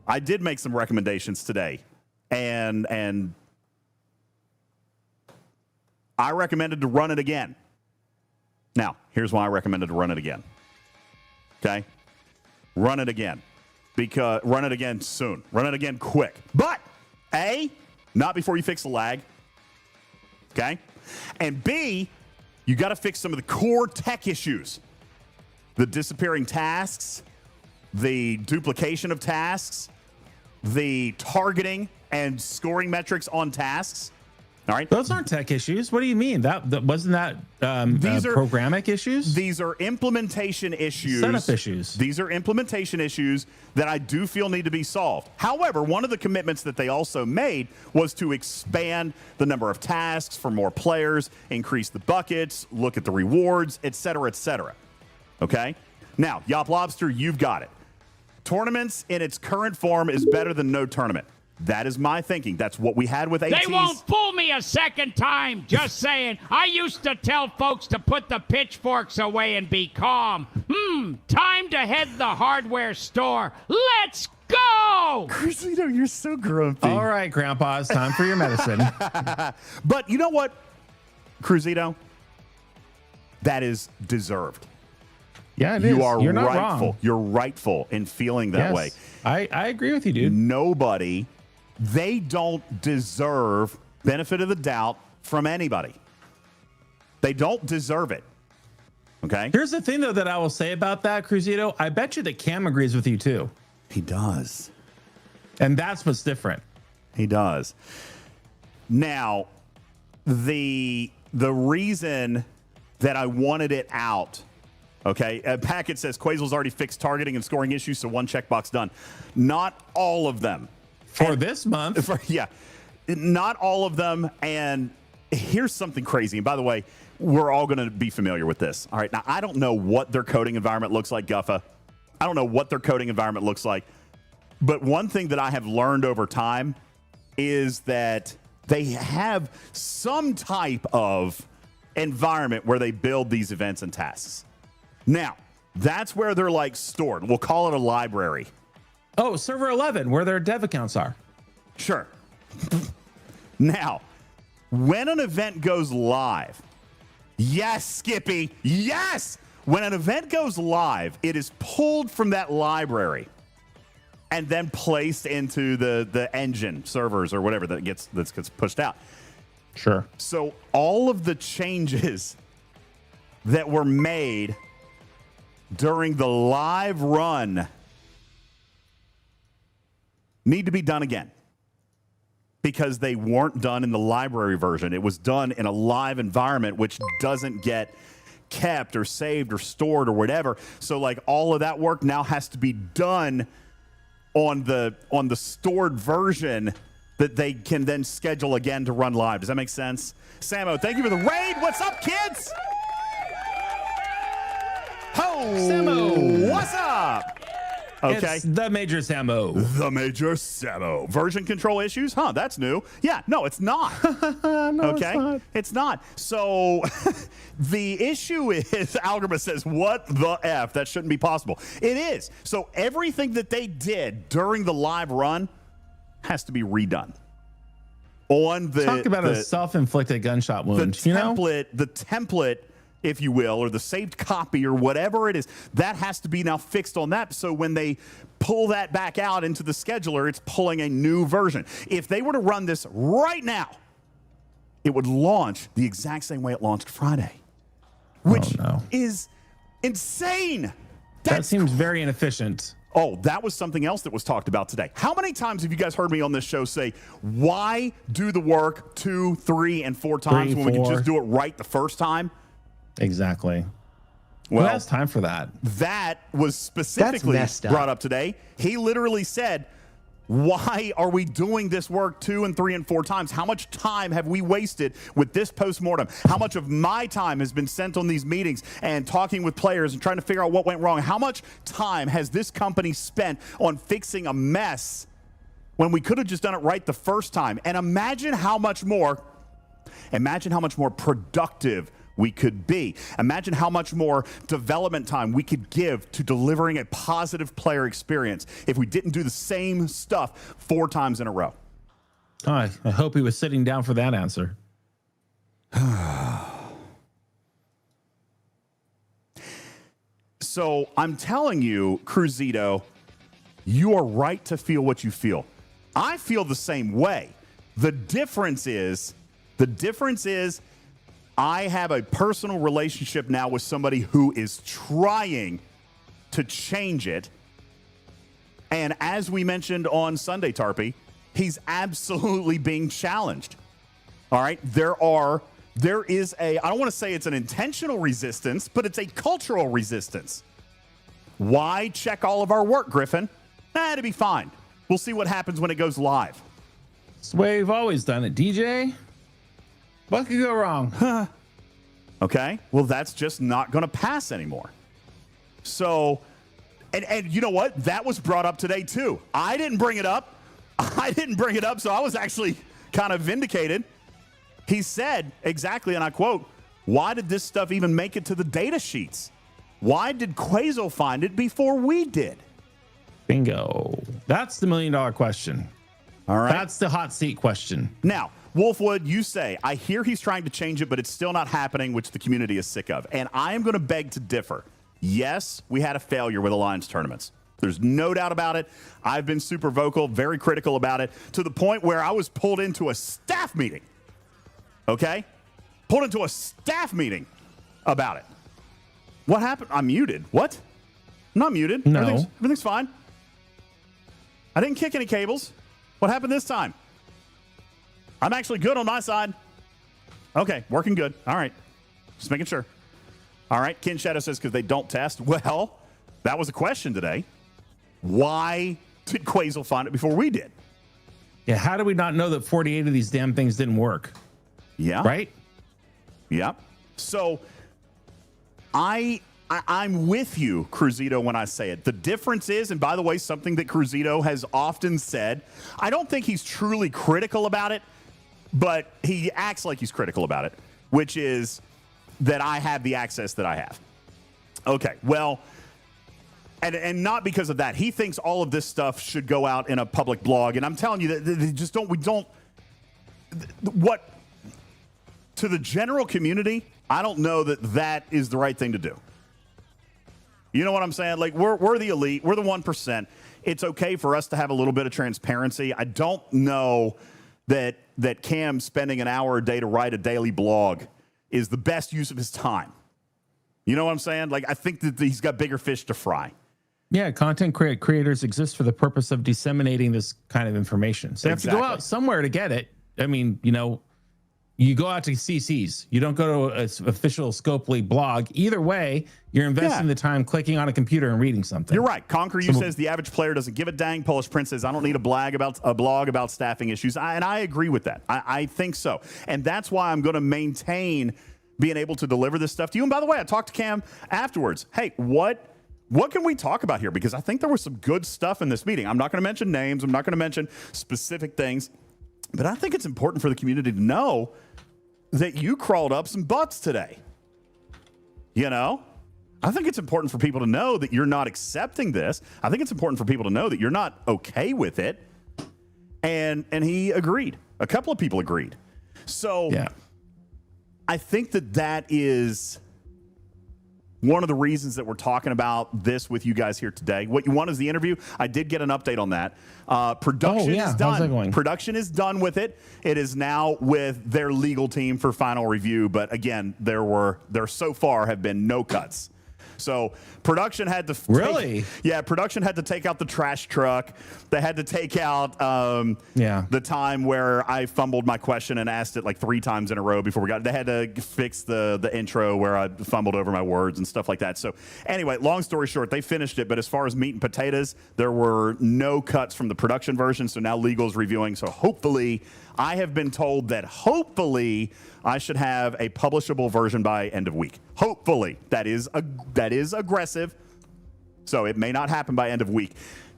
I did make some recommendations today, and I recommended to run it again. Now, here's why I recommended to run it again. Okay? Run it again. Run it again soon. Run it again quick. But, A, not before you fix the lag. Okay? And B, you got to fix some of the core tech issues. The disappearing tasks, the duplication of tasks, the targeting and scoring metrics on tasks. All right. Those aren't tech issues. What do you mean? That wasn't that these are programmatic issues? These are implementation issues. Setup issues. These are implementation issues that I do feel need to be solved. However, one of the commitments that they also made was to expand the number of tasks for more players, increase the buckets, look at the rewards, et cetera, et cetera. Okay? Now, Yop Lobster, you've got it. Tournaments in its current form is better than no tournament. That is my thinking. That's what we had with ATs. They won't fool me a second time. Just saying. I used to tell folks to put the pitchforks away and be calm. Time to head the hardware store. Let's go! Crucible, you're so grumpy. All right, Grandpa, it's time for your medicine. But you know what, Crucible? That is deserved. Yeah, it you is. are You're not rightful. wrong. You're rightful in feeling that way. I agree with you, dude. Nobody, they don't deserve benefit of the doubt from anybody. They don't deserve it. Okay? Here's the thing, though, that I will say about that, Crucito. I bet you that Cam agrees with you, too. He does. And that's what's different. He does. Now, the reason that I wanted it out, okay, Packet says Quasel's already fixed targeting and scoring issues, so one checkbox done. Not all of them. For this month. Yeah. Not all of them. And here's something crazy. And by the way, we're all going to be familiar with this. All right. Now, I don't know what their coding environment looks like, Guffa. I don't know what their coding environment looks like. But one thing that I have learned over time is that they have some type of environment where they build these events and tasks. Now, that's where they're like stored. We'll call it a library. Oh, server 11, where their dev accounts are. Sure. Now, when an event goes live, yes, Skippy, yes! When an event goes live, it is pulled from that library and then placed into the engine servers or whatever that gets pushed out. Sure. So all of the changes that were made during the live run need to be done again because they weren't done in the library version. It was done in a live environment, which doesn't get kept or saved or stored or whatever. So like all of that work now has to be done on the stored version that they can then schedule again to run live. Does that make sense? Samo, thank you for the raid. What's up, kids? Ho! Samo! What's up? Okay. It's the Major Samo. The Major Samo. Version control issues? Huh, that's new. Yeah, no, it's not. No, okay? It's not. So the issue is, Algebra says, what the F? That shouldn't be possible. It is. So everything that they did during the live run has to be redone. On the Talk about a self-inflicted gunshot wound. The template, if you will, or the saved copy or whatever it is, that has to be now fixed on that. So when they pull that back out into the scheduler, it's pulling a new version. If they were to run this right now, it would launch the exact same way it launched Friday, which is insane. That seems very inefficient. Oh, that was something else that was talked about today. How many times have you guys heard me on this show say, why do the work 2, 3, and 4 times when we can just do it right the first time? Exactly. Well, who has time for that? That was specifically brought up today. He literally said, why are we doing this work 2 and 3 and 4 times? How much time have we wasted with this postmortem? How much of my time has been spent on these meetings and talking with players and trying to figure out what went wrong? How much time has this company spent on fixing a mess when we could have just done it right the first time? And imagine how much more productive we could be. Imagine how much more development time we could give to delivering a positive player experience if we didn't do the same stuff 4 times in a row. Oh, I hope he was sitting down for that answer. So I'm telling you, Cruzito, you are right to feel what you feel. I feel the same way. The difference is I have a personal relationship now with somebody who is trying to change it. And as we mentioned on Sunday, Tarpy, he's absolutely being challenged. All right, there is a, I don't want to say it's an intentional resistance, but it's a cultural resistance. Why check all of our work, Griffin? It'll be fine. We'll see what happens when it goes live. It's the way we've always done it, DJ. What could go wrong? Okay, well, that's just not going to pass anymore. So, and you know what? That was brought up today, too. I didn't bring it up. So I was actually kind of vindicated. He said exactly, and I quote, "Why did this stuff even make it to the data sheets? Why did Quasel find it before we did?" Bingo. That's the $1 million question. All right. That's the hot seat question. Now, Wolfwood, you say, I hear he's trying to change it, but it's still not happening, which the community is sick of. And I am going to beg to differ. Yes, we had a failure with Alliance tournaments. There's no doubt about it. I've been super vocal, very critical about it, to the point where I was pulled into a staff meeting. Okay? Pulled into a staff meeting about it. What happened? I'm muted. What? I'm not muted. No. Everything's fine. I didn't kick any cables. What happened this time? I'm actually good on my side. Okay, working good. All right. Just making sure. All right, Ken Shadow says because they don't test. Well, that was a question today. Why did Quasel find it before we did? Yeah, how do we not know that 48 of these damn things didn't work? Yeah. Right? Yeah. So I'm with you, Cruzito, when I say it. The difference is, and by the way, something that Cruzito has often said, I don't think he's truly critical about it, but he acts like he's critical about it, which is that I have the access that I have. Okay, well, and not because of that. He thinks all of this stuff should go out in a public blog, and I'm telling you that they just don't, what, to the general community, I don't know that that is the right thing to do. You know what I'm saying? Like, we're the elite. We're the 1%. It's okay for us to have a little bit of transparency. I don't know that Cam spending an hour a day to write a daily blog is the best use of his time. You know what I'm saying? Like, I think that he's got bigger fish to fry. Yeah, content creators exist for the purpose of disseminating this kind of information. So you have to go out somewhere to get it. I mean, you know, you go out to CCs. You don't go to an official Scopely blog. Either way, you're investing the time clicking on a computer and reading something. You're right. Conquer You says the average player doesn't give a dang. Polish Prince says, I don't need a blog about staffing issues. And I agree with that. I think so. And that's why I'm going to maintain being able to deliver this stuff to you. And by the way, I talked to Cam afterwards. Hey, what can we talk about here? Because I think there was some good stuff in this meeting. I'm not going to mention names. I'm not going to mention specific things. But I think it's important for the community to know that you crawled up some butts today. You know? I think it's important for people to know that you're not accepting this. I think it's important for people to know that you're not okay with it. And he agreed. A couple of people agreed. So I think that is one of the reasons that we're talking about this with you guys here today. What you want is the interview. I did get an update on that. Production is done. How's that going? Production is done with it. It is now with their legal team for final review. But again, there so far have been no cuts. So production had to production had to take out the trash truck. They had to take out the time where I fumbled my question and asked it like 3 times in a row before we got it. They had to fix the intro where I fumbled over my words and stuff like that. So anyway, long story short, they finished it. But as far as meat and potatoes, there were no cuts from the production version. So now legal's reviewing. So hopefully, I have been told that hopefully I should have a publishable version by end of week. Hopefully. That is aggressive. So it may not happen by end of week.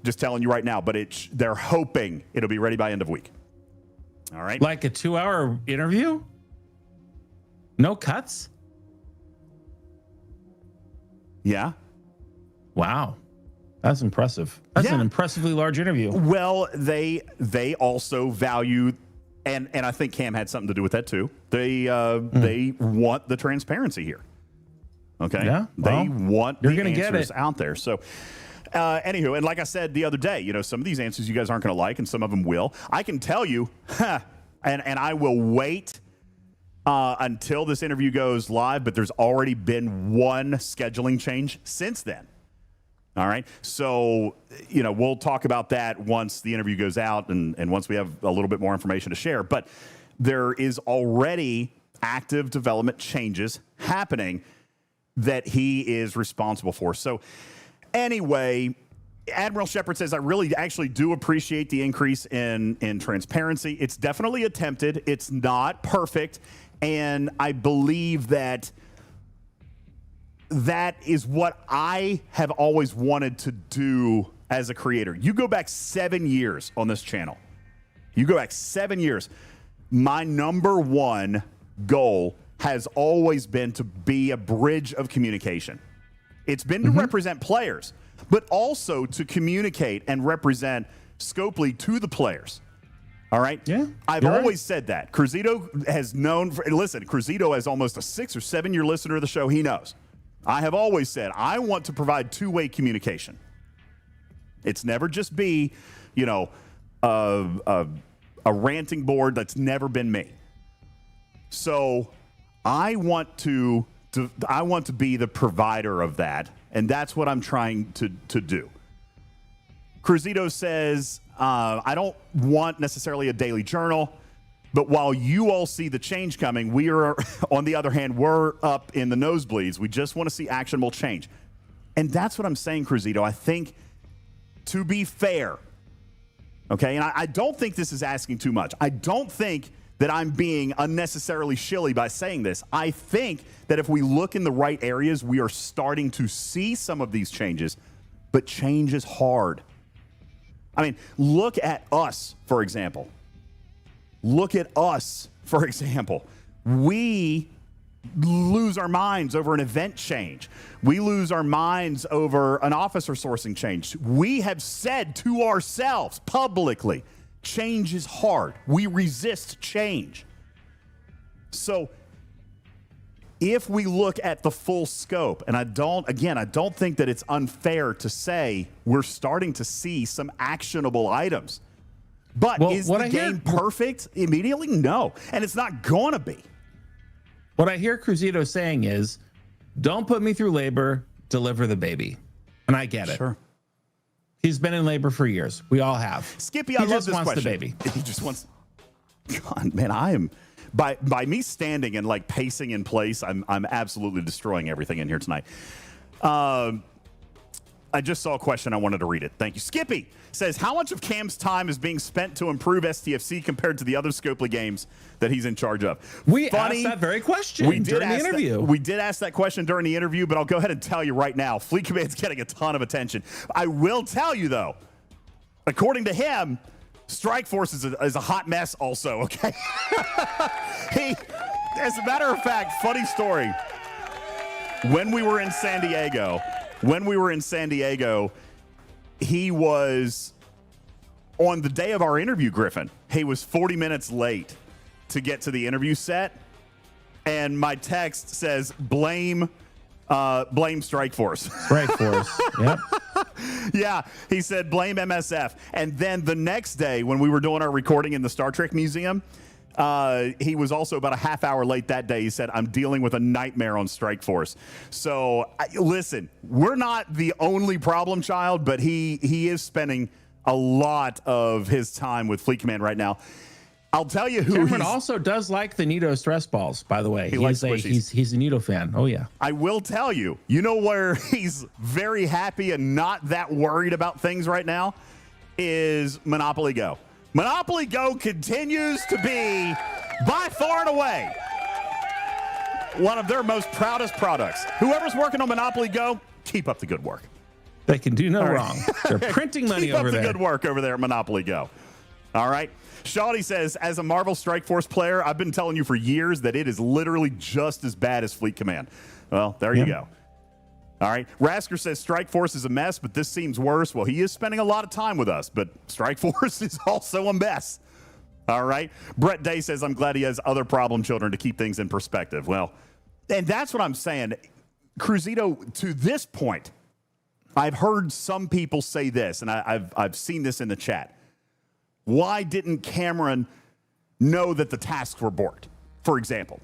Just telling you right now, but they're hoping it'll be ready by end of week. All right. Like a 2-hour interview? No cuts? Yeah. Wow. That's impressive. That's an impressively large interview. Well, they also value, and I think Cam had something to do with that too. They want the transparency here. Okay. Yeah. They want the answers out there. So anywho, and like I said the other day, you know, some of these answers you guys aren't going to like, and some of them will. I can tell you, and I will wait until this interview goes live, but there's already been one scheduling change since then. All right. So, you know, we'll talk about that once the interview goes out and once we have a little bit more information to share. But there is already active development changes happening that he is responsible for. So anyway, Admiral Shepard says, I really actually do appreciate the increase in transparency. It's definitely attempted. It's not perfect. And I believe that is what I have always wanted to do as a creator. You go back 7 years on this channel. You go back 7 years. My number one goal has always been to be a bridge of communication. It's been to represent players, but also to communicate and represent Scopely to the players. All right? Yeah. I've always said that. Crucito has known, listen, Crucito has almost a 6 or 7 year listener of the show. He knows. I have always said, I want to provide two-way communication. It's never just be, you know, a ranting board. That's never been me. So I want to be the provider of that, and that's what I'm trying to do. Cruzito says, I don't want necessarily a daily journal, but while you all see the change coming, we are, on the other hand, we're up in the nosebleeds. We just want to see actionable change. And that's what I'm saying, Cruzito. I think, to be fair, okay, and I don't think this is asking too much. I don't think that I'm being unnecessarily shilly by saying this. I think that if we look in the right areas, we are starting to see some of these changes, but change is hard. I mean, look at us, for example. Look at us, for example. We lose our minds over an event change. We lose our minds over an officer sourcing change. We have said to ourselves publicly, change is hard. We resist change. So if we look at the full scope, and I don't think that it's unfair to say we're starting to see some actionable items. But is the game perfect immediately? No. And it's not going to be. What I hear Cruzito saying is, don't put me through labor, deliver the baby. And I get it. Sure. He's been in labor for years. We all have. Skippy, I love this question. He just wants the baby. He just wants... God, man, I am... By me standing and like pacing in place, I'm absolutely destroying everything in here tonight. I just saw a question. I wanted to read it. Thank you. Skippy says, how much of Cam's time is being spent to improve STFC compared to the other Scopely games that he's in charge of? We asked that very question during the interview. We did ask that question during the interview, but I'll go ahead and tell you right now, Fleet Command's getting a ton of attention. I will tell you, though, according to him, Strike Force is a hot mess also, okay? As a matter of fact, funny story, when we were in San Diego, he was, on the day of our interview, Griffin, he was 40 minutes late to get to the interview set. And my text says, blame Strike Force. Strike Force, yep. Yeah, he said, blame MSF. And then the next day, when we were doing our recording in the Star Trek Museum, he was also about a half hour late that day. He said, I'm dealing with a nightmare on Strike Force. So listen, we're not the only problem child, but he is spending a lot of his time with Fleet Command right now. I'll tell you who Cameron also does like the Nito stress balls, by the way. He's a Nito fan. Oh, yeah. I will tell you, you know where he's very happy and not that worried about things right now is Monopoly Go. Monopoly Go continues to be, by far and away, one of their most proudest products. Whoever's working on Monopoly Go, keep up the good work. They can do no wrong. They're printing money over there. Keep up the good work over there at Monopoly Go. All right. Shawty says, as a Marvel Strike Force player, I've been telling you for years that it is literally just as bad as Fleet Command. Well, there you go. All right. Rasker says Strike Force is a mess, but this seems worse. Well, he is spending a lot of time with us, but Strike Force is also a mess. All right. Brett Day says, I'm glad he has other problem children to keep things in perspective. Well, and that's what I'm saying. Cruzito, to this point, I've heard some people say this, and I've seen this in the chat. Why didn't Cameron know that the tasks were borked, for example?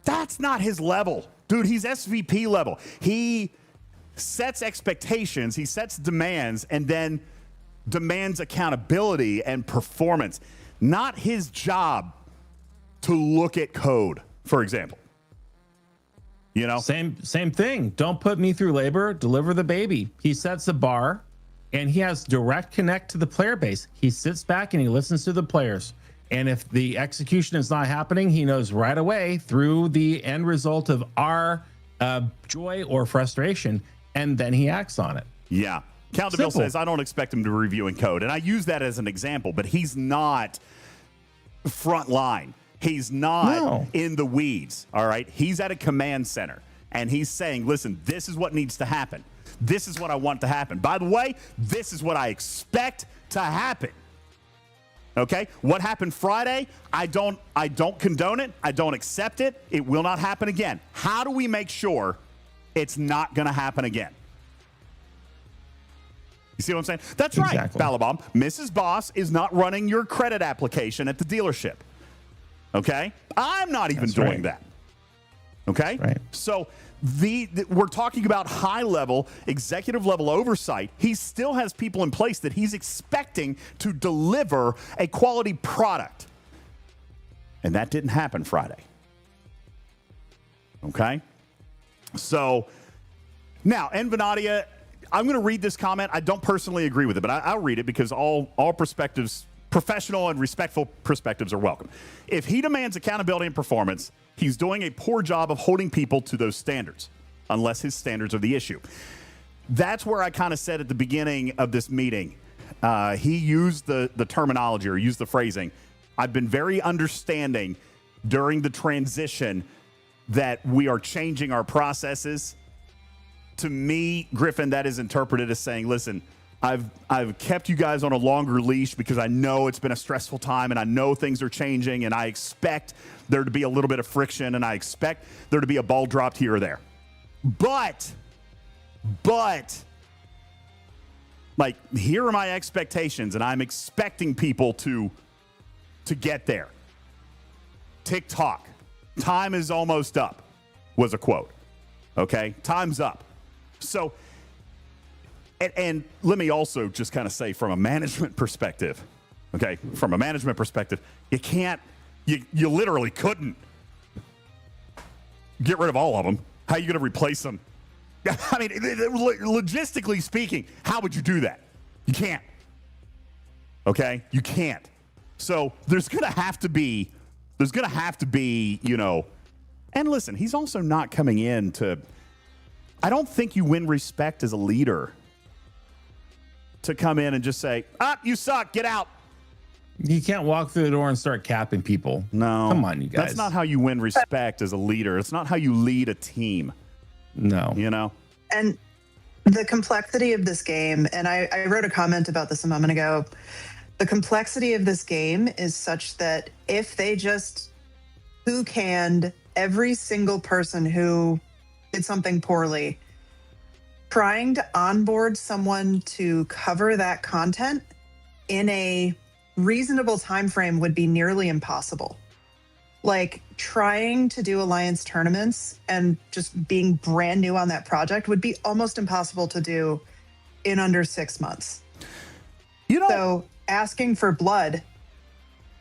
That's not his level. Dude, he's SVP level. He sets expectations, he sets demands, and then demands accountability and performance. Not his job to look at code, for example. You know, same thing. Don't put me through labor, deliver the baby. He sets the bar and he has direct connect to the player base. He sits back and he listens to the players. And if the execution is not happening, he knows right away through the end result of our joy or frustration, and then he acts on it. Yeah. Count Bill says, I don't expect him to be reviewing code. And I use that as an example, but he's not front line. He's not in the weeds, all right? He's at a command center, and he's saying, listen, this is what needs to happen. This is what I want to happen. By the way, this is what I expect to happen. Okay? What happened Friday, I don't condone it. I don't accept it. It will not happen again. How do we make sure it's not going to happen again? You see what I'm saying? That's right, Balabom. Mrs. Boss is not running your credit application at the dealership. Okay? I'm not even doing that. Okay? Right. So we're talking about high-level, executive-level oversight. He still has people in place that he's expecting to deliver a quality product. And that didn't happen Friday. Okay? So now, Envenadia, I'm going to read this comment. I don't personally agree with it, but I'll read it because all perspectives, professional and respectful perspectives, are welcome. If he demands accountability and performance, he's doing a poor job of holding people to those standards, unless his standards are the issue. That's where I kind of said at the beginning of this meeting, he used the terminology or used the phrasing. I've been very understanding during the transition that we are changing our processes. To me, Griffin, that is interpreted as saying, listen, I've kept you guys on a longer leash because I know it's been a stressful time and I know things are changing and I expect there to be a little bit of friction and I expect there to be a ball dropped here or there. But, like, here are my expectations and I'm expecting people to get there. TikTok, time is almost up, was a quote. Okay, time's up. So, and let me also just kind of say from a management perspective, okay, from a management perspective, you literally couldn't get rid of all of them. How are you going to replace them? I mean, logistically speaking, how would you do that? You can't. Okay, you can't. So there's going to have to be, you know, and listen, he's also not coming in to, I don't think you win respect as a leader to come in and just say, you suck, get out. You can't walk through the door and start capping people. No. Come on, you guys. That's not how you win respect as a leader. It's not how you lead a team. No. You know? And the complexity of this game, and I wrote a comment about this a moment ago, the complexity of this game is such that if they just who-canned every single person who did something poorly, trying to onboard someone to cover that content in a reasonable time frame would be nearly impossible. Like, trying to do alliance tournaments and just being brand new on that project would be almost impossible to do in under 6 months. You know, so asking for blood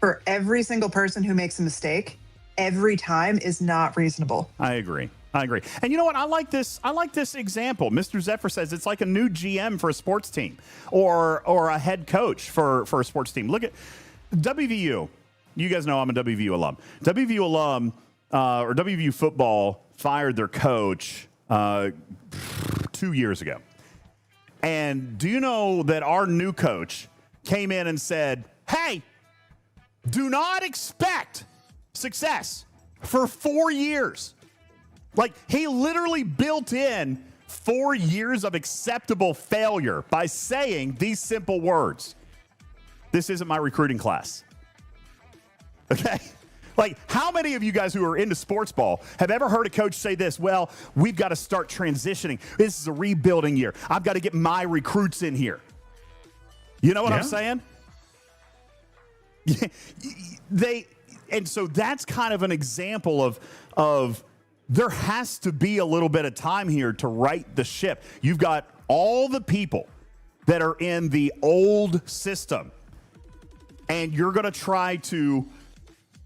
for every single person who makes a mistake every time is not reasonable. I agree. And you know what? I like this example. Mr. Zephyr says it's like a new GM for a sports team or a head coach for a sports team. Look at WVU. You guys know I'm a WVU alum. WVU alum or WVU football fired their coach 2 years ago. And do you know that our new coach came in and said, hey, do not expect success for 4 years. Like, he literally built in 4 years of acceptable failure by saying these simple words. This isn't my recruiting class. Okay? Like, how many of you guys who are into sports ball have ever heard a coach say this? Well, we've got to start transitioning. This is a rebuilding year. I've got to get my recruits in here. You know what I'm saying? And so that's kind of an example of there has to be a little bit of time here to right the ship. You've got all the people that are in the old system, and you're going to try to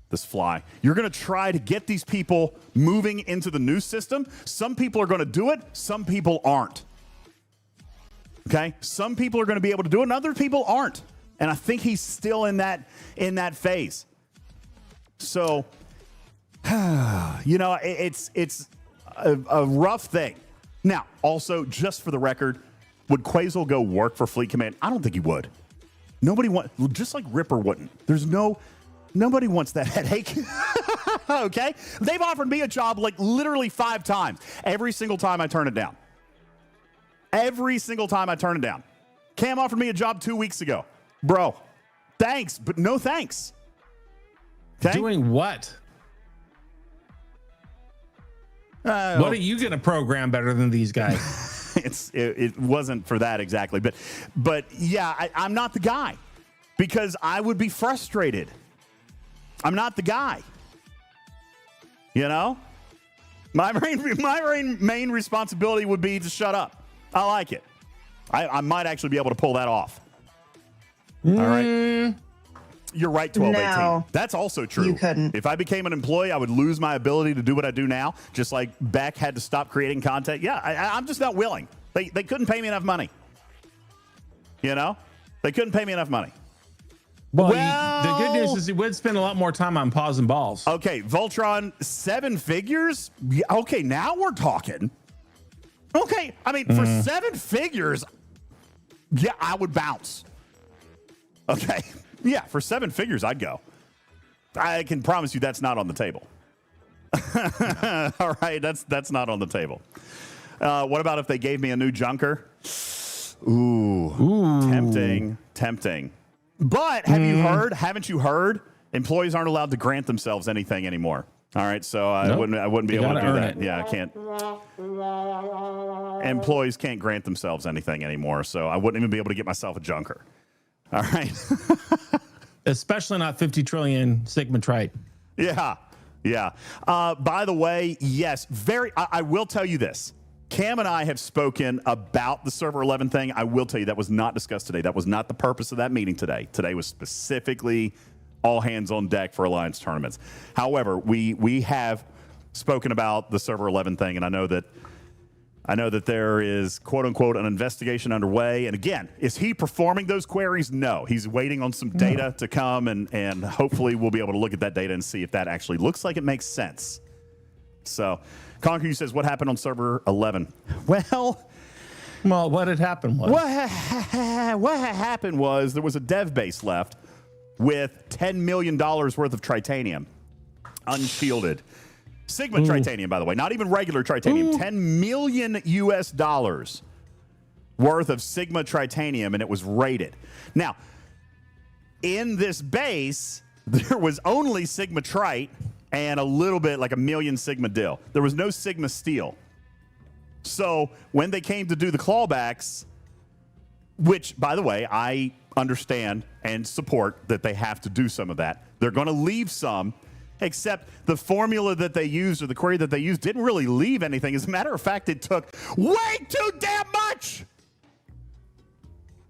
this fly. You're going to try to get these people moving into the new system. Some people are going to do it. Some people aren't. Okay? Some people are going to be able to do it, and other people aren't. And I think he's still in that phase. So, you know, it's a rough thing. Now, also, just for the record, would Quasel go work for Fleet Command? I don't think he would. Nobody wants, just like Ripper wouldn't. Nobody wants that headache. Okay? They've offered me a job like literally 5 times. Every single time I turn it down. Every single time I turn it down. Cam offered me a job 2 weeks ago. Bro, thanks, but no thanks. Okay? Doing what? What are you going to program better than these guys? It wasn't for that exactly. But yeah, I'm not the guy because I would be frustrated. I'm not the guy. You know? My main responsibility would be to shut up. I like it. I might actually be able to pull that off. All right. You're right, 1218. No, that's also true. you couldn't. If I became an employee, I would lose my ability to do what I do now, just like Beck had to stop creating content. Yeah, I'm just not willing. They couldn't pay me enough money. You know? They couldn't pay me enough money. Well, the good news is you would spend a lot more time on paws and balls. Okay, Voltron, 7 figures? Yeah, okay, now we're talking. Okay, I mean, for 7 figures, yeah, I would bounce. Okay, yeah, for 7 figures, I'd go. I can promise you that's not on the table. All right, that's not on the table. What about if they gave me a new junker? Ooh. Tempting. But haven't you heard? Employees aren't allowed to grant themselves anything anymore. All right, so I wouldn't be able to do that. Yeah, I can't. Employees can't grant themselves anything anymore, so I wouldn't even be able to get myself a junker. All right. Especially not 50 trillion Sigma Trite. Yeah. By the way, yes, I will tell you this. Cam and I have spoken about the Server 11 thing. I will tell you that was not discussed today. That was not the purpose of that meeting today. Today was specifically all hands on deck for Alliance tournaments. However, we have spoken about the Server 11 thing, and I know that there is, quote unquote, an investigation underway. And again, is he performing those queries? No, he's waiting on some data to come, and hopefully we'll be able to look at that data and see if that actually looks like it makes sense. So, Conquer says, what happened on Server 11? Well, what had happened was what happened was there was a dev base left with $10 million worth of tritanium, unshielded. Sigma tritanium, by the way, not even regular tritanium. $10 million US worth of Sigma tritanium, and it was raided. Now, in this base, there was only Sigma trite and a little bit, like 1 million Sigma dill. There was no Sigma steel. So when they came to do the clawbacks, which, by the way, I understand and support that they have to do some of that. They're going to leave some, except the formula that they used or the query that they used didn't really leave anything. As a matter of fact, it took way too damn much.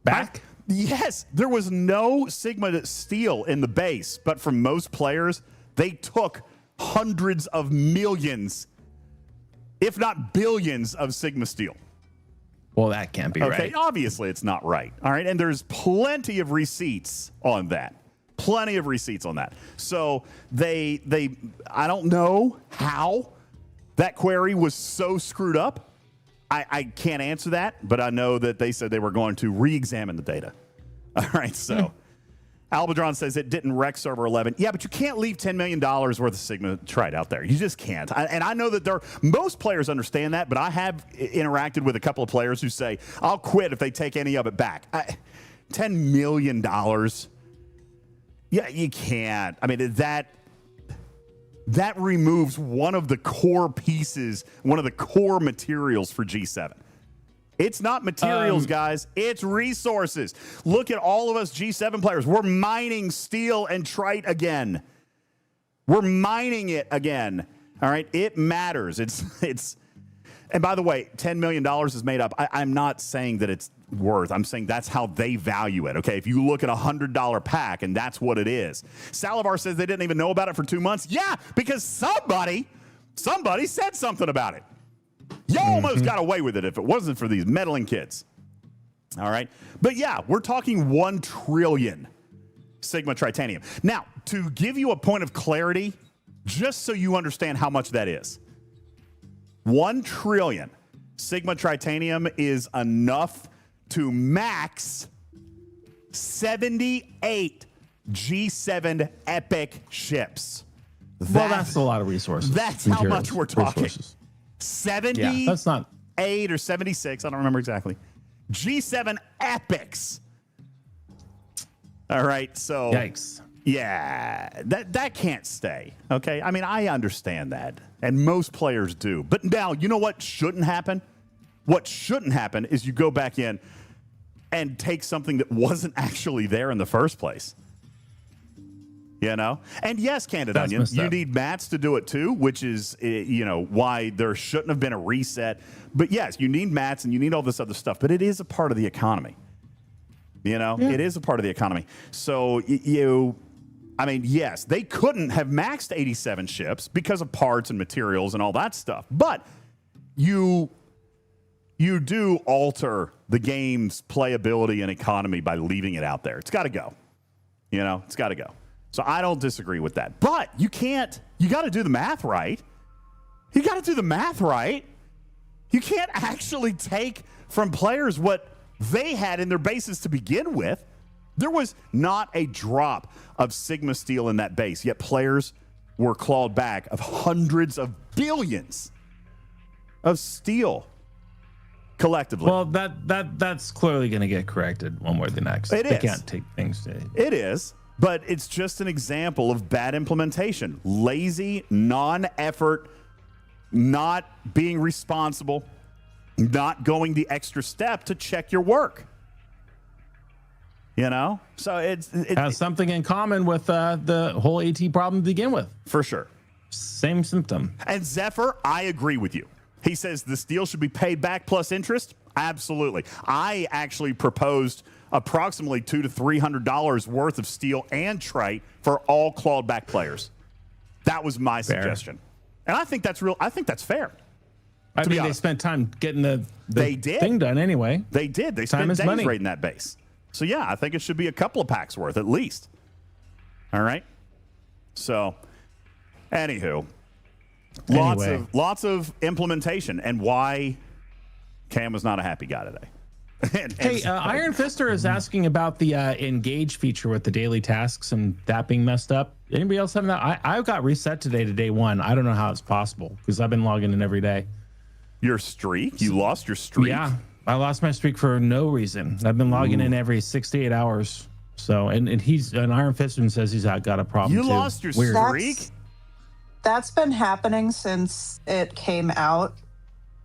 Back? Yes, there was no Sigma steel in the base, but for most players, they took hundreds of millions, if not billions, of Sigma steel. Well, that can't be right. Okay, obviously it's not right. All right, and there's plenty of receipts on that. Plenty of receipts on that. So I don't know how that query was so screwed up. I can't answer that, but I know that they said they were going to re-examine the data. All right, so Albadron says it didn't wreck Server 11. Yeah, but you can't leave $10 million worth of Sigma Trite out there. You just can't. And I know that most players understand that, but I have interacted with a couple of players who say, I'll quit if they take any of it back. $10 million? Yeah, you can't. I mean, that removes one of the core pieces, one of the core materials for G7. It's not materials, guys. It's resources. Look at all of us G7 players. We're mining steel and trite again. We're mining it again. All right? It matters. It's And by the way, $10 million is made up. I'm not saying that it's worth. I'm saying that's how they value it. Okay, if you look at $100 pack and that's what it is. Salivar says they didn't even know about it for 2 months. Yeah, because somebody said something about it. You almost got away with it if it wasn't for these meddling kids. All right, but yeah, we're talking 1 trillion Sigma Tritanium. Now, to give you a point of clarity, just so you understand how much that is. 1 trillion Sigma Tritanium is enough to max 78 G7 Epic ships. Well, that's a lot of resources. That's how much we're talking. Resources. 70, that's not 8 or 76, I don't remember exactly. G7 Epics. All right, so yikes. Yeah, that can't stay. Okay, I mean, I understand that, and most players do. But now, you know what shouldn't happen? What shouldn't happen is you go back in and take something that wasn't actually there in the first place. You know? And yes, Candid Onion, you need mats to do it too, which is, why there shouldn't have been a reset. But yes, you need mats and you need all this other stuff, but it is a part of the economy. It is a part of the economy. So yes, they couldn't have maxed 87 ships because of parts and materials and all that stuff. But you do alter the game's playability and economy by leaving it out there. It's got to go. It's got to go. So I don't disagree with that. But you got to do the math right. You got to do the math right. You can't actually take from players what they had in their bases to begin with. There was not a drop of Sigma steel in that base, yet players were clawed back of hundreds of billions of steel collectively. Well, that's clearly going to get corrected one way or the next. They can't take things. It is, but it's just an example of bad implementation. Lazy, non-effort, not being responsible, not going the extra step to check your work. So it has something in common with the whole AT problem to begin with. For sure. Same symptom. And Zephyr, I agree with you. He says the steel should be paid back plus interest. Absolutely. I actually proposed approximately $200 to $300 worth of steel and trite for all clawed back players. That was my suggestion. And I think that's real. I think that's fair. I mean, they spent time getting the thing done anyway. They did. They spent days raiding that base. So, yeah, I think it should be a couple of packs worth at least. All right. So, anywho, lots of implementation and why Cam was not a happy guy today. Hey, Iron Fister is asking about the engage feature with the daily tasks and that being messed up. Anybody else having that? I got reset today to day 1. I don't know how it's possible because I've been logging in every day. Your streak? You lost your streak? Yeah. I lost my streak for no reason. I've been logging in every 6 to 8 hours. So, and Iron Fistman says he's got a problem. You lost your streak? That's been happening since it came out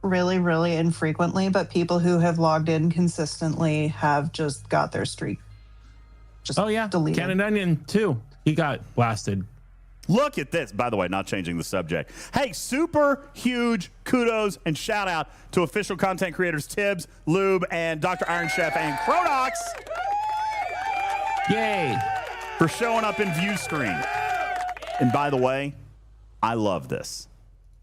really, really infrequently. But people who have logged in consistently have just got their streak. Deleted. Cannon Onion too. He got blasted. Look at this. By the way, not changing the subject. Hey, super huge kudos and shout out to official content creators Tibbs, Lube, and Dr. Iron Chef and Cronox. Yay. For showing up in view screen. And by the way, I love this.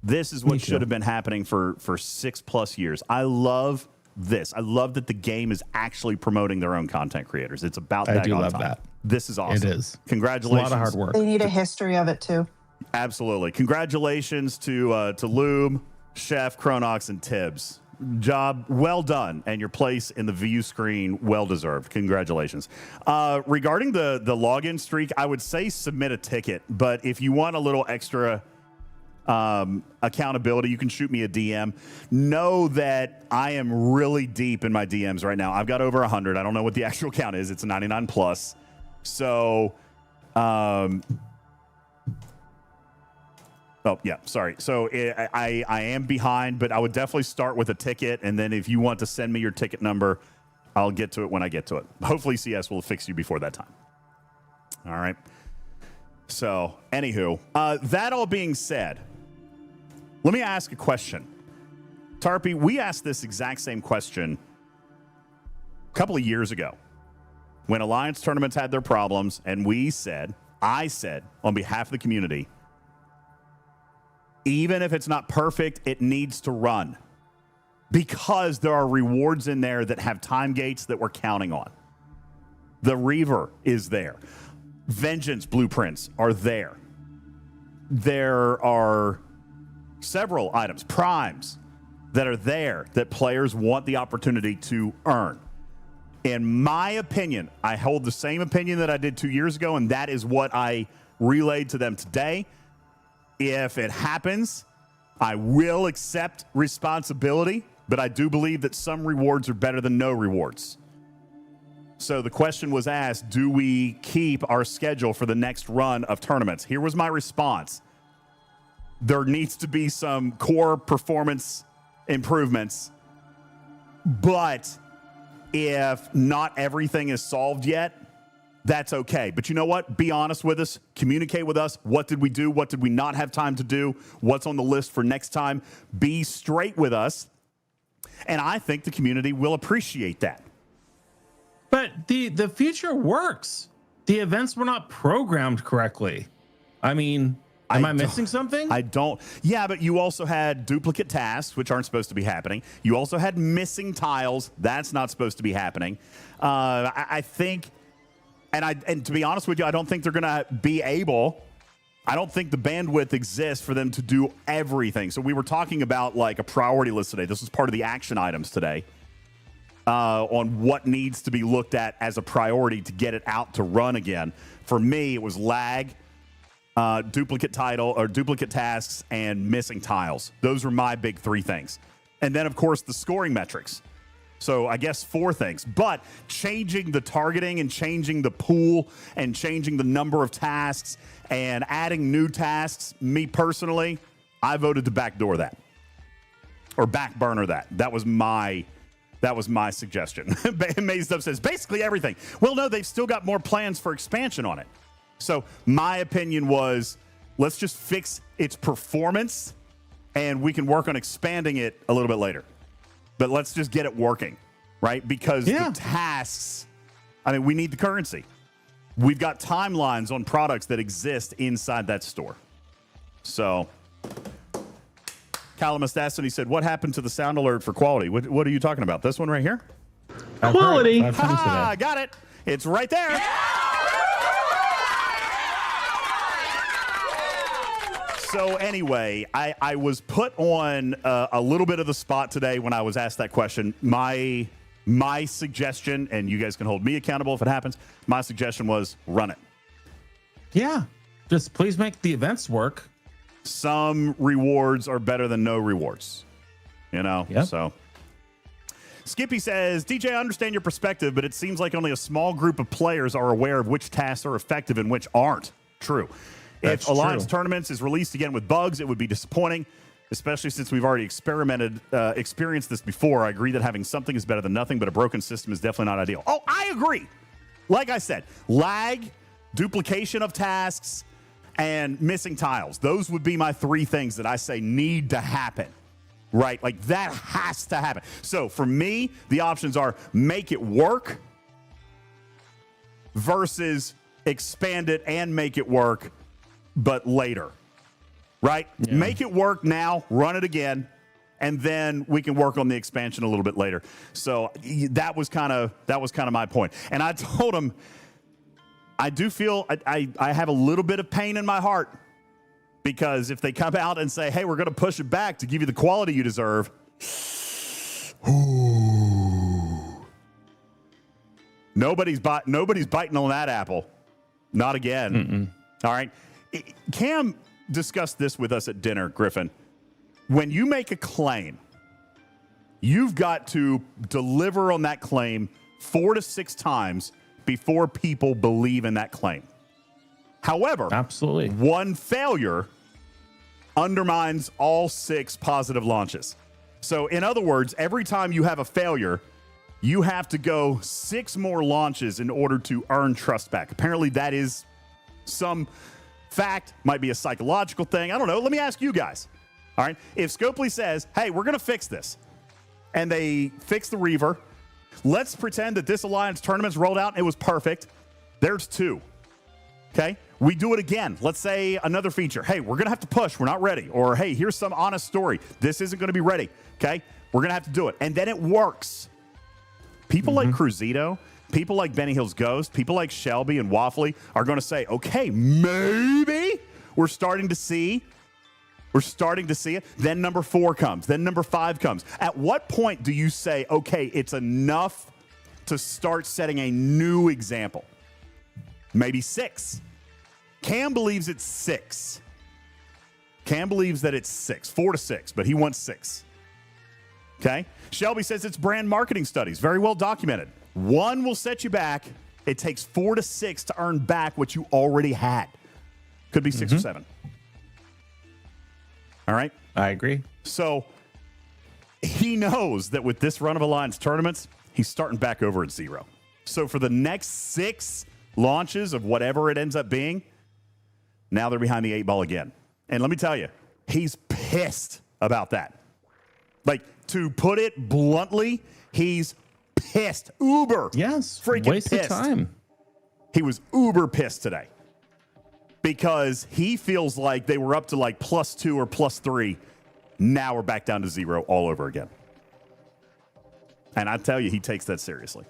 This is what should have been happening for 6+ years. I love this. I love that the game is actually promoting their own content creators. It's about that. I do love that. This is awesome. It is. Congratulations. It's a lot of hard work. They need a history of it too. Absolutely. Congratulations to Lube, Chef, Cronox, and Tibbs. Job well done, and your place in the view screen well deserved. Congratulations. Regarding the login streak, I would say submit a ticket, but if you want a little extra accountability, you can shoot me a DM. Know that I am really deep in my DMs right now. I've got over 100. I don't know what the actual count is. It's a 99 plus. So, oh yeah, sorry. So I am behind, but I would definitely start with a ticket, and then if you want to send me your ticket number, I'll get to it when I get to it. Hopefully CS will fix you before that time. All right. So, anywho, that all being said, let me ask a question. Tarpy, we asked this exact same question a couple of years ago when Alliance tournaments had their problems, and I said, on behalf of the community, even if it's not perfect, it needs to run because there are rewards in there that have time gates that we're counting on. The Reaver is there. Vengeance blueprints are there. There are several items, primes, that are there that players want the opportunity to earn. In my opinion, I hold the same opinion that I did 2 years ago, and that is what I relayed to them today. If it happens, I will accept responsibility, but I do believe that some rewards are better than no rewards. So the question was asked, do we keep our schedule for the next run of tournaments? Here was my response. There needs to be some core performance improvements, but if not everything is solved yet, that's okay. But you know what? Be honest with us. Communicate with us. What did we do? What did we not have time to do? What's on the list for next time? Be straight with us. And I think the community will appreciate that. But the future works. The events were not programmed correctly. I mean, am I missing something? I don't. Yeah, but you also had duplicate tasks, which aren't supposed to be happening. You also had missing tiles. That's not supposed to be happening. I think, and to be honest with you, I don't think they're going to be able. I don't think the bandwidth exists for them to do everything. So we were talking about like a priority list today. This was part of the action items today. On what needs to be looked at as a priority to get it out to run again. For me, it was lag, duplicate title or duplicate tasks, and missing tiles. Those were my big three things. And then, of course, the scoring metrics. So I guess 4 things. But changing the targeting and changing the pool and changing the number of tasks and adding new tasks, me personally, I voted to backdoor that or back burner that. That was my suggestion. Mazed Up says basically everything. Well, no, they've still got more plans for expansion on it. So my opinion was, let's just fix its performance and we can work on expanding it a little bit later. But let's just get it working, right? Because the tasks, I mean, we need the currency. We've got timelines on products that exist inside that store. So Calamus Destiny said, what happened to the sound alert for quality? What are you talking about? This one right here? Quality. Ha-ha, got it. It's right there. So anyway, I was put on a little bit of the spot today when I was asked that question. My suggestion, and you guys can hold me accountable if it happens, my suggestion was run it. Yeah. Just please make the events work. Some rewards are better than no rewards, you know? Yep. So Skippy says, DJ, I understand your perspective, but it seems like only a small group of players are aware of which tasks are effective and which aren't. True. That's if Alliance true. Tournaments is released again with bugs, it would be disappointing, especially since we've already experienced this before. I agree that having something is better than nothing, but a broken system is definitely not ideal. Oh, I agree. Like I said, lag, duplication of tasks, and missing tiles. Those would be my 3 things that I say need to happen, right? Like that has to happen. So for me, the options are make it work versus expand it and make it work, but later, right? Yeah. Make it work now, run it again, and then we can work on the expansion a little bit later. So that was kind of my point. And I told him, I do feel I have a little bit of pain in my heart because if they come out and say, hey, we're going to push it back to give you the quality you deserve. Nobody's biting on that apple. Not again. All right. Cam discussed this with us at dinner, Griffin. When you make a claim, you've got to deliver on that claim 4 to 6 times before people believe in that claim. However, absolutely, one failure undermines all 6 positive launches. So in other words, every time you have a failure, you have to go 6 more launches in order to earn trust back. Apparently that is some fact, might be a psychological thing. I don't know. Let me ask you guys. All right. If Scopely says, hey, we're going to fix this, and they fix the Reaver, let's pretend that this Alliance tournament's rolled out and it was perfect. There's 2. Okay. We do it again. Let's say another feature. Hey, we're going to have to push. We're not ready. Or, hey, here's some honest story. This isn't going to be ready. Okay. We're going to have to do it. And then it works. People like Crucible, people like Benny Hill's Ghost, people like Shelby and Waffly are going to say, okay, maybe we're starting to see it. Then number 4 comes. Then number 5 comes. At what point do you say, okay, it's enough to start setting a new example? Maybe 6. Cam believes it's 6. Cam believes that it's 6, 4 to 6, but he wants 6. Okay. Shelby says it's brand marketing studies. Very well documented. 1 will set you back. It takes 4 to 6 to earn back what you already had. Could be 6 or 7. All right. I agree. So he knows that with this run of Alliance tournaments, he's starting back over at 0. So for the next 6 launches of whatever it ends up being, now they're behind the 8 ball again. And let me tell you, he's pissed about that. Like, to put it bluntly, he's pissed. Uber. Yes. Freaking waste pissed. of time. He was uber pissed today because he feels like they were up to like +2 or +3. Now we're back down to 0 all over again. And I tell you, he takes that seriously.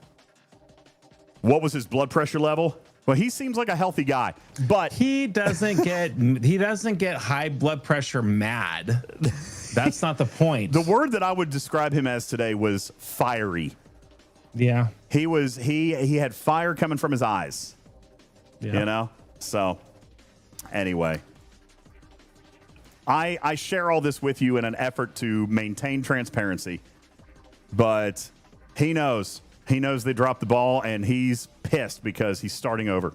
What was his blood pressure level? Well, he seems like a healthy guy, but he doesn't get high blood pressure mad. That's not the point. The word that I would describe him as today was fiery. Yeah. He had fire coming from his eyes. Yeah. You know? So anyway, I share all this with you in an effort to maintain transparency, but he knows they dropped the ball and he's pissed because he's starting over.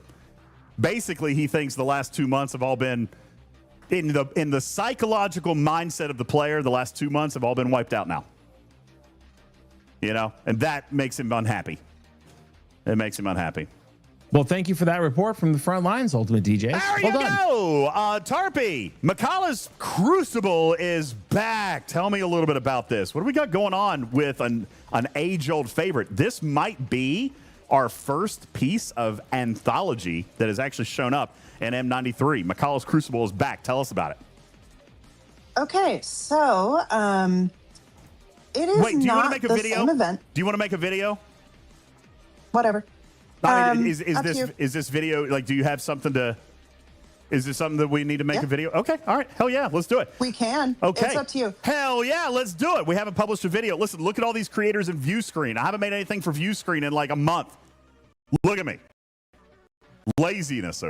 Basically, he thinks the last 2 months have all been in the psychological mindset of the player. The last 2 months have all been wiped out now. You know, and that makes him unhappy. It makes him unhappy. Well, thank you for that report from the front lines, UltimatDJz. There you go. Tarpy, Makala's Crucible is back. Tell me a little bit about this. What do we got going on with an age-old favorite? This might be our first piece of anthology that has actually shown up in M93. Makala's Crucible is back. Tell us about it. Okay, so it is Wait, do you want to not make a the video? same event. Do you want to make a video? Whatever. I mean, is this video, like, do you have something to, is this something that we need to make a video? Okay, all right, hell yeah, let's do it. We can. Okay. It's up to you. Hell yeah, let's do it. We haven't published a video. Listen, look at all these creators in ViewScreen. I haven't made anything for ViewScreen in like a month. Look at me. Laziness.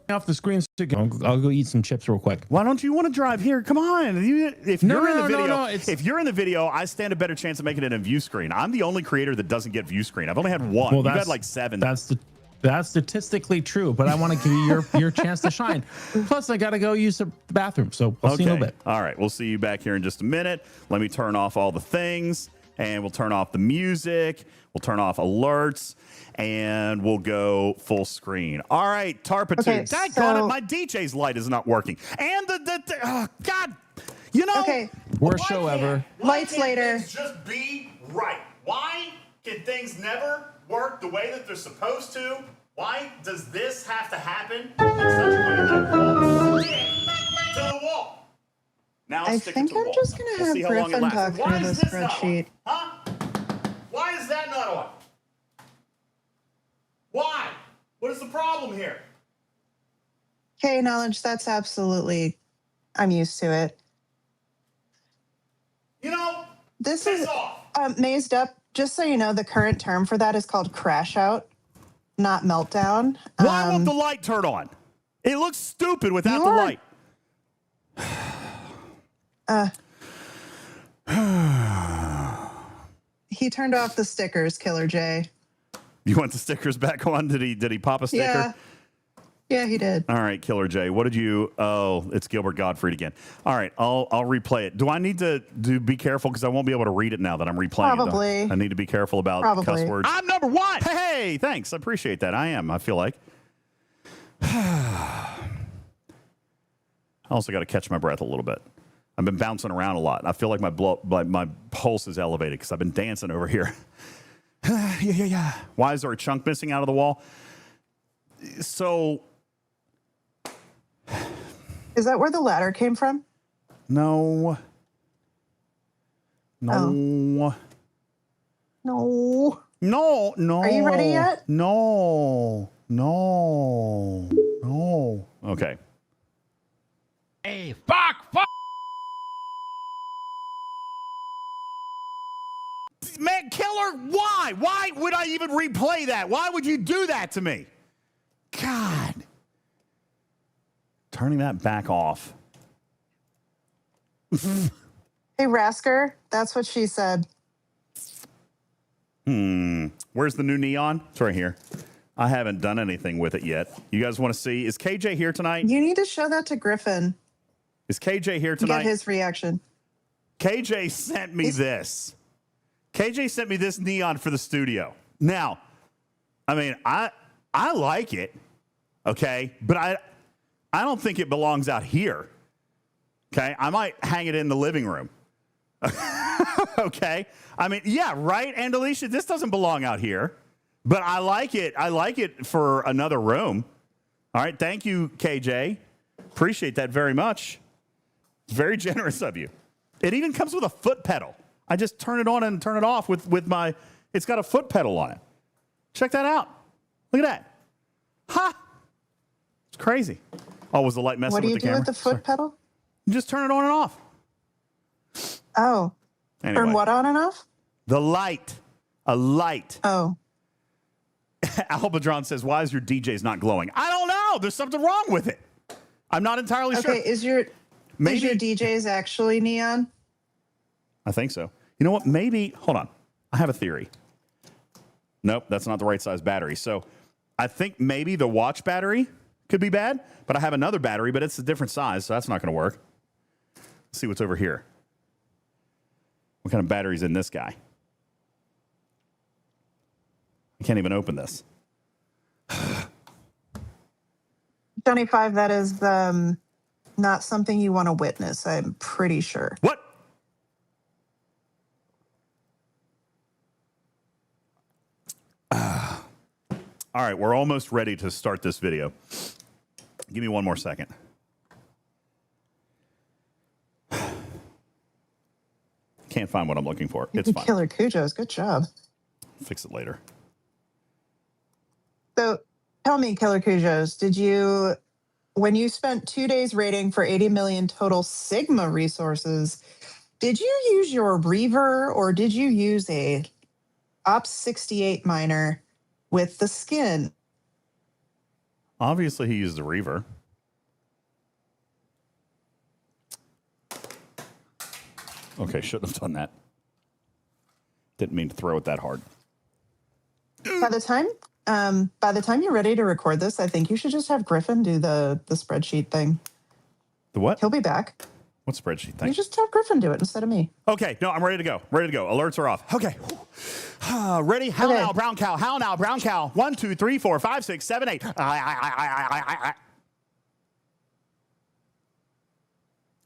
Off the screen. I'll go eat some chips real quick. Why don't you want to drive here? Come on. If you're in the video, if you're in the video, I stand a better chance of making it in ViewScreen. I'm the only creator that doesn't get ViewScreen. I've only had one. Well, you've had like 7. That's statistically true, but I want to give you your chance to shine. Plus, I got to go use the bathroom, so I'll see you in a little bit. All right, we'll see you back here in just a minute. Let me turn off all the things, and we'll turn off the music. We'll turn off alerts, and we'll go full screen. All right, Tarpitude. Okay, Daggone it, my DJ's light is not working. And oh, God, you know. Okay. Worst show ever. Lights later. Just be right. Why can things never work the way that they're supposed to? Why does this have to happen in such a way that stick to the wall? Now I stick think to the I'm wall. just going to have Griffin talk through the spreadsheet. Huh? Why is that not on? Why? What is the problem here? Okay, Knowledge, that's absolutely, I'm used to it. You know, this is mazed up. Just so you know, the current term for that is called crash out, not meltdown. Why won't the light turn on? It looks stupid without the light. He turned off the stickers, Killer J. You want the stickers back on? Did he pop a sticker? Yeah, he did. All right, Killer J. What did you? Oh, it's Gilbert Gottfried again. All right, I'll replay it. Do I need to be careful because I won't be able to read it now that I'm replaying Probably. it? I need to be careful about cuss words. I'm number 1. Hey, thanks. I appreciate that. I am. I feel like. I also got to catch my breath a little bit. I've been bouncing around a lot. I feel like my pulse is elevated because I've been dancing over here. Yeah. Why is there a chunk missing out of the wall? So, is that where the ladder came from? No. No. No. Are you ready yet? No. Okay. Hey, fuck. Man, Killer, why? Why would I even replay that? Why would you do that to me? God. Turning that back off. Hey, Rasker, that's what she said. Where's the new neon? It's right here. I haven't done anything with it yet. You guys want to see? Is KJ here tonight? You need to show that to Griffin. Is KJ here tonight? Get his reaction. KJ sent me this. KJ sent me this neon for the studio. Now, I mean, I like it, okay? But I don't think it belongs out here, okay? I might hang it in the living room, okay? I mean, yeah, right, Andalisha? This doesn't belong out here, but I like it. I like it for another room. All right, thank you, KJ. Appreciate that very much. It's very generous of you. It even comes with a foot pedal. I just turn it on and turn it off with my, it's got a foot pedal on it. Check that out. Look at that. Ha! It's crazy. Oh, was the light messing with the camera? What do you do with the foot pedal? You just turn it on and off. Oh. Anyway. Turn what on and off? The light. A light. Oh. Albadron says, why is your DJ's not glowing? I don't know. There's something wrong with it. I'm not entirely sure. Okay, is your DJ's actually neon? I think so. You know what? Maybe, hold on. I have a theory. Nope, that's not the right size battery. So I think maybe the watch battery could be bad, but I have another battery, but it's a different size, so that's not going to work. Let's see what's over here. What kind of battery's in this guy? I can't even open this. Johnny 5, that is not something you want to witness, I'm pretty sure. What? All right, we're almost ready to start this video. Give me one more second. Can't find what I'm looking for. It's fine. Killer Kujos, good job. Fix it later. So tell me, Killer Kujos, did you, when you spent 2 days raiding for 80 million total Sigma resources, did you use your Reaver or did you use a Ops 68 miner with the skin? Obviously, he used the Reaver. Okay, shouldn't have done that. Didn't mean to throw it that hard. By the time you're ready to record this, I think you should just have Griffin do the spreadsheet thing. The what? He'll be back. What spreadsheet thing? You just have Griffin do it instead of me. Okay, no, I'm ready to go. Ready to go. Alerts are off. Okay. Ready? How now, brown cow? How now, brown cow? 1, 2, 3, 4, 5, 6, 7, 8.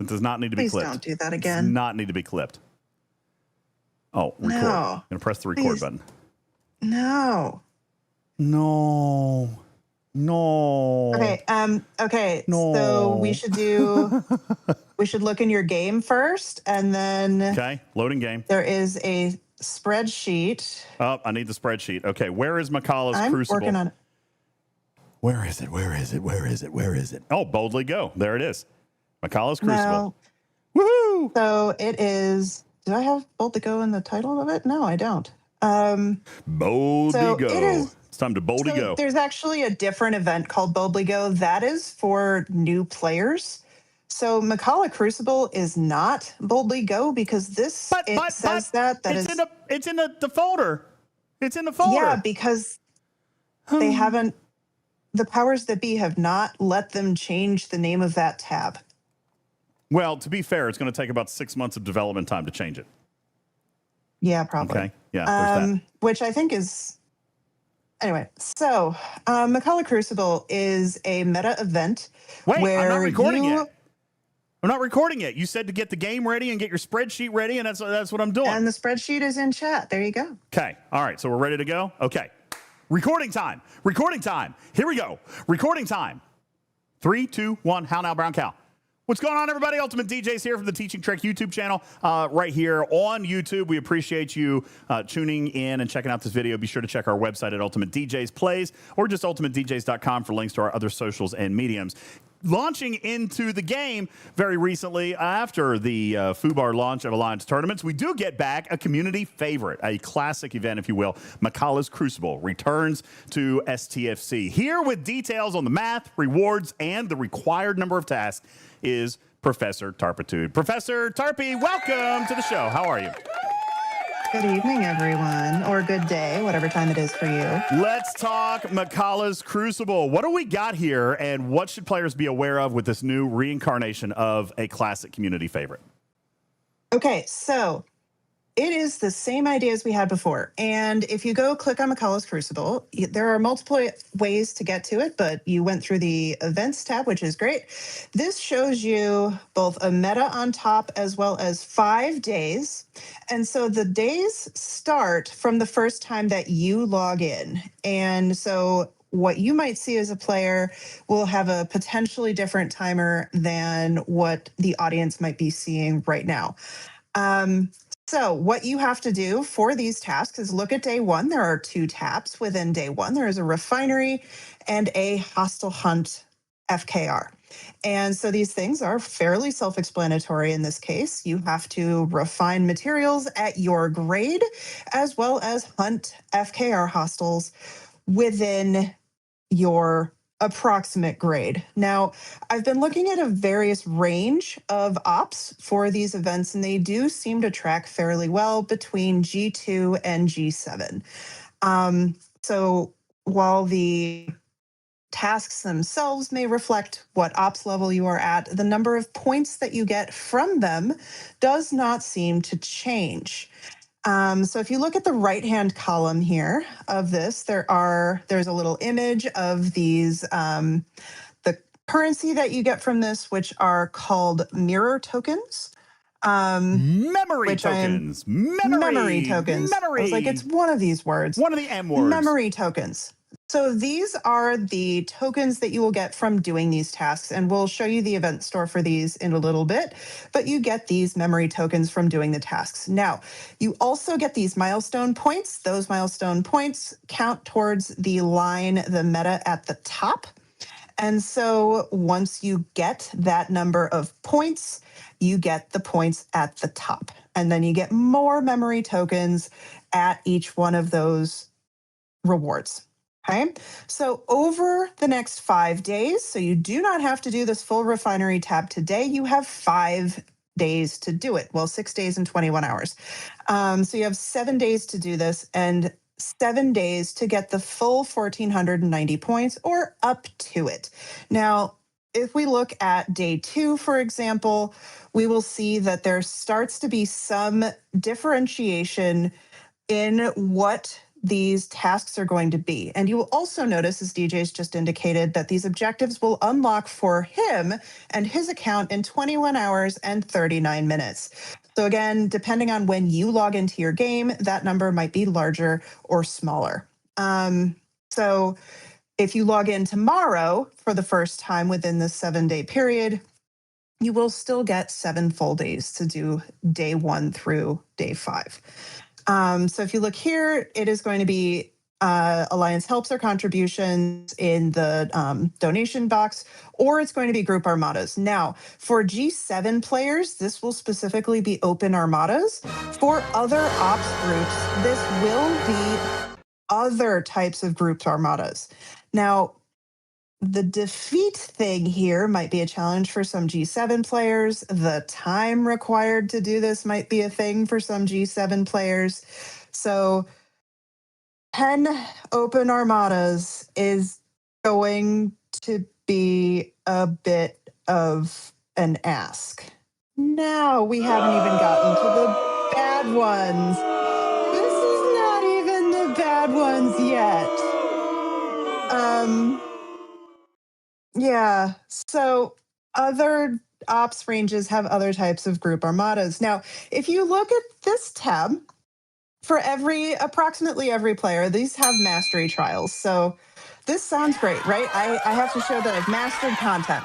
It does not need to be clipped. Please don't do that again. Does not need to be clipped. Oh, record. No. I'm gonna press the record button. No. No. Okay. No. So we should look in your game first, and then Okay, loading game. there is a spreadsheet. Oh, I need the spreadsheet. Okay, where is Makala's I'm Crucible? working on it. Where is it? Oh, boldly go. There it is. Makala's Crucible. No. Woohoo! So it is. Do I have Bold to Go in the title of it? No, I don't. Boldly so go. it is- It's time to boldly So go. there's actually a different event called Boldly Go. That is for new players. So Makala Crucible is not Boldly Go because this says that it's in the folder. It's in the folder. Yeah, because they haven't. The powers that be have not let them change the name of that tab. Well, to be fair, it's going to take about 6 months of development time to change it. Yeah, probably. Okay. Yeah. There's that. Which I think is. Anyway, so Makala Crucible is a meta event Wait, where I'm not recording you. yet. I'm not recording it. You said to get the game ready and get your spreadsheet ready, and that's what I'm doing. And the spreadsheet is in chat. There you go. Okay. All right. So we're ready to go? Okay. Recording time. Recording time. Here we go. Recording time. 3, 2, 1. How now, Brown Cow? What's going on, everybody? UltimatDJz here from the Teaching Trek YouTube channel right here on YouTube. We appreciate you tuning in and checking out this video. Be sure to check our website at UltimatDJz Plays or just UltimatDJz.com for links to our other socials and mediums. Launching into the game very recently after the FUBAR launch of Alliance Tournaments, we do get back a community favorite, a classic event, if you will. Makala's Crucible returns to STFC. Here with details on the math, rewards, and the required number of tasks is Professor Tarpitude. Professor Tarpy, welcome to the show. How are you? Good evening, everyone, or good day, whatever time it is for you. Let's talk Makala's Crucible. What do we got here, and what should players be aware of with this new reincarnation of a classic community favorite? Okay, so it is the same idea as we had before. And if you go click on Makala's Crucible, there are multiple ways to get to it, but you went through the events tab, which is great. This shows you both a meta on top as well as 5 days. And so the days start from the first time that you log in. And so what you might see as a player will have a potentially different timer than what the audience might be seeing right now. So what you have to do for these tasks is look at day 1. There are 2 tabs within day 1. There is a refinery and a hostile hunt FKR. And so these things are fairly self-explanatory in this case. You have to refine materials at your grade as well as hunt FKR hostiles within your approximate grade. Now, I've been looking at a various range of ops for these events, and they do seem to track fairly well between G2 and G7. So while the tasks themselves may reflect what ops level you are at, the number of points that you get from them does not seem to change. So if you look at the right-hand column here of this, there's a little image of these, the currency that you get from this, which are called mirror tokens. Memory tokens. Memory tokens. I was like, it's one of these words. One of the M words. Memory tokens. So these are the tokens that you will get from doing these tasks, and we'll show you the event store for these in a little bit, but you get these memory tokens from doing the tasks. Now, you also get these milestone points. Those milestone points count towards the line, the meta at the top. And so once you get that number of points, you get the points at the top. And then you get more memory tokens at each one of those rewards. Okay, so over the next 5 days, so you do not have to do this full refinery tab today. You have 5 days to do it. Well, 6 days and 21 hours. So you have 7 days to do this and 7 days to get the full 1,490 points or up to it. Now, if we look at day 2, for example, we will see that there starts to be some differentiation in what these tasks are going to be. And you will also notice, as DJ's just indicated, that these objectives will unlock for him and his account in 21 hours and 39 minutes. So again, depending on when you log into your game, that number might be larger or smaller. So if you log in tomorrow for the first time within this 7-day period, you will still get 7 full days to do day 1 through day 5. So if you look here, it is going to be Alliance helps or contributions in the donation box, or it's going to be group armadas. Now, for G7 players, this will specifically be open armadas. For other ops groups, this will be other types of group armadas. Now, the defeat thing here might be a challenge for some G7 players. The time required to do this might be a thing for some G7 players. So 10 open armadas is going to be a bit of an ask. Now we haven't even gotten to the bad ones. This is not even the bad ones yet. Yeah, so other ops ranges have other types of group armadas. Now, if you look at this tab, for approximately every player, these have mastery trials. So this sounds great, right? I have to show that I've mastered content.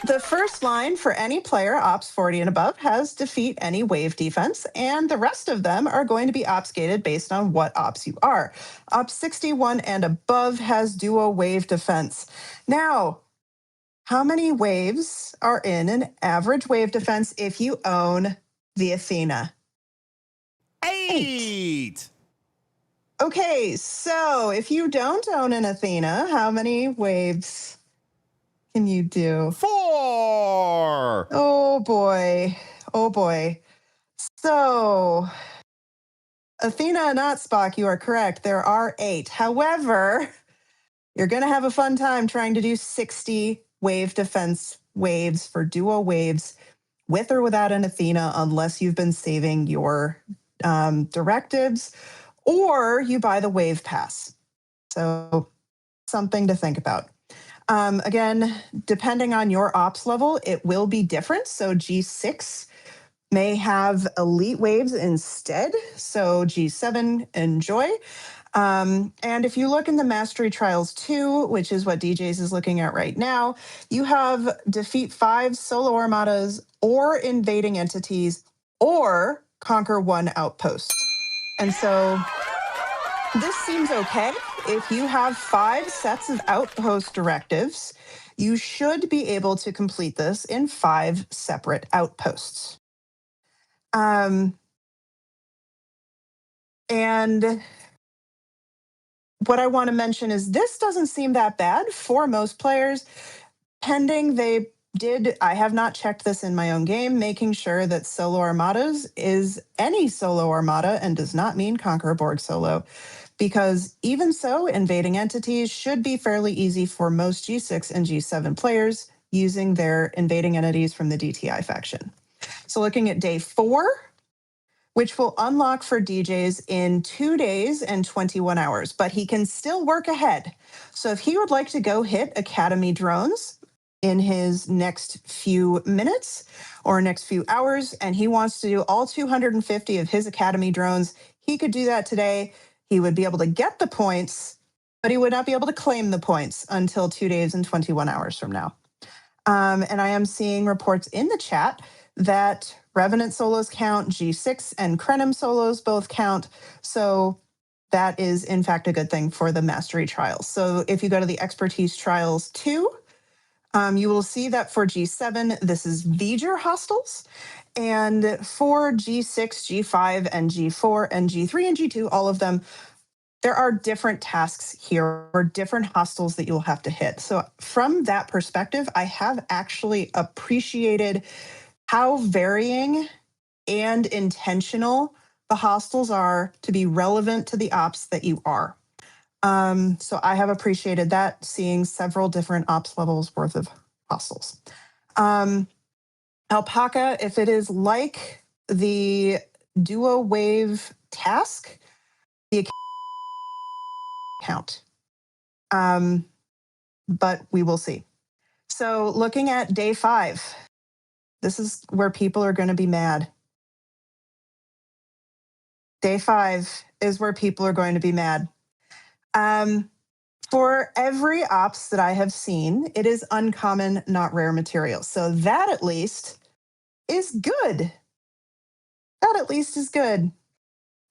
The first line for any player, Ops 40 and above, has defeat any wave defense, and the rest of them are going to be obfuscated based on what ops you are. Ops 61 and above has duo wave defense. Now, how many waves are in an average wave defense if you own the Athena? 8. Okay, so if you don't own an Athena, how many waves can you do? 4. Oh boy. Oh boy. So, Athena, not Spock, you are correct. There are 8. However, you're going to have a fun time trying to do 60 wave defense waves for duo waves with or without an Athena, unless you've been saving your directives or you buy the wave pass. So, something to think about. Again, depending on your ops level, it will be different. So G6 may have elite waves instead. So G7, enjoy. And if you look in the Mastery Trials 2, which is what DJz is looking at right now, you have defeat 5 solo armadas or invading entities or conquer 1 outpost. And so this seems okay. If you have 5 sets of outpost directives, you should be able to complete this in 5 separate outposts. And what I want to mention is this doesn't seem that bad for most players, pending they did, I have not checked this in my own game, making sure that solo armadas is any solo armada and does not mean Conqueror Borg solo. Because even so, invading entities should be fairly easy for most G6 and G7 players using their invading entities from the DTI faction. So looking at day 4, which will unlock for DJz in 2 days and 21 hours, but he can still work ahead. So if he would like to go hit Academy drones in his next few minutes or next few hours, and he wants to do all 250 of his Academy drones, he could do that today. He would be able to get the points, but he would not be able to claim the points until 2 days and 21 hours from now. And I am seeing reports in the chat that Revenant solos count, G6 and Krenim solos both count. So that is, in fact, a good thing for the Mastery Trials. So if you go to the Expertise Trials 2, you will see that for G7, this is V'ger hostiles. And for G6, G5, and G4, and G3, and G2, all of them, there are different tasks here or different hostiles that you'll have to hit. So from that perspective, I have actually appreciated how varying and intentional the hostiles are to be relevant to the ops that you are. So I have appreciated that, seeing several different ops levels worth of hostiles. Alpaca, if it is like the duo wave task, the account. But we will see. So looking at day 5, this is where people are going to be mad. Day 5 is where people are going to be mad. For every ops that I have seen, it is uncommon, not rare material. So that at least is good. That at least is good.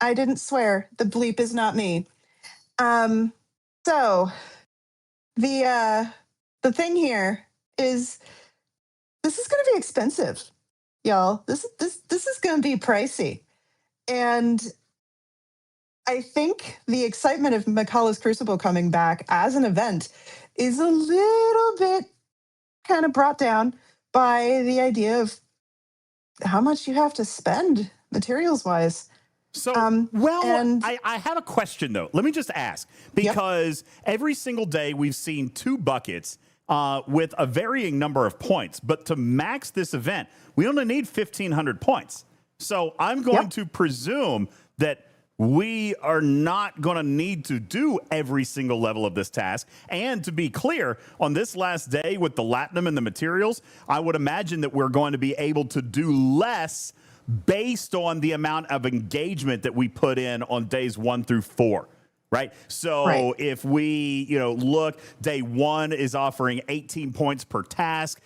I didn't swear. The bleep is not me. So the thing here is this is going to be expensive, y'all. This is going to be pricey. And I think the excitement of Makala's Crucible coming back as an event is a little bit kind of brought down by the idea of how much you have to spend materials-wise. So, I have a question, though. Let me just ask, because every single day we've seen 2 buckets with a varying number of points. But to max this event, we only need 1,500 points. So I'm going to presume that we are not going to need to do every single level of this task. And to be clear, on this last day with the latinum and the materials, I would imagine that we're going to be able to do less based on the amount of engagement that we put in on days 1 through 4. Right. So if we, look, day 1 is offering 18 points per task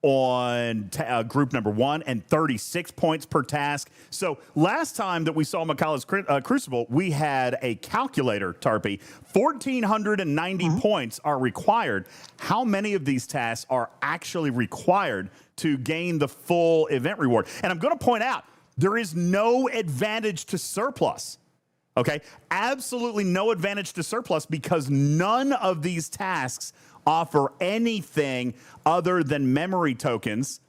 on group number 1 and 36 points per task. So last time that we saw Makala's Crucible, we had a calculator, Tarpy. 1,490 points are required. How many of these tasks are actually required to gain the full event reward? And I'm going to point out, there is no advantage to surplus. Okay, absolutely no advantage to surplus because none of these tasks offer anything other than memory tokens.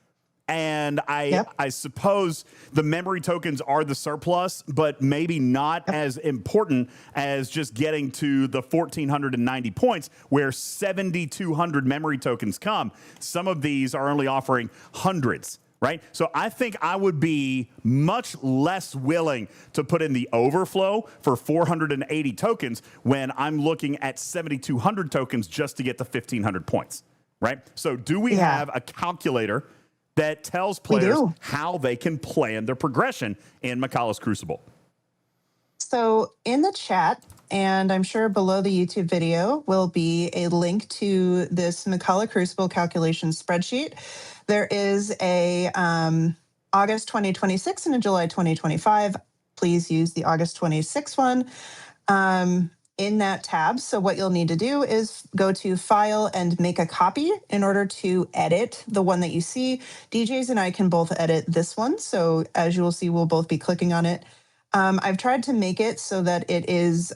And I suppose the memory tokens are the surplus, but maybe not as important as just getting to the 1,490 points where 7,200 memory tokens come. Some of these are only offering hundreds. Right? So I think I would be much less willing to put in the overflow for 480 tokens when I'm looking at 7,200 tokens just to get the 1,500 points. Right? So do we have a calculator that tells players how they can plan their progression in Makala's Crucible? So in the chat, and I'm sure below the YouTube video will be a link to this Makala Crucible calculation spreadsheet. There is a August 2026 and a July 2025. Please use the August 26 one in that tab. So what you'll need to do is go to File and make a copy in order to edit the one that you see. DJz and I can both edit this one. So as you will see, we'll both be clicking on it. I've tried to make it so that it is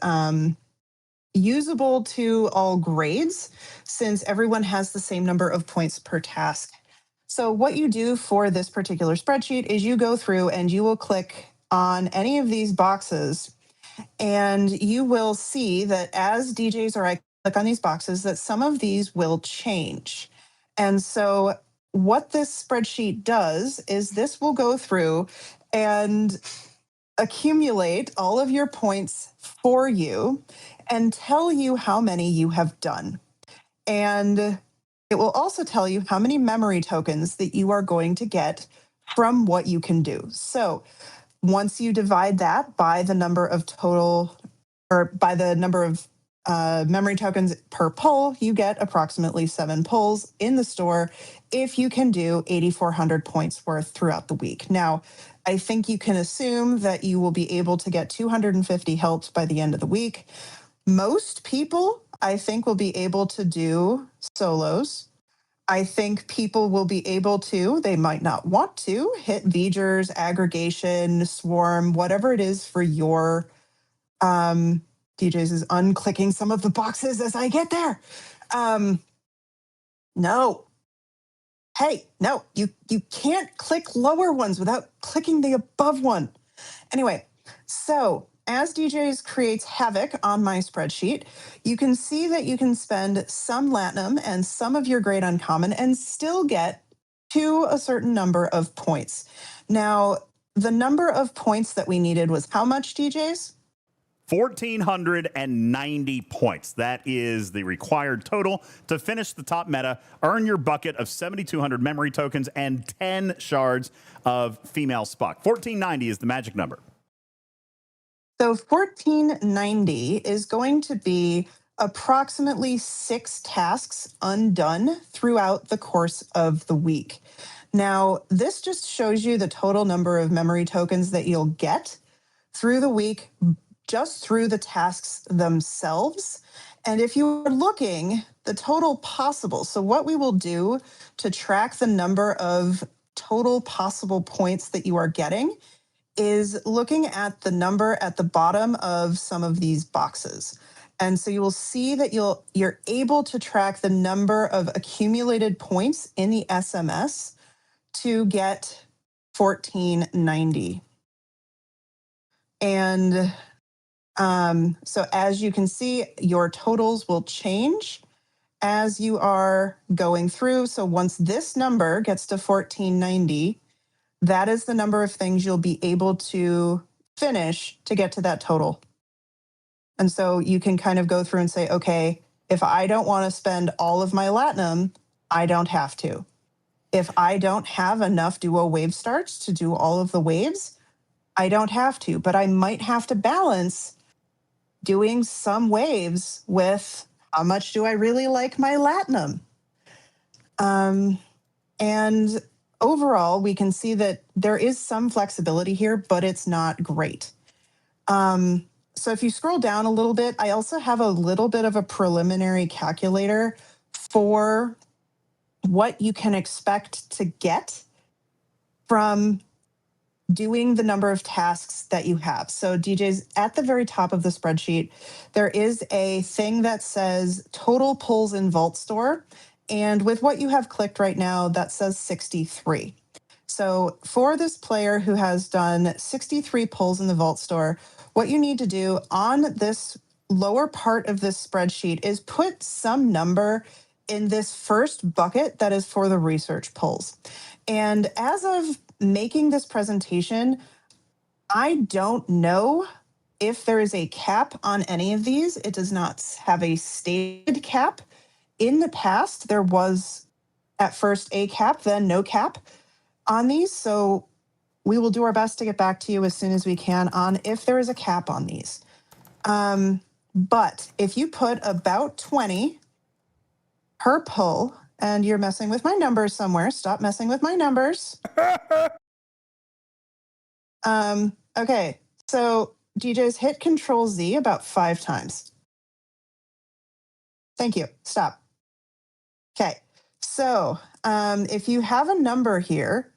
usable to all grades since everyone has the same number of points per task. So what you do for this particular spreadsheet is you go through and you will click on any of these boxes and you will see that as DJs or I click on these boxes that some of these will change. And so what this spreadsheet does is this will go through and accumulate all of your points for you and tell you how many you have done. And it will also tell you how many memory tokens that you are going to get from what you can do. So once you divide that by the number of total, or by the number of memory tokens per pull, you get approximately 7 pulls in the store if you can do 8,400 points worth throughout the week. Now, I think you can assume that you will be able to get 250 helps by the end of the week. Most people, I think, will be able to do solos. I think people will be able to, they might not want to, hit V'gers, aggregation, swarm, whatever it is for your DJz is unclicking some of the boxes as I get there. No. Hey, no, you can't click lower ones without clicking the above one. Anyway, so as DJz creates havoc on my spreadsheet, you can see that you can spend some Latinum and some of your Great Uncommon and still get to a certain number of points. Now, the number of points that we needed was how much, DJz? 1,490 points. That is the required total to finish the top meta, earn your bucket of 7,200 memory tokens, and 10 shards of female Spock. 1,490 is the magic number. So 1,490 is going to be approximately 6 tasks undone throughout the course of the week. Now, this just shows you the total number of memory tokens that you'll get through the week, just through the tasks themselves. And if you are looking, the total possible, so what we will do to track the number of total possible points that you are getting is looking at the number at the bottom of some of these boxes. And so you will see that you're able to track the number of accumulated points in the SMS to get 1,490. And so as you can see, your totals will change as you are going through. So once this number gets to 1,490, that is the number of things you'll be able to finish to get to that total. And so you can kind of go through and say, okay, if I don't want to spend all of my Latinum, I don't have to. If I don't have enough duo wave starts to do all of the waves, I don't have to, but I might have to balance doing some waves with how much do I really like my Latinum? And overall, we can see that there is some flexibility here, but it's not great. So if you scroll down a little bit, I also have a little bit of a preliminary calculator for what you can expect to get from doing the number of tasks that you have. So DJs, at the very top of the spreadsheet, there is a thing that says total pulls in Vault Store. And with what you have clicked right now, that says 63. So for this player who has done 63 pulls in the Vault Store, what you need to do on this lower part of this spreadsheet is put some number in this first bucket that is for the research pulls. And as of making this presentation, I don't know if there is a cap on any of these. It does not have a stated cap. In the past, there was at first a cap, then no cap on these. So we will do our best to get back to you as soon as we can on if there is a cap on these. But if you put about 20 per pull, and you're messing with my numbers somewhere, stop messing with my numbers. Okay, so DJs hit Control Z about 5 times. Thank you, stop. Okay, so if you have a number here,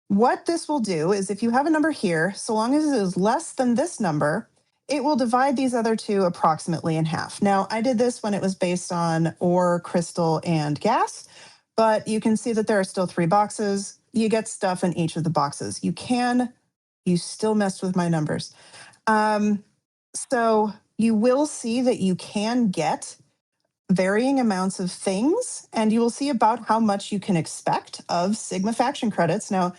what this will do is if you have a number here, so long as it is less than this number, it will divide these other two approximately in half. Now, I did this when it was based on ore, crystal, and gas, but you can see that there are still 3 boxes. You get stuff in each of the boxes. You still messed with my numbers. So you will see that you can get varying amounts of things, and you will see about how much you can expect of Sigma faction credits. Now,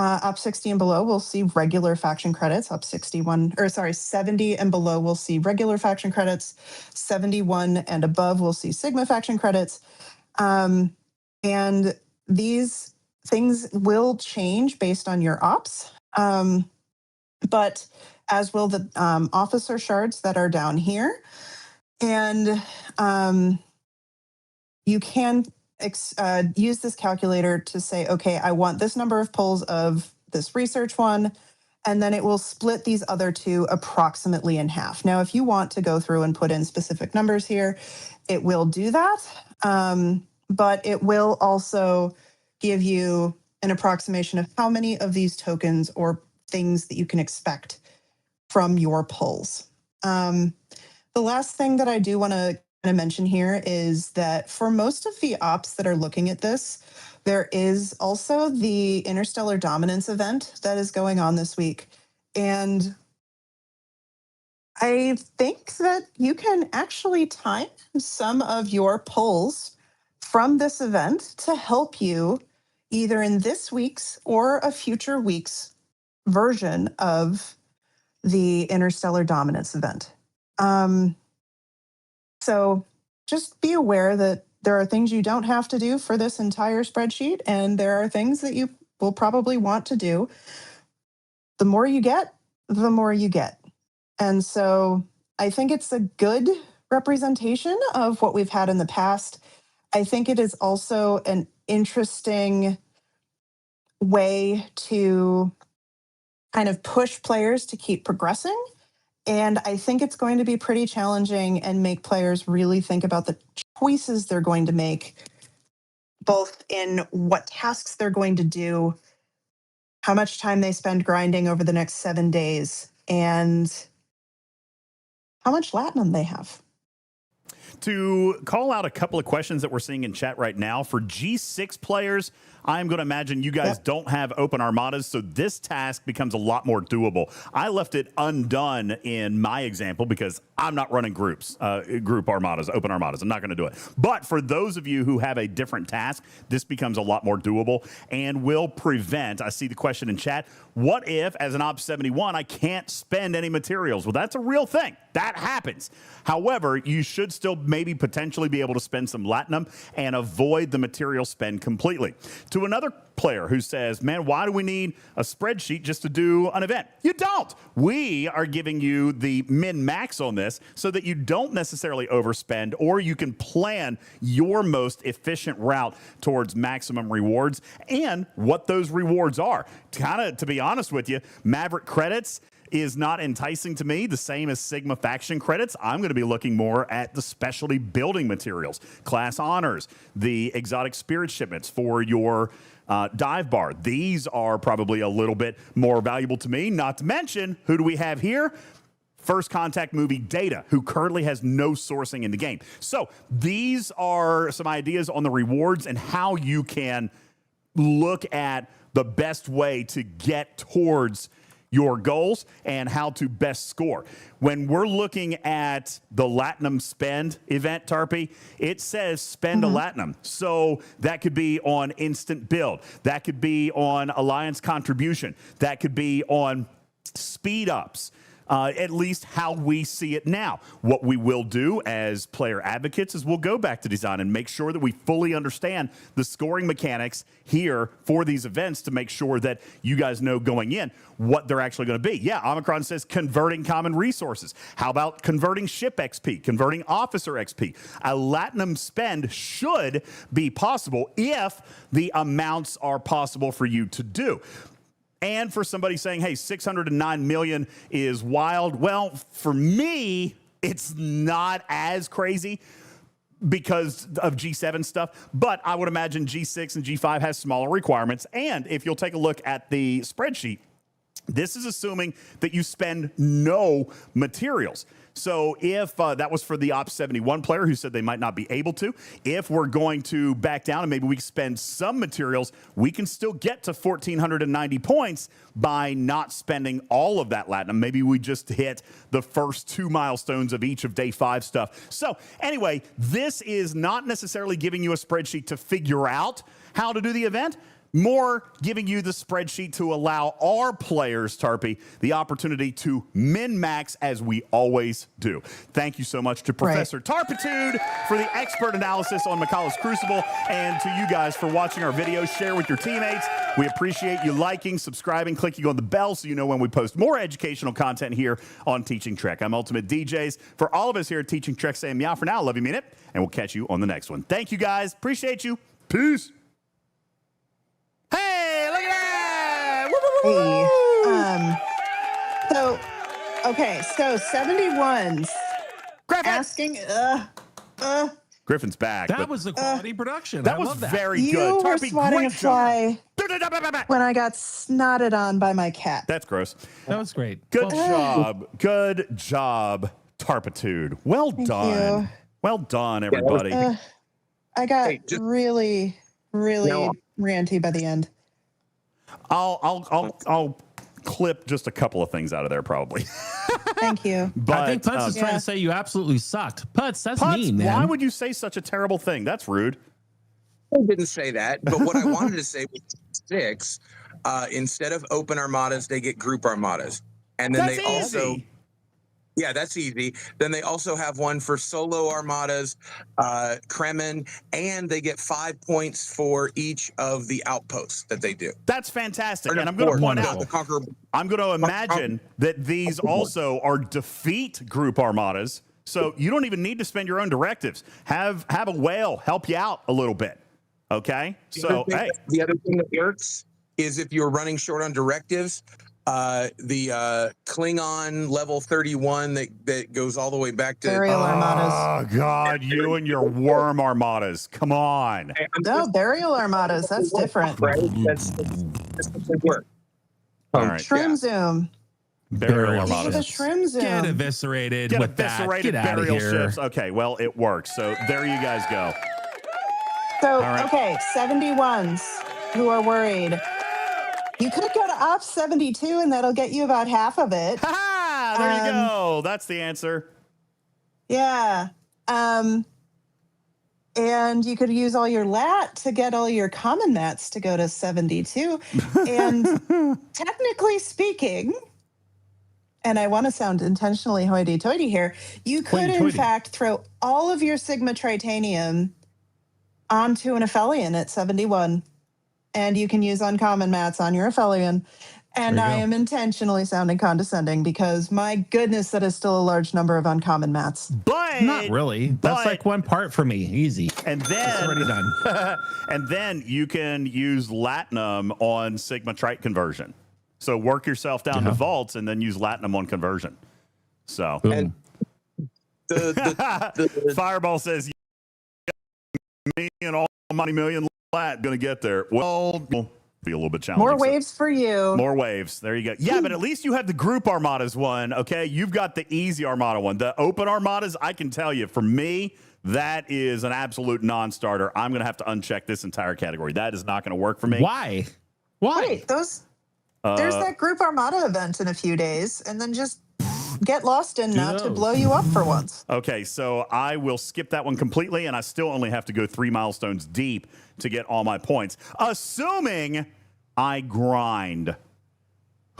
up 60 and below, we'll see regular faction credits. Up 70 and below, we'll see regular faction credits. 71 and above, we'll see Sigma faction credits. And these things will change based on your ops. But as will the officer shards that are down here. And you can use this calculator to say, okay, I want this number of pulls of this research one, and then it will split these other two approximately in half. Now, if you want to go through and put in specific numbers here, it will do that, but it will also give you an approximation of how many of these tokens or things that you can expect from your pulls. The last thing that I do want to mention here is that for most of the ops that are looking at this, there is also the Interstellar Dominance event that is going on this week. And I think that you can actually time some of your pulls from this event to help you either in this week's or a future week's version of the Interstellar Dominance event. So just be aware that there are things you don't have to do for this entire spreadsheet, and there are things that you will probably want to do. The more you get, the more you get. And so I think it's a good representation of what we've had in the past. I think it is also an interesting way to kind of push players to keep progressing. And I think it's going to be pretty challenging and make players really think about the choices they're going to make, both in what tasks they're going to do, how much time they spend grinding over the next 7 days, and how much Latinum they have. To call out a couple of questions that we're seeing in chat right now, for G6 players, I'm going to imagine you guys don't have open armadas, so this task becomes a lot more doable. I left it undone in my example because I'm not running groups, group armadas, open armadas. I'm not going to do it. But for those of you who have a different task, this becomes a lot more doable and will prevent, I see the question in chat, what if, as an Ops 71, I can't spend any materials? Well, that's a real thing. That happens. However, you should still maybe potentially be able to spend some Latinum and avoid the material spend completely. To another player who says, man, why do we need a spreadsheet just to do an event? You don't. We are giving you the min-max on this so that you don't necessarily overspend, or you can plan your most efficient route towards maximum rewards and what those rewards are. Kind of, to be honest with you, Maverick credits is not enticing to me, the same as Sigma faction credits. I'm going to be looking more at the specialty building materials, class honors, the exotic spirit shipments for your dive bar. These are probably a little bit more valuable to me. Not to mention, who do we have here? First Contact Movie Data, who currently has no sourcing in the game. So these are some ideas on the rewards and how you can look at the best way to get towards your goals and how to best score. When we're looking at the Latinum spend event, Tarpy, it says spend a Latinum. So that could be on instant build. That could be on alliance contribution. That could be on speed ups. At least how we see it now. What we will do as player advocates is we'll go back to design and make sure that we fully understand the scoring mechanics here for these events to make sure that you guys know going in what they're actually going to be. Yeah, Omicron says converting common resources. How about converting ship XP, converting officer XP? A Latinum spend should be possible if the amounts are possible for you to do. And for somebody saying, hey, 609 million is wild. Well, for me, it's not as crazy because of G7 stuff, but I would imagine G6 and G5 has smaller requirements. And if you'll take a look at the spreadsheet, this is assuming that you spend no materials. So if that was for the Ops 71 player who said they might not be able to, if we're going to back down and maybe we spend some materials, we can still get to 1,490 points by not spending all of that Latinum. Maybe we just hit the first 2 milestones of each of day 5 stuff. So anyway, this is not necessarily giving you a spreadsheet to figure out how to do the event, more giving you the spreadsheet to allow our players, Tarpy, the opportunity to min-max as we always do. Thank you so much to Professor Tarpitude for the expert analysis on Makala's Crucible, and to you guys for watching our videos. Share with your teammates. We appreciate you liking, subscribing, clicking on the bell so you know when we post more educational content here on Teaching Trek. I'm UltimatDJz. For all of us here at Teaching Trek, saying meow for now. Love you, mean it, and we'll catch you on the next one. Thank you, guys. Appreciate you. Peace. Hey, look at that! Hey, so 71's Griffin. asking, Griffin's back. That was a quality production. That I was love that. very you good. were Tarpy, swatting a great fly job. when I got snotted on by my cat. That's gross. That was great. Good job. Good job, Tarpitude. Well done. you. Well done, everybody. I got really ranty by the end. I'll clip just a couple of things out of there, probably. Thank you. But I think Putz is trying to say you absolutely sucked. Putz, that's mean, man. Why would you say such a terrible thing? That's rude. I didn't say that, but what I wanted to say was 6. Instead of open armadas, they get group armadas, and then That's also. easy. Yeah, that's easy. Then they also have one for solo armadas, Kremen, and they get 5 points for each of the outposts that they do. That's fantastic. And I'm going to point out, the I'm going to imagine that these also are defeat group armadas. So you don't even need to spend your own directives. Have a whale help you out a little bit. Okay? So, hey. The other thing that works is if you're running short on directives, the Klingon level 31 that goes all the way back to burial armadas. Oh God, you and your worm armadas. Come on. No, burial armadas. That's different. Right? That's work. All right. Shroom zoom. Burial Use the armadas. shroom zoom. Get eviscerated Get with eviscerated that. Get out of burial here. ships. Okay, well, it works. So there you guys go. So, All right. okay, 71s who are worried. You could go to Op 72 and that'll get you about half of it. Ha! There you go. That's the answer. Yeah. And you could use all your lat to get all your common mats to go to 72. And technically speaking, and I want to sound intentionally hoity-toity here, you could in fact throw all of your Sigma Tritanium onto an Aphelion at 71. And you can use uncommon mats on your Aphelion. And I am intentionally sounding condescending because my goodness, that is still a large number of uncommon mats. But not really. That's like one part for me. Easy. And then it's already done. And then you can use Latinum on Sigma Trite conversion. So work yourself down to vaults and then use Latinum on conversion. So and the Fireball says me and all money million lat gonna get there. Well, be a little bit challenging. More waves for you. More waves. There you go. Yeah, but at least you have the group armadas one. Okay, you've got the easy armada one. The open armadas, I can tell you, for me, that is an absolute non-starter. I'm going to have to uncheck this entire category. That is not going to work for me. Why? Wait, there's that group armada event in a few days, and then just get lost in now to blow you up for once. Okay, so I will skip that one completely, and I still only have to go 3 milestones deep to get all my points, assuming I grind.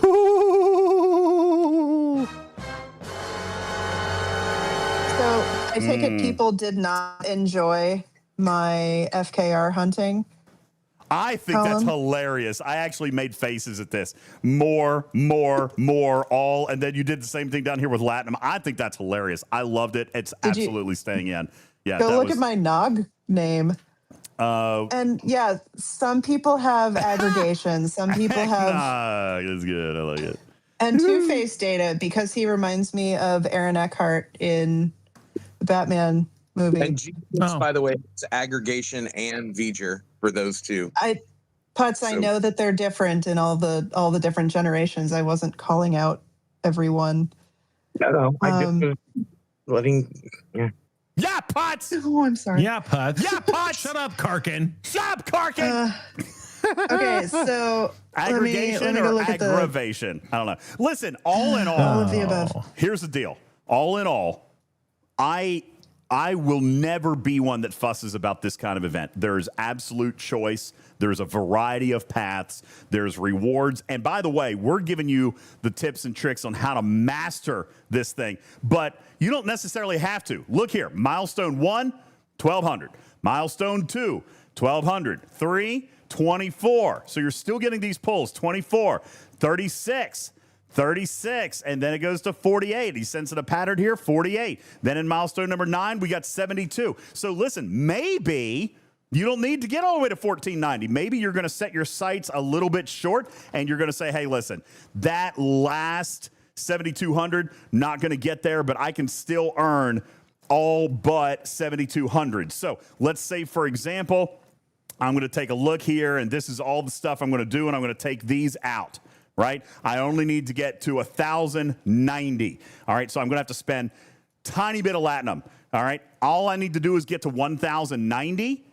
Ooh. So I take it people did not enjoy my FKR hunting. I think that's hilarious. I actually made faces at this. More, all. And then you did the same thing down here with Latinum. I think that's hilarious. I loved it. It's absolutely staying in. Yeah. Go look at my Nog name. And yeah, some people have aggregation. Some people have. It's good. I like it. And Two-Face data because he reminds me of Aaron Eckhart in the Batman movie. And Genius, by the way, it's aggregation and V'ger for those two. I know that they're different in all the different generations. I wasn't calling out everyone. No, I just letting. Yeah, Putz. Oh, I'm sorry. Yeah, Putz. Yeah, Putz. Shut up, Karkin. Shut up, Karkin. Okay, so aggregation or aggravation? I don't know. Listen, all in all of the above. Here's the deal. All in all, I will never be one that fusses about this kind of event. There's absolute choice. There's a variety of paths. There's rewards. And by the way, we're giving you the tips and tricks on how to master this thing. But you don't necessarily have to. Look here. Milestone 1, 1,200. Milestone 2, 1,200. 3, 24. So you're still getting these pulls. 24, 36. 36, and then it goes to 48. He sends it a pattern here, 48. Then in milestone number 9, we got 72. So listen, maybe you don't need to get all the way to 1490. Maybe you're going to set your sights a little bit short, and you're going to say, hey, listen, that last 7,200, not going to get there, but I can still earn all but 7,200. So let's say, for example, I'm going to take a look here, and this is all the stuff I'm going to do, and I'm going to take these out. Right? I only need to get to 1,090. All right. So I'm going to have to spend tiny bit of Latinum. All right. All I need to do is get to 1,090.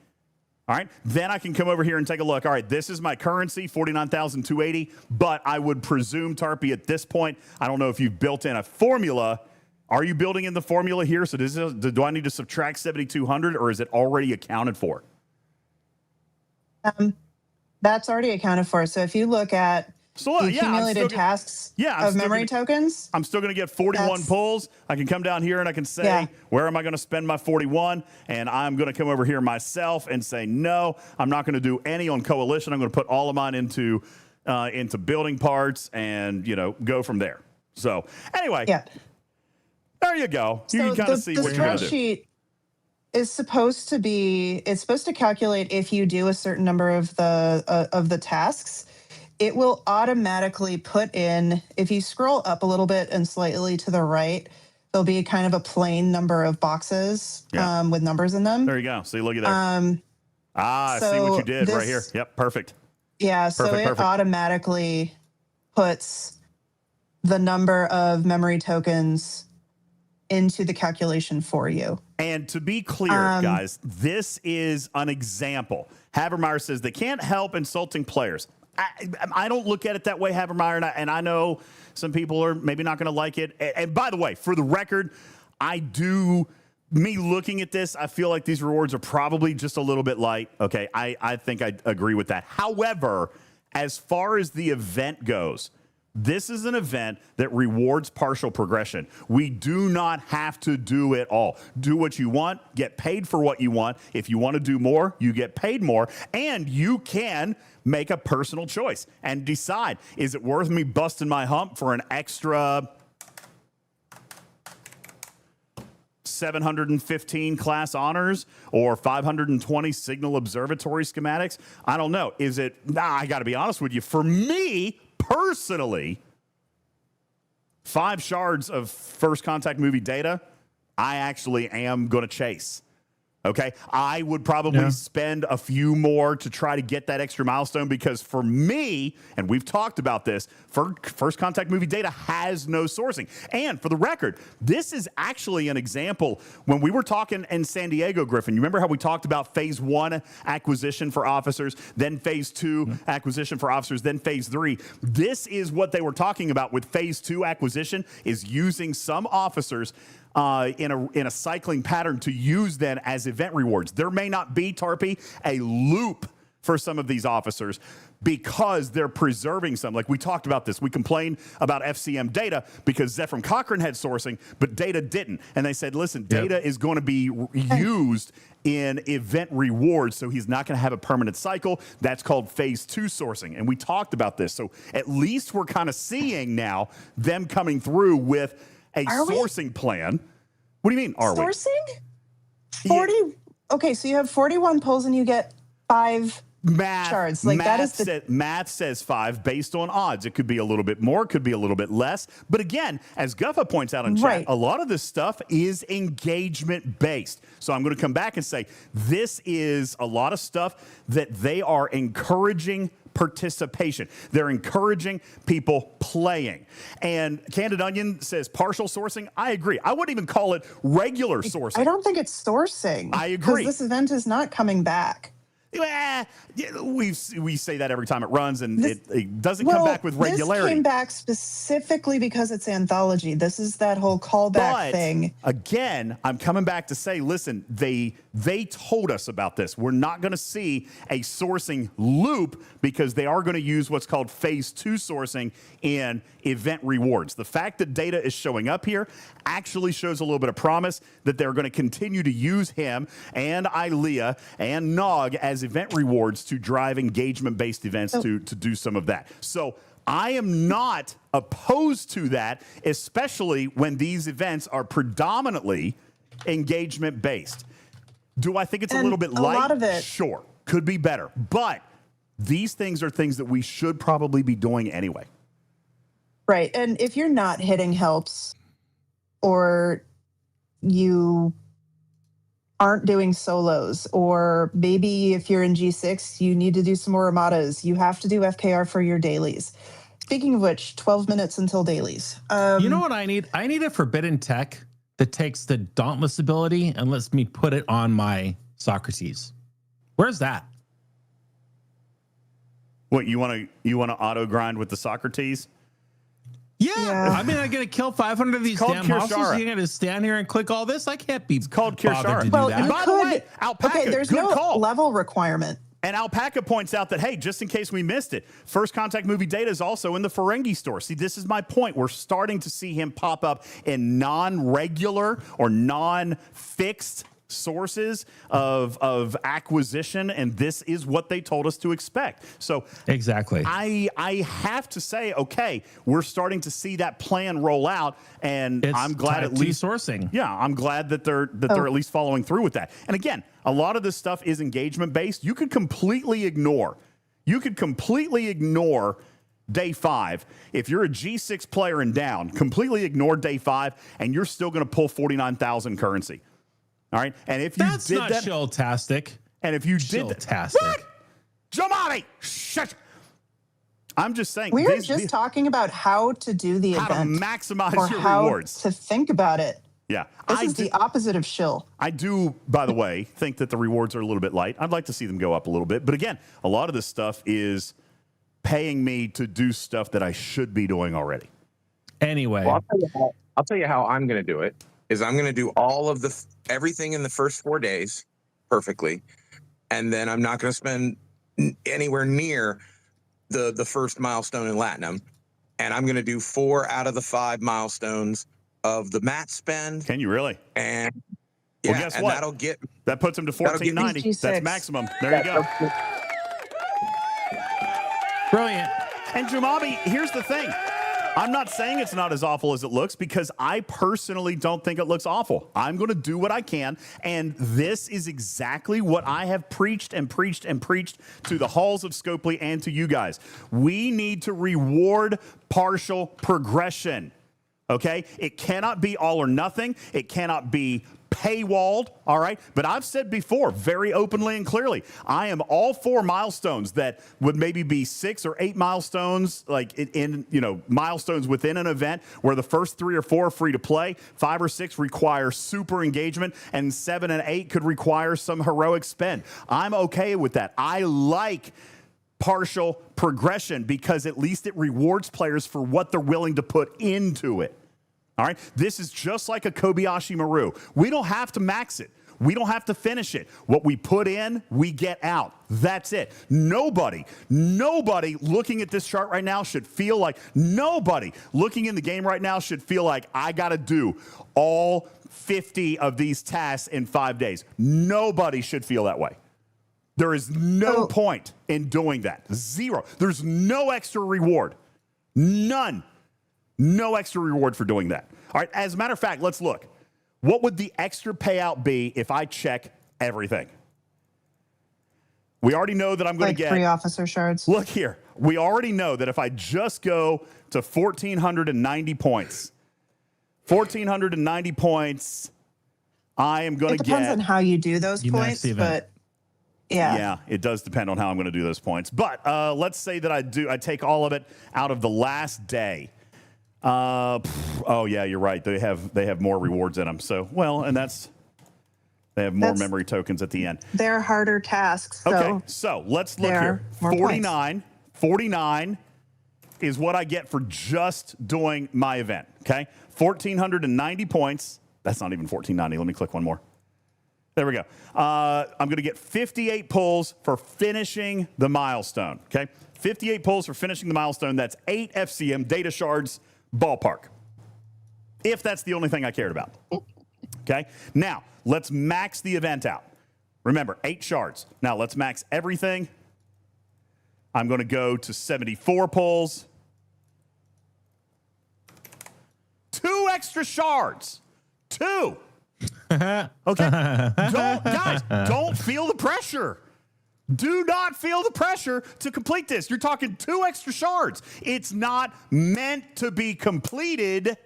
All right. Then I can come over here and take a look. All right. This is my currency, 49,280. But I would presume, Tarpy, at this point, I don't know if you've built in a formula. Are you building in the formula here? So do I need to subtract 7,200 or is it already accounted for? That's already accounted for. So if you look at the accumulated tasks of memory tokens. I'm still going to get 41 pulls. I can come down here and I can say, where am I going to spend my 41? And I'm going to come over here myself and say, no, I'm not going to do any on Coalition. I'm going to put all of mine into building parts and, go from there. So anyway, there you go. You can kind of see what you're going to do. The spreadsheet is supposed to calculate if you do a certain number of the tasks. It will automatically put in, if you scroll up a little bit and slightly to the right, there'll be kind of a plain number of boxes with numbers in them. There you go. See, look at that. I see what you did right here. Yep, perfect. Yeah, so it automatically puts the number of memory tokens into the calculation for you. And to be clear, guys, this is an example. Havermeyer says they can't help insulting players. I don't look at it that way, Havermeyer, and I know some people are maybe not going to like it. And by the way, for the record, me looking at this, I feel like these rewards are probably just a little bit light. Okay, I think I agree with that. However, as far as the event goes, this is an event that rewards partial progression. We do not have to do it all. Do what you want, get paid for what you want. If you want to do more, you get paid more, and you can make a personal choice and decide, is it worth me busting my hump for an extra 715 class honors or 520 signal observatory schematics? I don't know. Is it? I got to be honest with you. For me personally, 5 shards of first contact movie data, I actually am going to chase. Okay, I would probably spend a few more to try to get that extra milestone, because for me, and we've talked about this, first contact movie data has no sourcing. And for the record, this is actually an example. When we were talking in San Diego, Griffin, you remember how we talked about phase 1 acquisition for officers, then phase 2 acquisition for officers, then phase 3. This is what they were talking about with phase 2 acquisition, is using some officers in a cycling pattern to use them as event rewards. There may not be, Tarpy, a loop for some of these officers because they're preserving some. Like we talked about this. We complained about FCM data because Zephram Cochran had sourcing, but data didn't. And they said, listen, data is going to be used in event rewards, so he's not going to have a permanent cycle. That's called phase 2 sourcing. And we talked about this. So at least we're kind of seeing now them coming through with a sourcing plan. What do you mean, sourcing? 40? Okay, so you have 41 pulls and you get 5 shards. Like that is math says 5 based on odds. It could be a little bit more, could be a little bit less. But again, as Guffa points out in chat, a lot of this stuff is engagement based. So I'm going to come back and say this is a lot of stuff that they are encouraging participation. They're encouraging people playing. And Candid Onion says partial sourcing. I agree. I wouldn't even call it regular sourcing. I don't think it's sourcing. I agree. Because this event is not coming back. We say that every time it runs, and it doesn't come back with regularity. This came back specifically because it's anthology. This is that whole callback thing. Again, I'm coming back to say, listen, they told us about this. We're not going to see a sourcing loop because they are going to use what's called phase 2 sourcing in event rewards. The fact that data is showing up here actually shows a little bit of promise that they're going to continue to use him and Ilea and Nog as event rewards to drive engagement-based events to do some of that. So I am not opposed to that, especially when these events are predominantly engagement-based. Do I think it's a little bit light? A lot of it. Sure. Could be better. But these things are things that we should probably be doing anyway. Right. And if you're not hitting helps or you aren't doing solos, or maybe if you're in G6, you need to do some more armadas, you have to do FKR for your dailies. Speaking of which, 12 minutes until dailies. You know what I need? I need a forbidden tech that takes the Dauntless ability and lets me put it on my Socrates. Where's that? What, you want to auto grind with the Socrates? Yeah. I mean, I'm going to kill 500 of these damn monsters. You're going to stand here and click all this? I can't be called bothered to well, do that. And by the way, Alpaca, there's good no call. level requirement. And Alpaca points out that, hey, just in case we missed it, First Contact Movie data is also in the Ferengi store. See, this is my point. We're starting to see him pop up in non-regular or non-fixed sources of acquisition, and this is what they told us to expect. So exactly, I have to say, okay, we're starting to see that plan roll out, and I'm glad at least sourcing. Yeah, I'm glad that they're at least following through with that. And again, a lot of this stuff is engagement based. You could completely ignore day 5. If you're a G6 player and down, completely ignore day 5, and you're still going to pull 49,000 currency. All right, and if you That's did not that, shill-tastic. And if you did that, what? Jamani, shut. I'm just saying. We were just talking about how to do the how event. to maximize or your how rewards. to think about it. Yeah. This is the opposite of shill. I do, by the way, think that the rewards are a little bit light. I'd like to see them go up a little bit. But again, a lot of this stuff is paying me to do stuff that I should be doing already. Anyway. Well, I'll tell you how I'm going to do it. Is I'm going to do all of everything in the first 4 days perfectly. And then I'm not going to spend anywhere near the first milestone in Latinum. And I'm going to do 4 out of the 5 milestones of the mat spend. Can you really? And well, yeah, guess and what? That puts him to 1490. That's maximum. There you go. Brilliant. And Jumabi, here's the thing. I'm not saying it's not as awful as it looks because I personally don't think it looks awful. I'm going to do what I can. And this is exactly what I have preached and preached and preached to the halls of Scopely and to you guys. We need to reward partial progression. Okay? It cannot be all or nothing. It cannot be paywalled, all right? But I've said before, very openly and clearly, I am all for milestones that would maybe be 6 or 8 milestones, like in milestones within an event where the first 3 or 4 are free to play, 5 or 6 require super engagement, and 7 and 8 could require some heroic spend. I'm okay with that. I like partial progression because at least it rewards players for what they're willing to put into it. All right, this is just like a Kobayashi Maru. We don't have to max it. We don't have to finish it. What we put in, we get out. That's it. Nobody looking at this chart right now should feel like, nobody looking in the game right now should feel like I got to do all 50 of these tasks in 5 days. Nobody should feel that way. There is no point in doing that. Zero. There's no extra reward. None. No extra reward for doing that. All right, as a matter of fact, let's look. What would the extra payout be if I check everything? We already know that I'm going to get 3 officer shards. Look here. We already know that if I just go to 1,490 points, 1,490 points, I am going to get... It depends on how you do those points, but... Yeah, it does depend on how I'm going to do those points. But let's say that I take all of it out of the last day. Oh yeah, you're right. They have more rewards in them. So they have more memory tokens at the end. They're harder tasks. Okay, so let's look here. 49 is what I get for just doing my event. Okay, 1,490 points. That's not even 1,490. Let me click one more. There we go. I'm going to get 58 pulls for finishing the milestone. Okay, 58 pulls for finishing the milestone. That's 8 FCM data shards. Ballpark. If that's the only thing I cared about. Okay. Now, let's max the event out. Remember, 8 shards. Now, let's max everything. I'm going to go to 74 pulls. 2 extra shards. 2. Okay. Don't feel the pressure. Do not feel the pressure to complete this. You're talking 2 extra shards. It's not meant to be completed.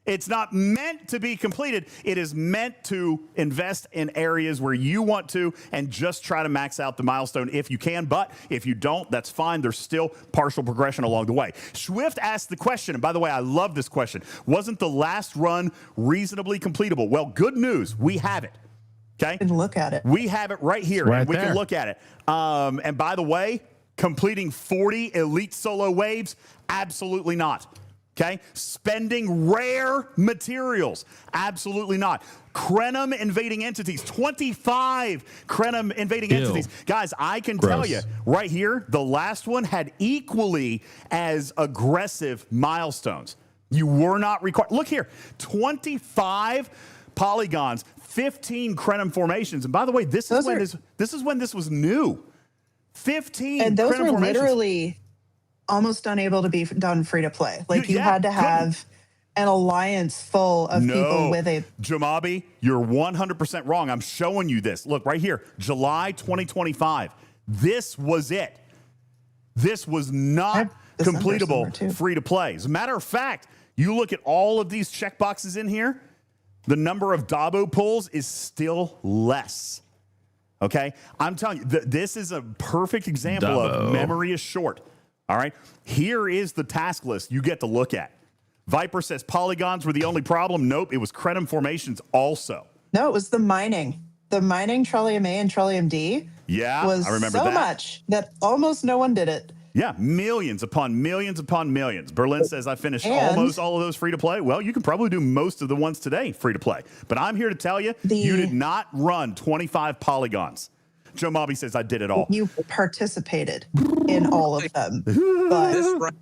It's not meant to be completed. It is meant to invest in areas where you want to and just try to max out the milestone if you can. But if you don't, that's fine. There's still partial progression along the way. Swift asked the question, and by the way, I love this question. Wasn't the last run reasonably completable? Well, good news. We have it. Okay. And look at it. We have it right here, right and we there. can look at it. And by the way, completing 40 elite solo waves, absolutely not. Okay. Spending rare materials, absolutely not. Krenum invading entities, 25 Krenum invading entities. Guys, I can tell you right here, the last one had equally as aggressive milestones. You were not required. Look here, 25 polygons, 15 Krenum formations. And by the way, this is when this was new. 15 and those Krenum were formations. Literally almost unable to be done free to play. Like you had to have an alliance full of people with a... Jamabi, you're 100% wrong. I'm showing you this. Look right here, July 2025. This was it. This was not completable free to play. As a matter of fact, you look at all of these checkboxes in here, the number of Dabo pulls is still less. Okay? I'm telling you, this is a perfect example of memory is short. All right. Here is the task list you get to look at. Viper says polygons were the only problem. Nope. It was Crenum formations also. No, it was the mining. The mining Trellium A and Trellium D was I remember so that. much that almost no one did it. Yeah, millions upon millions upon millions. Berlin says I finished almost all of those free to play. Well, you can probably do most of the ones today free to play. But I'm here to tell you, you did not run 25 polygons. Joe Mobby says I did it all. You participated in all of them. But This run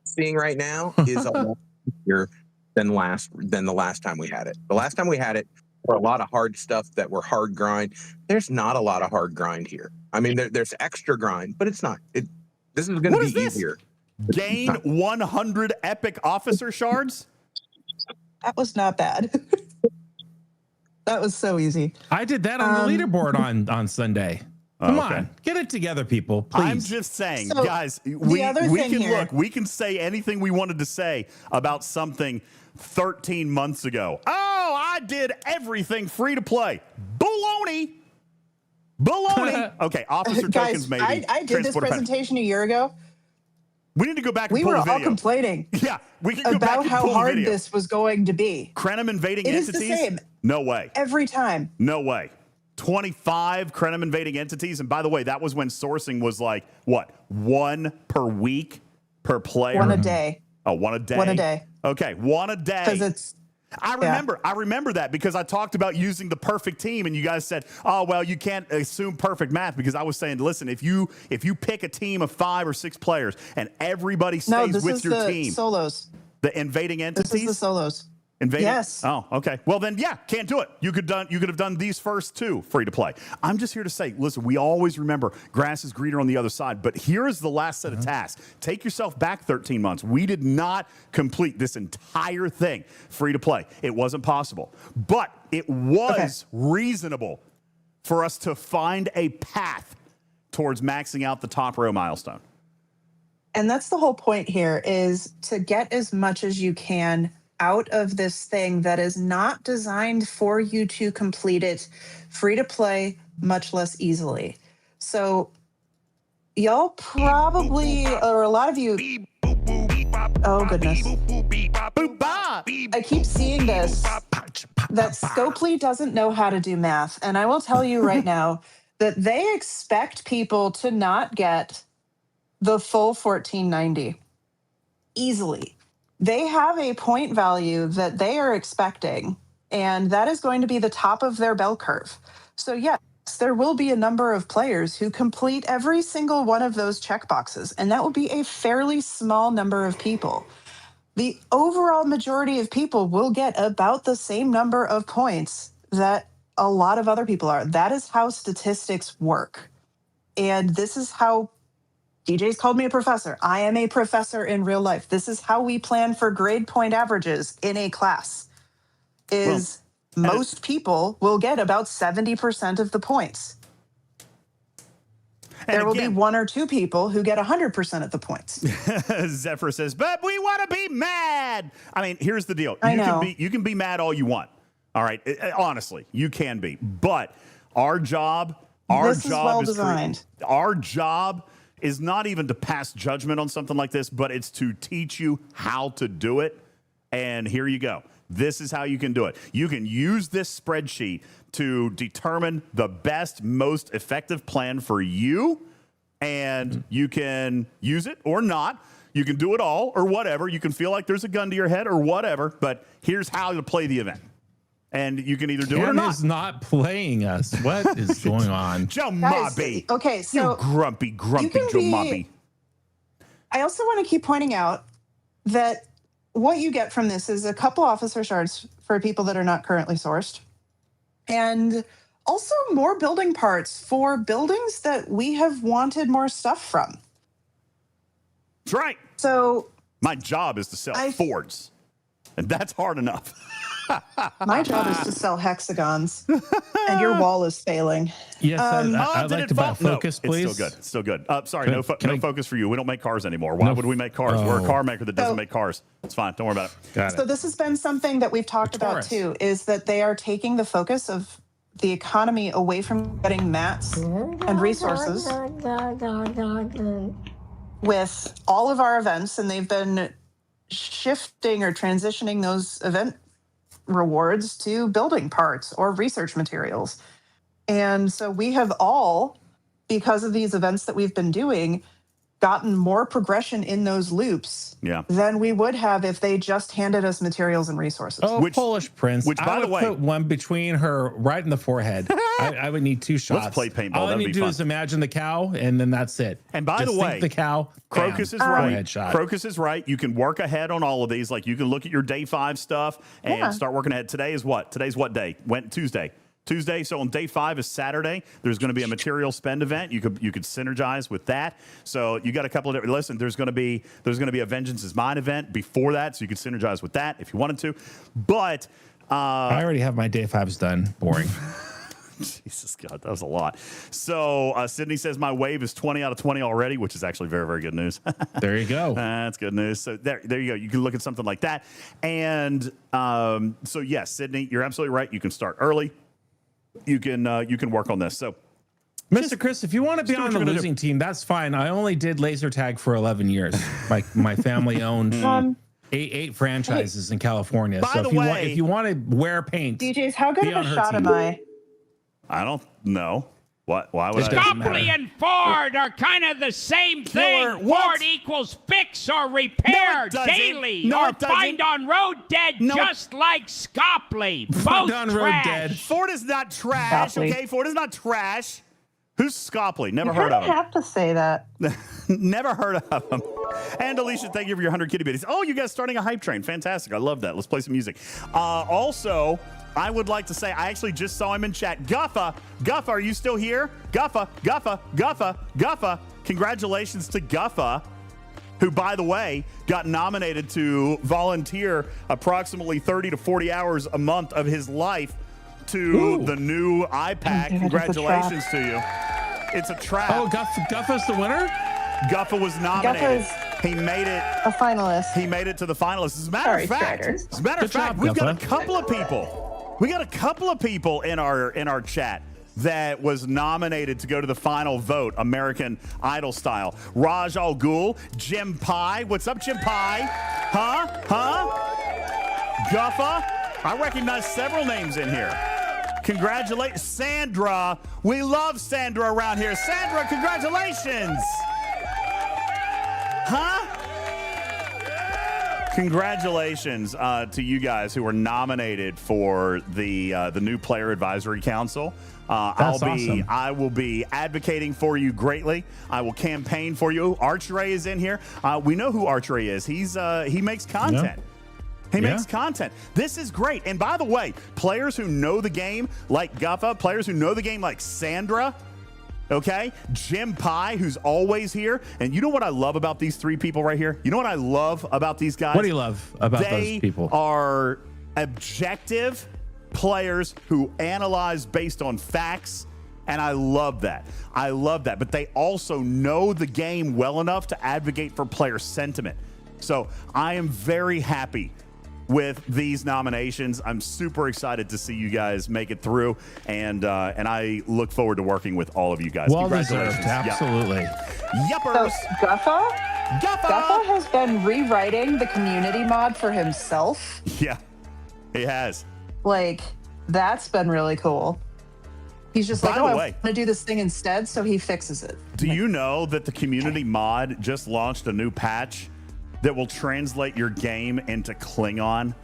seeing right now is a lot easier than the last time we had it. The last time we had it were a lot of hard stuff that were hard grind. There's not a lot of hard grind here. I mean, there's extra grind, but it's not. This is going to be easier. Gain 100 epic officer shards? that was not bad. That was so easy. I did that on the leaderboard on Sunday. Come on, get it together, people. Please. I'm just saying, So, guys, we can here- look, we can say anything we wanted to say about something 13 months ago. Oh, I did everything free to play. Baloney. Okay, officer tokens Guys, maybe. I did this presentation a year ago. We need to go back and We pull were the all video. complaining Yeah, we can go back about and how pull the hard video. this was going to be. Crenum invading It is entities? the same. No way. Every time. No way. 25 Crenum invading entities. And by the way, that was when sourcing was like, what, 1 per week per player? 1 a day. Oh, 1 a day? 1 a day. Okay, 1 a day. Because it's I remember that because I talked about using the perfect team and you guys said, oh, well, you can't assume perfect math because I was saying, listen, if you pick a team of 5 or 6 players and everybody stays with your team. Solos. The invading entities? This is the solos. Invading? Yes. Oh, okay. Well, then, yeah, can't do it. You could have done these first 2 free to play. I'm just here to say, listen, we always remember grass is greener on the other side. But here is the last set of tasks. Take yourself back 13 months. We did not complete this entire thing free to play. It wasn't possible, but it was reasonable for us to find a path towards maxing out the top row milestone. And that's the whole point here, is to get as much as you can out of this thing that is not designed for you to complete it free to play, much less easily. So y'all probably, or a lot of you, oh goodness. I keep seeing this, that Scopely doesn't know how to do math. And I will tell you right now that they expect people to not get the full 1490 easily. They have a point value that they are expecting, and that is going to be the top of their bell curve. So yes, there will be a number of players who complete every single one of those checkboxes, and that will be a fairly small number of people. The overall majority of people will get about the same number of points that a lot of other people are. That is how statistics work. And this is how DJ's called me a professor. I am a professor in real life. This is how we plan for grade point averages in a class. Most people will get about 70% of the points. There will be 1 or 2 people who get 100% of the points. Zephyr says, but we want to be mad. I mean, here's the deal. You can be mad all you want. All right. Honestly, you can be. But our job is not even to pass judgment on something like this, but it's to teach you how to do it. And here you go. This is how you can do it. You can use this spreadsheet to determine the best, most effective plan for you. And you can use it or not. You can do it all or whatever. You can feel like there's a gun to your head or whatever. But here's how to play the event. And you can either do it or not. Is not playing us. What is going on? Joe Mobby. Okay, so you grumpy Joe Mobby. I also want to keep pointing out that what you get from this is a couple officer shards for people that are not currently sourced. And also more building parts for buildings that we have wanted more stuff from. That's right. So my job is to sell Fords. And that's hard enough. My job is to sell hexagons, and your wall is failing. Yes, I'd like to buy focus, please. It's still good. Sorry, no focus for you. We don't make cars anymore. Why would we make cars? We're a car maker that doesn't make cars. It's fine. Don't worry about it. So this has been something that we've talked about too, is that they are taking the focus of the economy away from getting mats and resources with all of our events, and they've been shifting or transitioning those event rewards to building parts or research materials. And so we have all, because of these events that we've been doing, gotten more progression in those loops than we would have if they just handed us materials and resources. Oh, Polish Prince. Which, by the way, put one between her right in the forehead. I would need 2 shots. Let's play paintball. All I That'd need be to do fun. is imagine the cow, and then that's it. And by Just the way, think the cow. Crocus bam, is right. forehead shot. Crocus is right. You can work ahead on all of these. Like you can look at your day 5 stuff and start working ahead. Today is what? Today's what day? Tuesday. Tuesday. So on day 5 is Saturday. There's going to be a material spend event. You could synergize with that. So you got a couple of different. Listen, there's going to be a Vengeance is Mine event before that, so you could synergize with that if you wanted to. But I already have my day 5s done. Boring. Jesus God, that was a lot. So Sydney says my wave is 20 out of 20 already, which is actually very, very good news. There you go. That's good news. So there you go. You can look at something like that. And so yes, Sydney, you're absolutely right. You can start early. You can work on this. So, Mr. Chris, if you want to be on the losing team, that's fine. I only did laser tag for 11 years. My family owned eight franchises in California. By So the if you want to wear paint, DJz, how good be of on a her shot team. am I? I don't know. What? Why would I? Copley and Ford are kind of the same Killer, thing. what? Ford equals fix or repair No, it doesn't. daily No, or it doesn't. find on road dead, just like Scopley. Both on road trash. dead. Ford is not trash. Scopley. Okay, Ford is not trash. Who's Scopley? Never You heard kind of of him. have to say that. Never heard of him. And Alicia, thank you for your 100 kitty bitties. Oh, you guys starting a hype train. Fantastic. I love that. Let's play some music. Also, I would like to say, I actually just saw him in chat. Guffa, are you still here? Guffa. Congratulations to Guffa, who, by the way, got nominated to volunteer approximately 30 to 40 hours a month of his life to the new iPack. Congratulations to you. It's a trap. Oh, Guffa's the winner? Guffa was nominated. He made it a finalist. He made it to the finalists. As a matter of fact, we've got a couple of people. We got a couple of people in our chat that was nominated to go to the final vote, American Idol style. Raj Al Ghul, Jim Pie. What's up, Jim Pie? Huh? Guffa. I recognize several names in here. Congratulations, Sandra. We love Sandra around here. Sandra, congratulations. Congratulations to you guys who were nominated for the new Player Advisory Council. Awesome. I will be advocating for you greatly. I will campaign for you. Archray is in here. We know who Archray is. He makes content. He makes content. This is great. And by the way, players who know the game like Guffa, players who know the game like Sandra, okay? Jim Pie, who's always here. And you know what I love about these 3 people right here? You know what I love about these guys? What do you love about those people? They are objective players who analyze based on facts. And I love that. But they also know the game well enough to advocate for player sentiment. So I am very happy with these nominations. I'm super excited to see you guys make it through, and I look forward to working with all of you guys. Well deserved, absolutely. Yuppers. So Guffa has been rewriting the community mod for himself. Yeah, he has. Like, that's been really cool. He's just like, I want to do this thing instead, so he fixes it. Do you know that the community mod just launched a new patch that will translate your game into Klingon?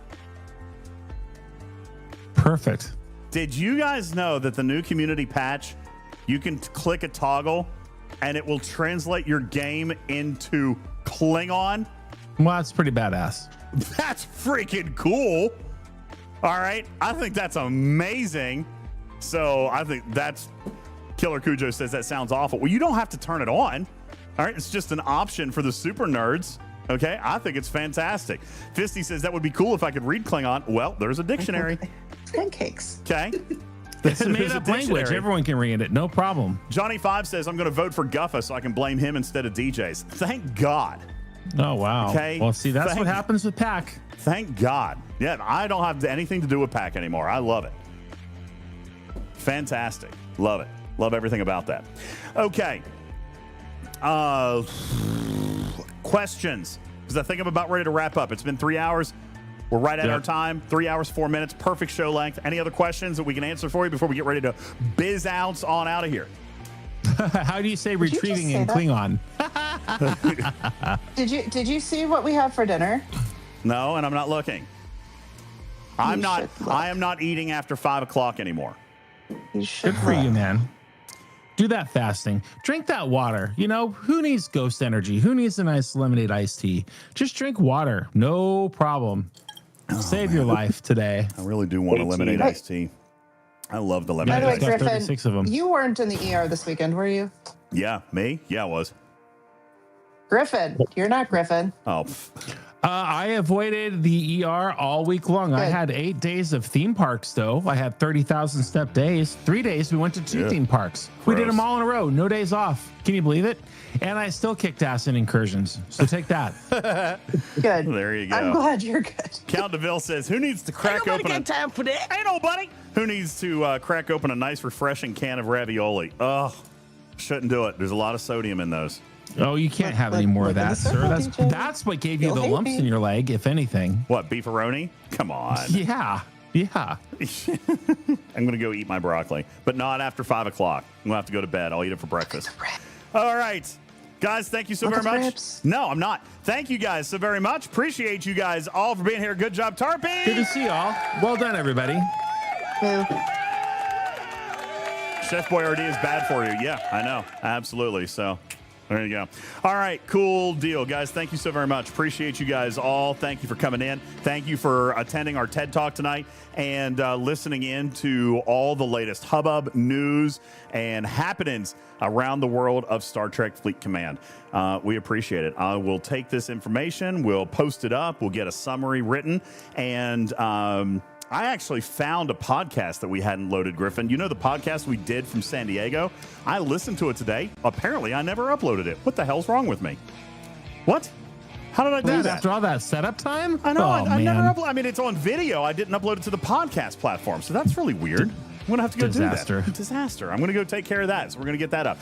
Perfect. Did you guys know that the new community patch, you can click a toggle and it will translate your game into Klingon? Well, that's pretty badass. That's freaking cool. All right. I think that's amazing. So I think that's... Killer Cujo says that sounds awful. Well, you don't have to turn it on. All right. It's just an option for the super nerds. Okay, I think it's fantastic. Fisty says that would be cool if I could read Klingon. Well, there's a dictionary. Pancakes. Okay. It's a made-up language. Everyone can read it. No problem. Johnny 5 says, I'm going to vote for Guffa so I can blame him instead of DJz. Thank God. Oh, wow. Okay. Well, see, that's what happens with Pack. Thank God. Yeah, I don't have anything to do with Pack anymore. I love it. Fantastic. Love it. Love everything about that. Okay. questions, because I think I'm about ready to wrap up. It's been 3 hours. We're right at our time. 3 hours, 4 minutes. Perfect show length. Any other questions that we can answer for you before we get ready to biz out on out of here? How do you say retrieving in Klingon? Did you see what we have for dinner? No, and I'm not looking. I am not eating after 5 o'clock anymore. Good for you, man. Do that fasting. Drink that water. You know, who needs ghost energy? Who needs a nice lemonade iced tea? Just drink water. No problem. Save your life today. I really do want a lemonade iced tea. I love the lemonade iced tea. By the way, Griffin, 36 of them. You weren't in the ER this weekend, were you? Yeah, me? Yeah, I was. Griffin, you're not Griffin. Oh. I avoided the ER all week long. Good. I had 8 days of theme parks, though. I had 30,000 step days. 3 days, we went to 2 theme parks. Gross. We did them all in a row. No days off. Can you believe it? And I still kicked ass in incursions. So take that. Good. There you go. I'm glad you're good. Count DeVille says, who needs to crack open got time for that. Ain't nobody. Who needs to crack open a nice, refreshing can of ravioli? Oh, shouldn't do it. There's a lot of sodium in those. Oh, you can't have any more of that, sir. That's what gave you the lumps in your leg, if anything. What, beefaroni? Come on. Yeah. I'm going to go eat my broccoli, but not after 5 o'clock. I'm going to have to go to bed. I'll eat it for breakfast. All right. Guys, thank you so very much. Rips. No, I'm not. Thank you guys so very much. Appreciate you guys all for being here. Good job, Tarpy. Good to see y'all. Well done, everybody. Chef Boyardee is bad for you. Yeah, I know. Absolutely. So there you go. All right, cool deal, guys. Thank you so very much. Appreciate you guys all. Thank you for coming in. Thank you for attending our TED Talk tonight and listening in to all the latest hubbub, news, and happenings around the world of Star Trek Fleet Command. We appreciate it. I will take this information. We'll post it up. We'll get a summary written. And I actually found a podcast that we hadn't loaded, Griffin. You know the podcast we did from San Diego? I listened to it today. Apparently, I never uploaded it. What the hell's wrong with me? What? How did I do that? After all that setup time? I know. I never uploaded. I mean, it's on video. I didn't upload it to the podcast platform. So that's really weird. I'm going to have to go do that. Disaster. I'm going to go take care of that. So we're going to get that up.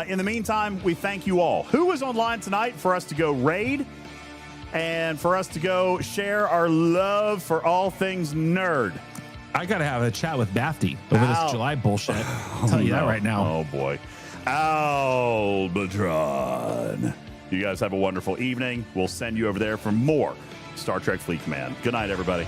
In the meantime, we thank you all. Who was online tonight for us to go raid? And for us to go share our love for all things nerd. I got to have a chat with Bafty over this July bullshit. I'll tell you that right now. Oh, boy. Albatron. You guys have a wonderful evening. We'll send you over there for more Star Trek Fleet Command. Good night, everybody.